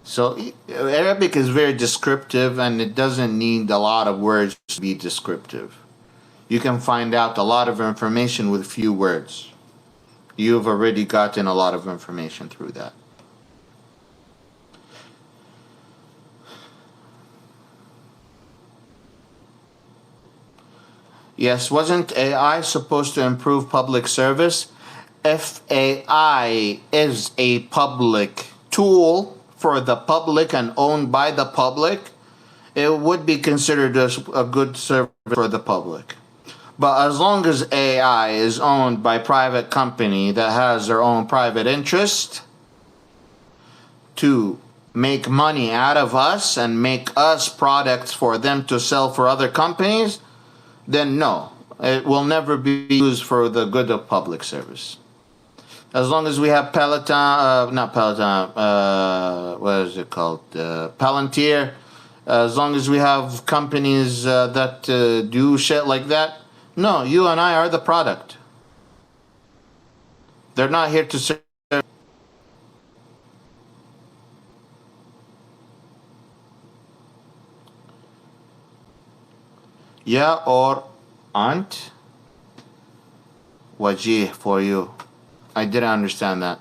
So Arabic is very descriptive, and it doesn't need a lot of words to be descriptive. You can find out a lot of information with few words. You've already gotten a lot of information through that. Yes, wasn't AI supposed to improve public service? If AI is a public tool for the public and owned by the public, it would be considered as a good service for the public. But as long as AI is owned by private company that has their own private interest to make money out of us and make us products for them to sell for other companies, then no, it will never be used for the good of public service. As long as we have Peloton, not Peloton, what is it called? Palantir. As long as we have companies that do shit like that, no, you and I are the product. They're not here to serve. Yeah, or aunt? Wajih for you. I didn't understand that.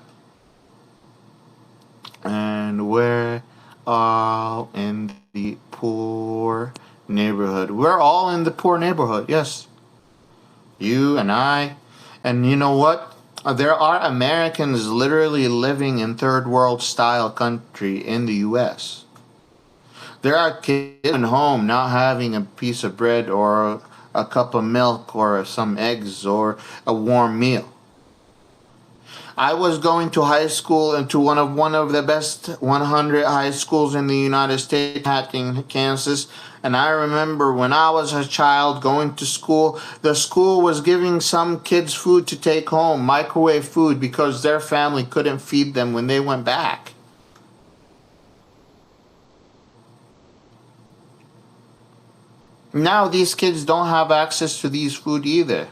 And we're all in the poor neighborhood. We're all in the poor neighborhood, yes. You and I. And you know what? There are Americans literally living in third world style country in the US. There are kids at home not having a piece of bread or a cup of milk or some eggs or a warm meal. I was going to high school and to one of the best 100 high schools in the United States, in Kansas. And I remember when I was a child going to school, the school was giving some kids food to take home, microwave food, because their family couldn't feed them when they went back. Now these kids don't have access to these food either.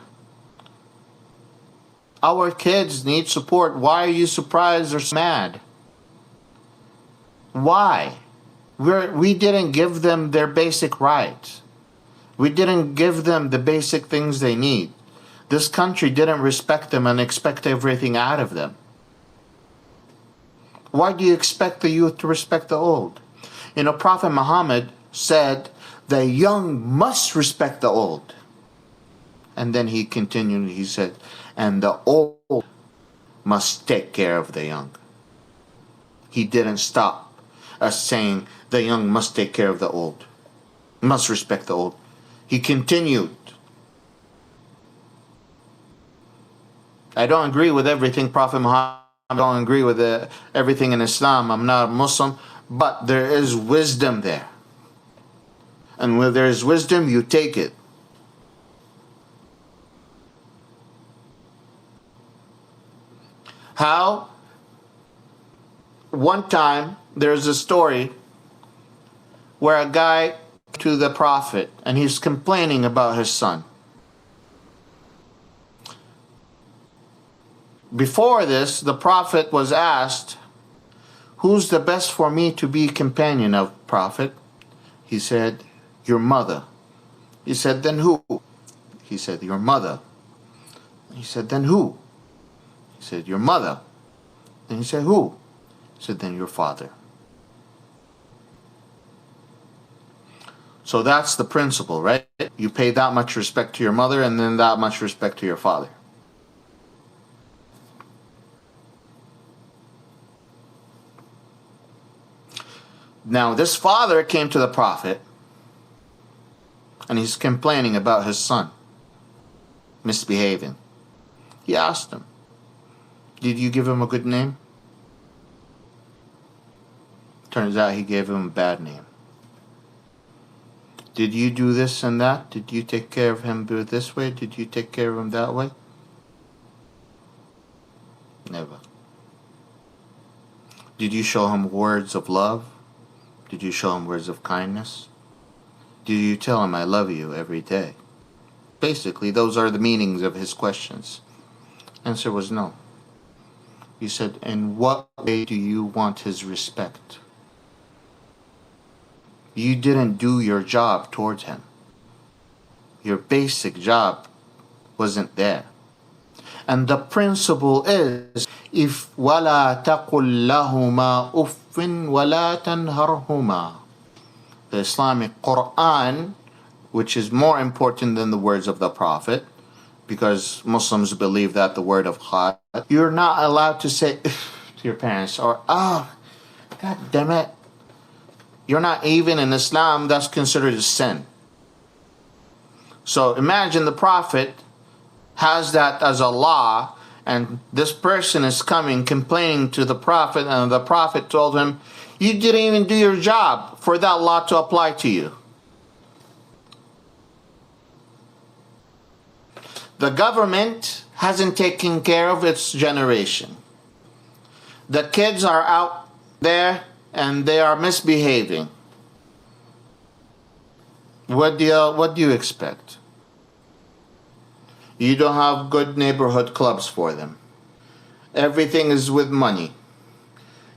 Our kids need support. Why are you surprised or mad? Why? We didn't give them their basic rights. We didn't give them the basic things they need. This country didn't respect them and expect everything out of them. Why do you expect the youth to respect the old? You know, Prophet Muhammad said, the young must respect the old. And then he continued, he said, and the old must take care of the young. He didn't stop us saying the young must take care of the old, must respect the old. He continued. I don't agree with everything Prophet Muhammad, I don't agree with everything in Islam. I'm not a Muslim, but there is wisdom there. And where there is wisdom, you take it. How? One time, there's a story where a guy to the prophet and he's complaining about his son. Before this, the prophet was asked, who's the best for me to be companion of, prophet? He said, your mother. He said, then who? He said, your mother. He said, then who? He said, your mother. Then he said, who? He said, then your father. So that's the principle, right? You pay that much respect to your mother and then that much respect to your father. Now, this father came to the prophet and he's complaining about his son misbehaving. He asked him, did you give him a good name? Turns out he gave him a bad name. Did you do this and that? Did you take care of him this way? Did you take care of him that way? Never. Did you show him words of love? Did you show him words of kindness? Did you tell him I love you every day? Basically, those are the meanings of his questions. Answer was no. He said, in what way do you want his respect? you didn't do your job towards him. Your basic job wasn't there. And the principle is, if وَلَا تَقُلْ لَهُمَا أُفٍّ وَلَا تَنْهَرْهُمَا. The Islamic Quran, which is more important than the words of the Prophet, because Muslims believe that the word of God, you're not allowed to say to your parents, or, oh, God damn it. You're not, even in Islam, that's considered a sin. So imagine the Prophet has that as a law, and this person is coming complaining to the Prophet, and the Prophet told him, you didn't even do your job for that law to apply to you. The government hasn't taken care of its generation. The kids are out there and they are misbehaving. What do you expect? You don't have good neighborhood clubs for them. Everything is with money.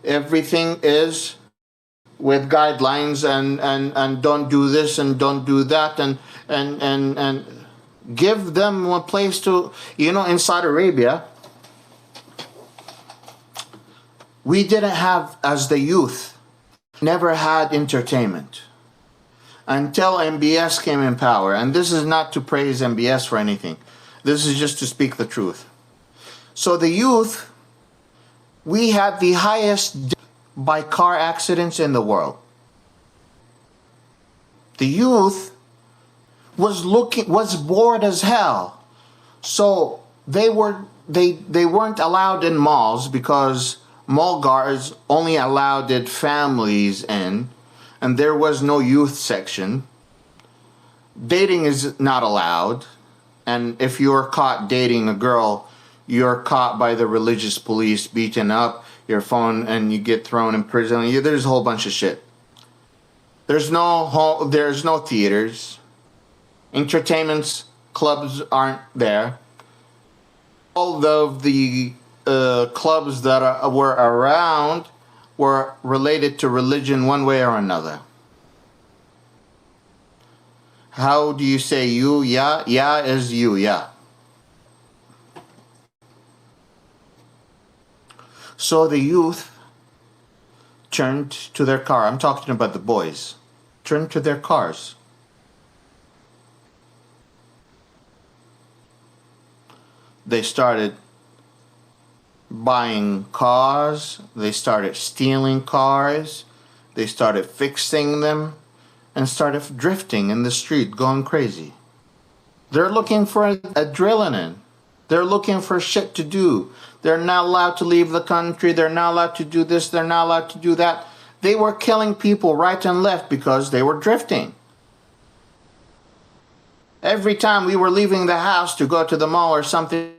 Everything is with guidelines and don't do this and don't do that and give them a place to, in Saudi Arabia, we didn't have, as the youth, never had entertainment until MBS came in power. And this is not to praise MBS for anything. This is just to speak the truth. So the youth, we had the highest death by car accidents in the world. The youth was bored as hell. So they weren't allowed in malls because mall guards only allowed families in, and there was no youth section. Dating is not allowed, and if you're caught dating a girl, you're caught by the religious police, beaten up, your phone, and you get thrown in prison. There's a whole bunch of shit. There's no theaters. Entertainment clubs aren't there. All of the clubs that were around were related to religion one way or another. How do you say you? Yeah? Yeah is you, yeah. So the youth turned to their car. I'm talking about the boys. Turned to their cars. They started buying cars. They started stealing cars. They started fixing them and started drifting in the street, going crazy. They're looking for adrenaline. They're looking for shit to do. They're not allowed to leave the country. They're not allowed to do this. They're not allowed to do that. They were killing people right and left because they were drifting. Every time we were leaving the house to go to the mall or something,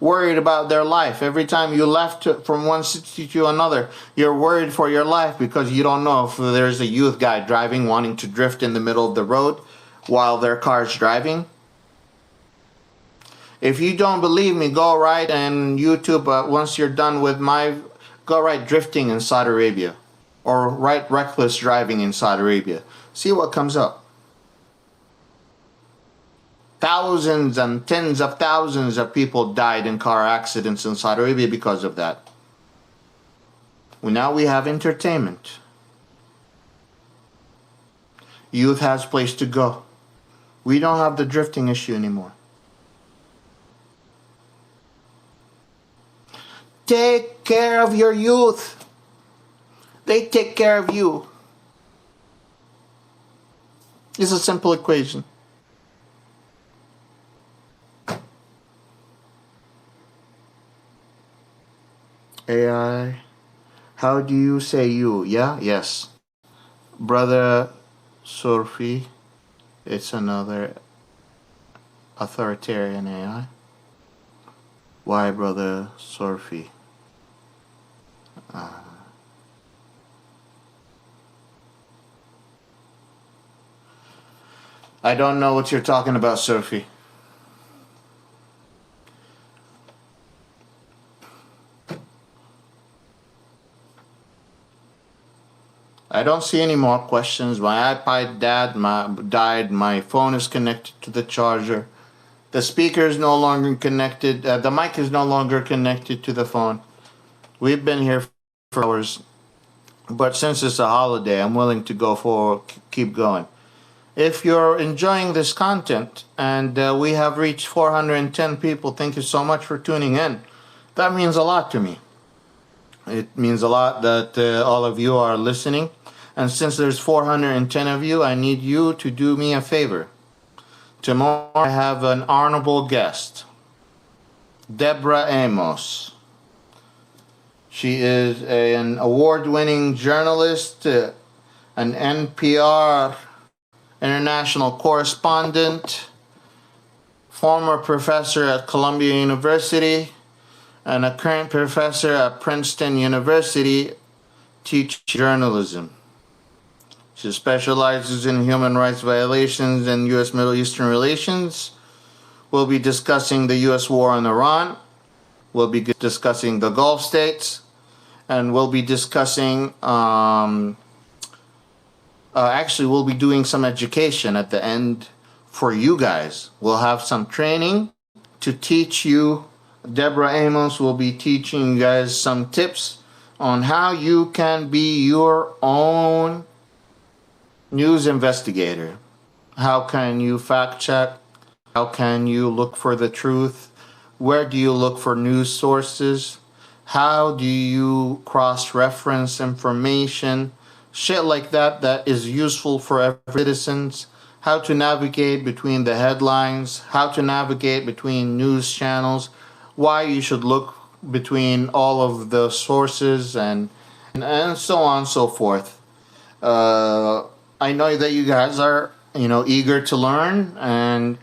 worried about their life. Every time you left from one city to another, you're worried for your life because you don't know if there's a youth guy driving, wanting to drift in the middle of the road while their car's driving. If you don't believe me, go right on YouTube. Once you're done with go right drifting in Saudi Arabia, or right reckless driving in Saudi Arabia. See what comes up. Thousands and tens of thousands of people died in car accidents in Saudi Arabia because of that. Well, now we have entertainment. Youth has place to go. We don't have the drifting issue anymore. Take care of your youth. They take care of you. It's a simple equation. AI, how do you say you? Yeah? Yes. Brother Surfi, it's another authoritarian AI. Why, Brother Surfi? I don't know what you're talking about, Surfi. I don't don't see any more questions. My iPad died. My phone is connected to the charger. The speaker is no longer connected. The mic is no longer connected to the phone. We've been here for hours, but since it's a holiday, I'm willing to keep going. If you're enjoying this content, and we have reached 410 people, thank you so much for tuning in. That means a lot to me. It means a lot that all of you are listening. And since there's 410 of you, I need you to do me a favor. Tomorrow I have an honorable guest, Deborah Amos. She is an award-winning journalist, an NPR international correspondent, former professor at Columbia University, and a current professor at Princeton University, teaching journalism. She specializes in human rights violations and U.S. Middle Eastern relations. We'll be discussing the U.S. war on Iran. We'll be discussing the Gulf states. And we'll be discussing, actually, we'll be doing some education at the end for you guys. We'll have some training to teach you. Deborah Amos will be teaching you guys some tips on how you can be your own news investigator. How can you fact check? How can you look for the truth? Where do you look for news sources? How do you cross-reference information? Shit like that that is useful for every citizens. How to navigate between the headlines. How to navigate between news channels. Why you should look between all of the sources and so on and so forth. I know that you guys are, eager to learn, and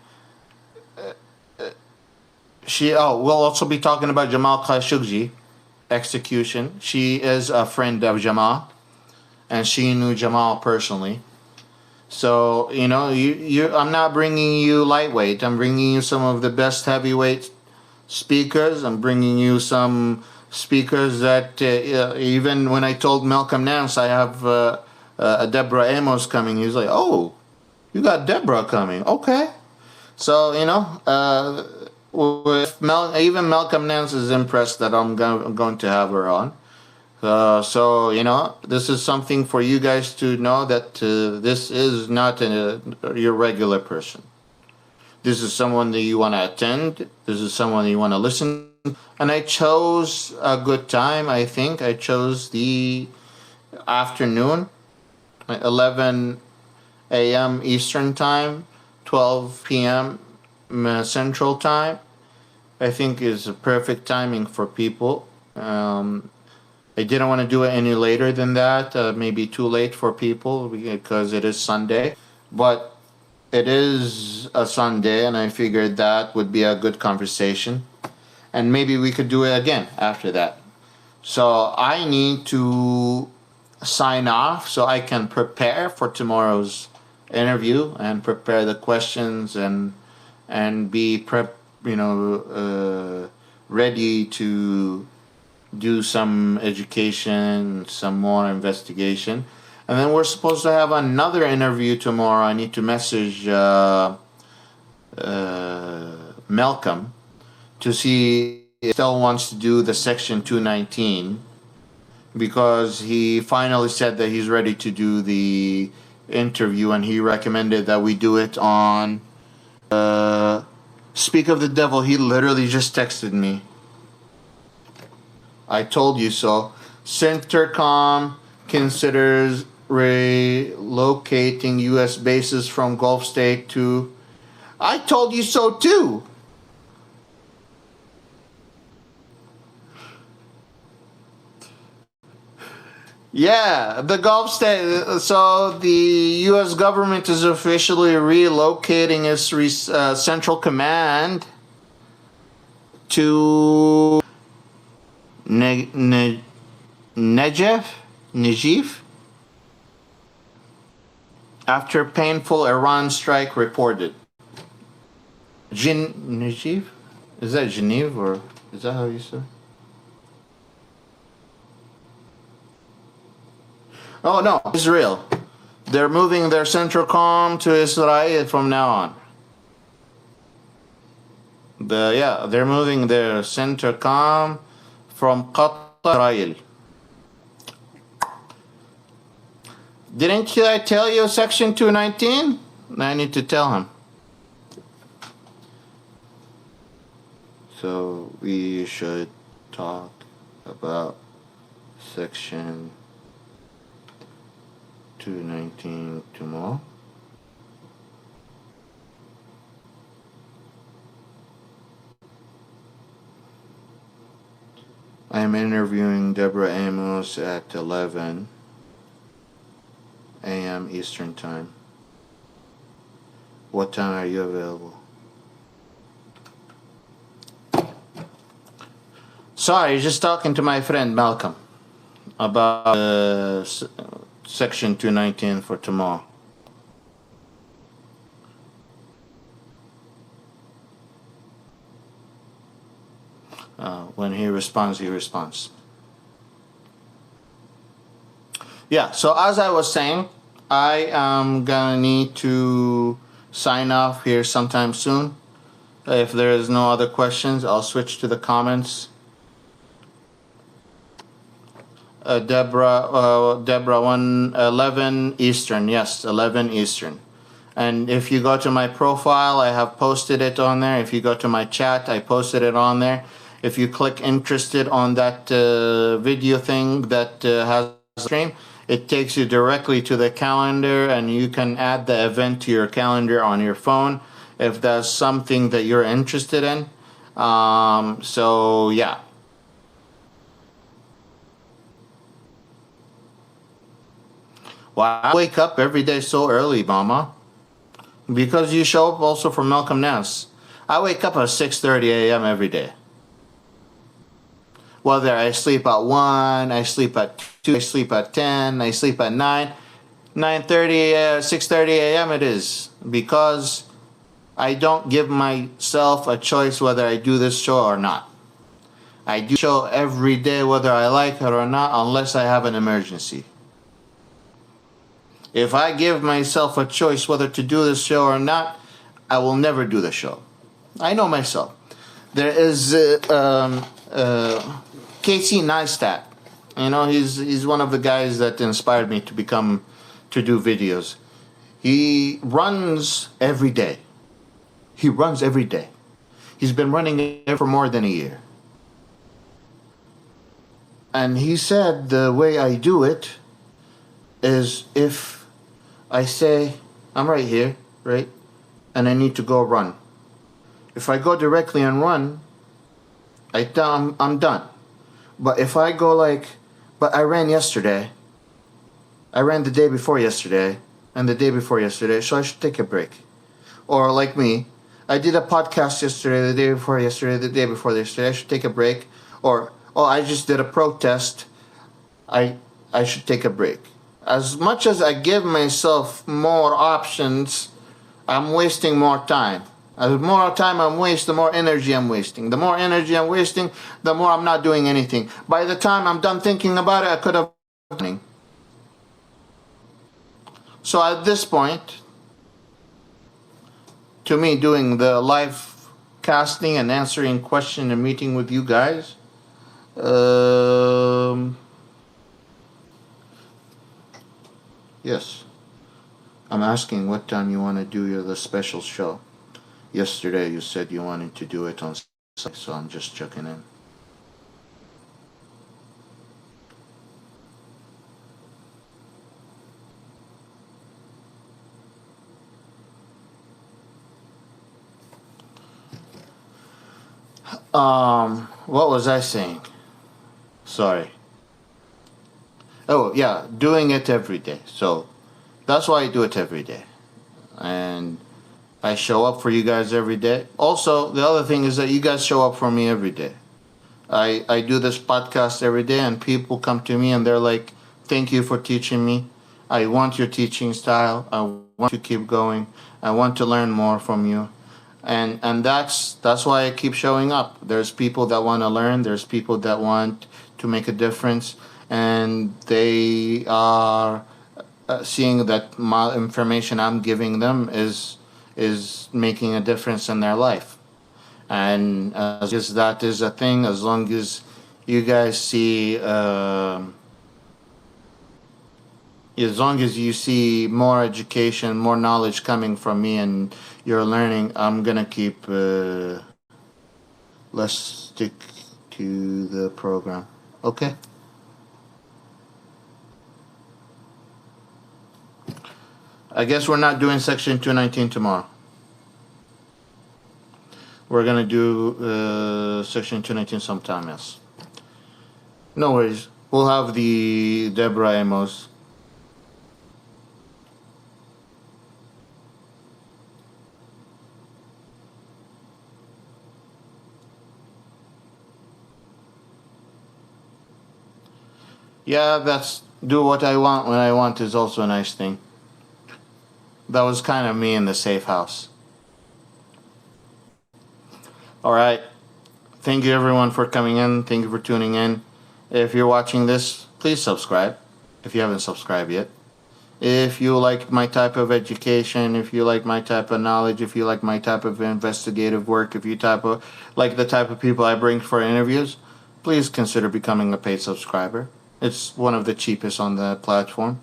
we'll also be talking about Jamal Khashoggi execution. She is a friend of Jamal, and she knew Jamal personally. So, I'm not bringing you lightweight. I'm bringing you some of the best heavyweight speakers. I'm bringing you some speakers that even when I told Malcolm Nance I have a Deborah Amos coming, he was like, "Oh, you got Deborah coming? Okay." So even Malcolm Nance is impressed that I'm going to have her on. This is something for you guys to know that this is not your regular person. This is someone that you want to attend. This is someone you want to listen. And I chose a good time. I think I chose the afternoon, 11 a.m. Eastern Time, 12 p.m. Central Time. I think is a perfect timing for people. I didn't want to do it any later than that. Maybe too late for people because it is Sunday. But it is a Sunday, and I figured that would be a good conversation. And maybe we could do it again after that. So I need to sign off so I can prepare for tomorrow's interview and prepare the questions and be ready to do some education, some more investigation. And then we're supposed to have another interview tomorrow. I need to message Malcolm to see if he still wants to do the Section 219, because he finally said that he's ready to do the interview, and he recommended that we do it on Speak of the Devil. He literally just texted me. I told you so. CENTERCOM considers relocating U.S. bases from Gulf State to... I told you so too. Yeah, the Gulf State. So the U.S. government is officially relocating its central command to Najif after painful Iran strike reported. Najif? Is that Geneva, or is that how you say it? Oh no, Israel. They're moving their Centrocom to Israel from now on. They're moving their Centrocom from Qatar to Israel. Didn't I tell you Section 219? I need to tell him. So we should talk about Section 219 tomorrow. I'm interviewing Deborah Amos at 11 a.m. Eastern Time. What time are you available? Sorry, just talking to my friend Malcolm about Section 219 for tomorrow. When he responds, he responds. Yeah, so as I was saying, I am gonna need to sign off here sometime soon. If there is no other questions, I'll switch to the comments. Deborah, 11 Eastern. Yes, 11 Eastern. And if you go to my profile, I have posted it on there. If you go to my chat, I posted it on there. If you click interested on that video thing that has a stream, it takes you directly to the calendar, and you can add the event to your calendar on your phone if that's something that you're interested in. So yeah. Well, I wake up every day so early, Mama, because you show up also for Malcolm Ness. I wake up at 6:30 a.m. every day. Whether I sleep at 1, I sleep at 2, I sleep at 10, I sleep at 9, 9:30, 6:30 a.m. it is, because I don't give myself a choice whether I do this show or not. I do show every day whether I like it or not, unless I have an emergency. If I give myself a choice whether to do this show or not, I will never do the show. I know myself. There is Casey Neistat. You know, he's one of the guys that inspired me to do videos. He runs every day. He runs every day. He's been running for more than a year. And he said the way I do it is, if I say, I'm right here, right? And I need to go run. If I go directly and run, I'm done. But if I go but I ran yesterday, I ran the day before yesterday, and the day before yesterday, so I should take a break. Or like me, I did a podcast yesterday, the day before yesterday, the day before yesterday, I should take a break. Or, I just did a protest, I should take a break. As much as I give myself more options, I'm wasting more time. The more time I'm wasting, the more energy I'm wasting. The more energy I'm wasting, the more I'm not doing anything. By the time I'm done thinking about it, I could have done. So at this point, to me, doing the live casting and answering questions and meeting with you guys, yes. I'm asking what time you want to do the special show. Yesterday you said you wanted to do it on Sunday, so I'm just checking in. What was I saying? Sorry. Oh, yeah, doing it every day. So that's why I do it every day. And I show up for you guys every day. Also, the other thing is that you guys show up for me every day. I do this podcast every day, and people come to me and they're like, thank you for teaching me. I want your teaching style. I want to keep going. I want to learn more from you. And that's why I keep showing up. There's people that want to learn. There's people that want to make a difference. and they are seeing that my information I'm giving them is making a difference in their life. And as long as that is a thing, as long as you guys see, as long as you see more education, more knowledge coming from me, and you're learning, I'm gonna keep. Let's stick to the program. Okay. I guess we're not doing section 219 tomorrow. We're gonna do section 219 sometime, yes. No worries. We'll have the Deborah Amos. Yeah, that's do what I want when I want is also a nice thing. That was kind of me in the safe house. All right. Thank you everyone for coming in. Thank you for tuning in. If you're watching this, please subscribe if you haven't subscribed yet. If you like my type of education, if you like my type of knowledge, if you like my type of investigative work, if you like the type of people I bring for interviews, please consider becoming a paid subscriber. It's one of the cheapest on the platform.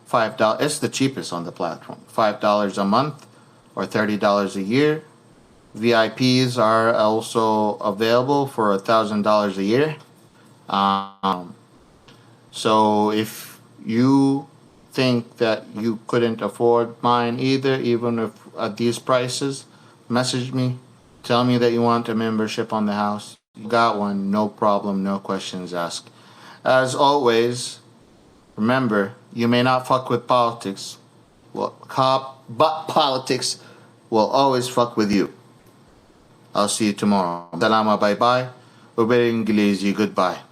$5. It's the cheapest on the platform. $5 a month or $30 a year. VIPs are also available for $1,000 a year. So if you think that you couldn't afford mine either, even if at these prices, message me. Tell me that you want a membership on the house. You got one, no problem, no questions asked. As always, remember, you may not fuck with politics, but politics will always fuck with you. I'll see you tomorrow. Salama, bye bye. وبالإنجليزي goodbye.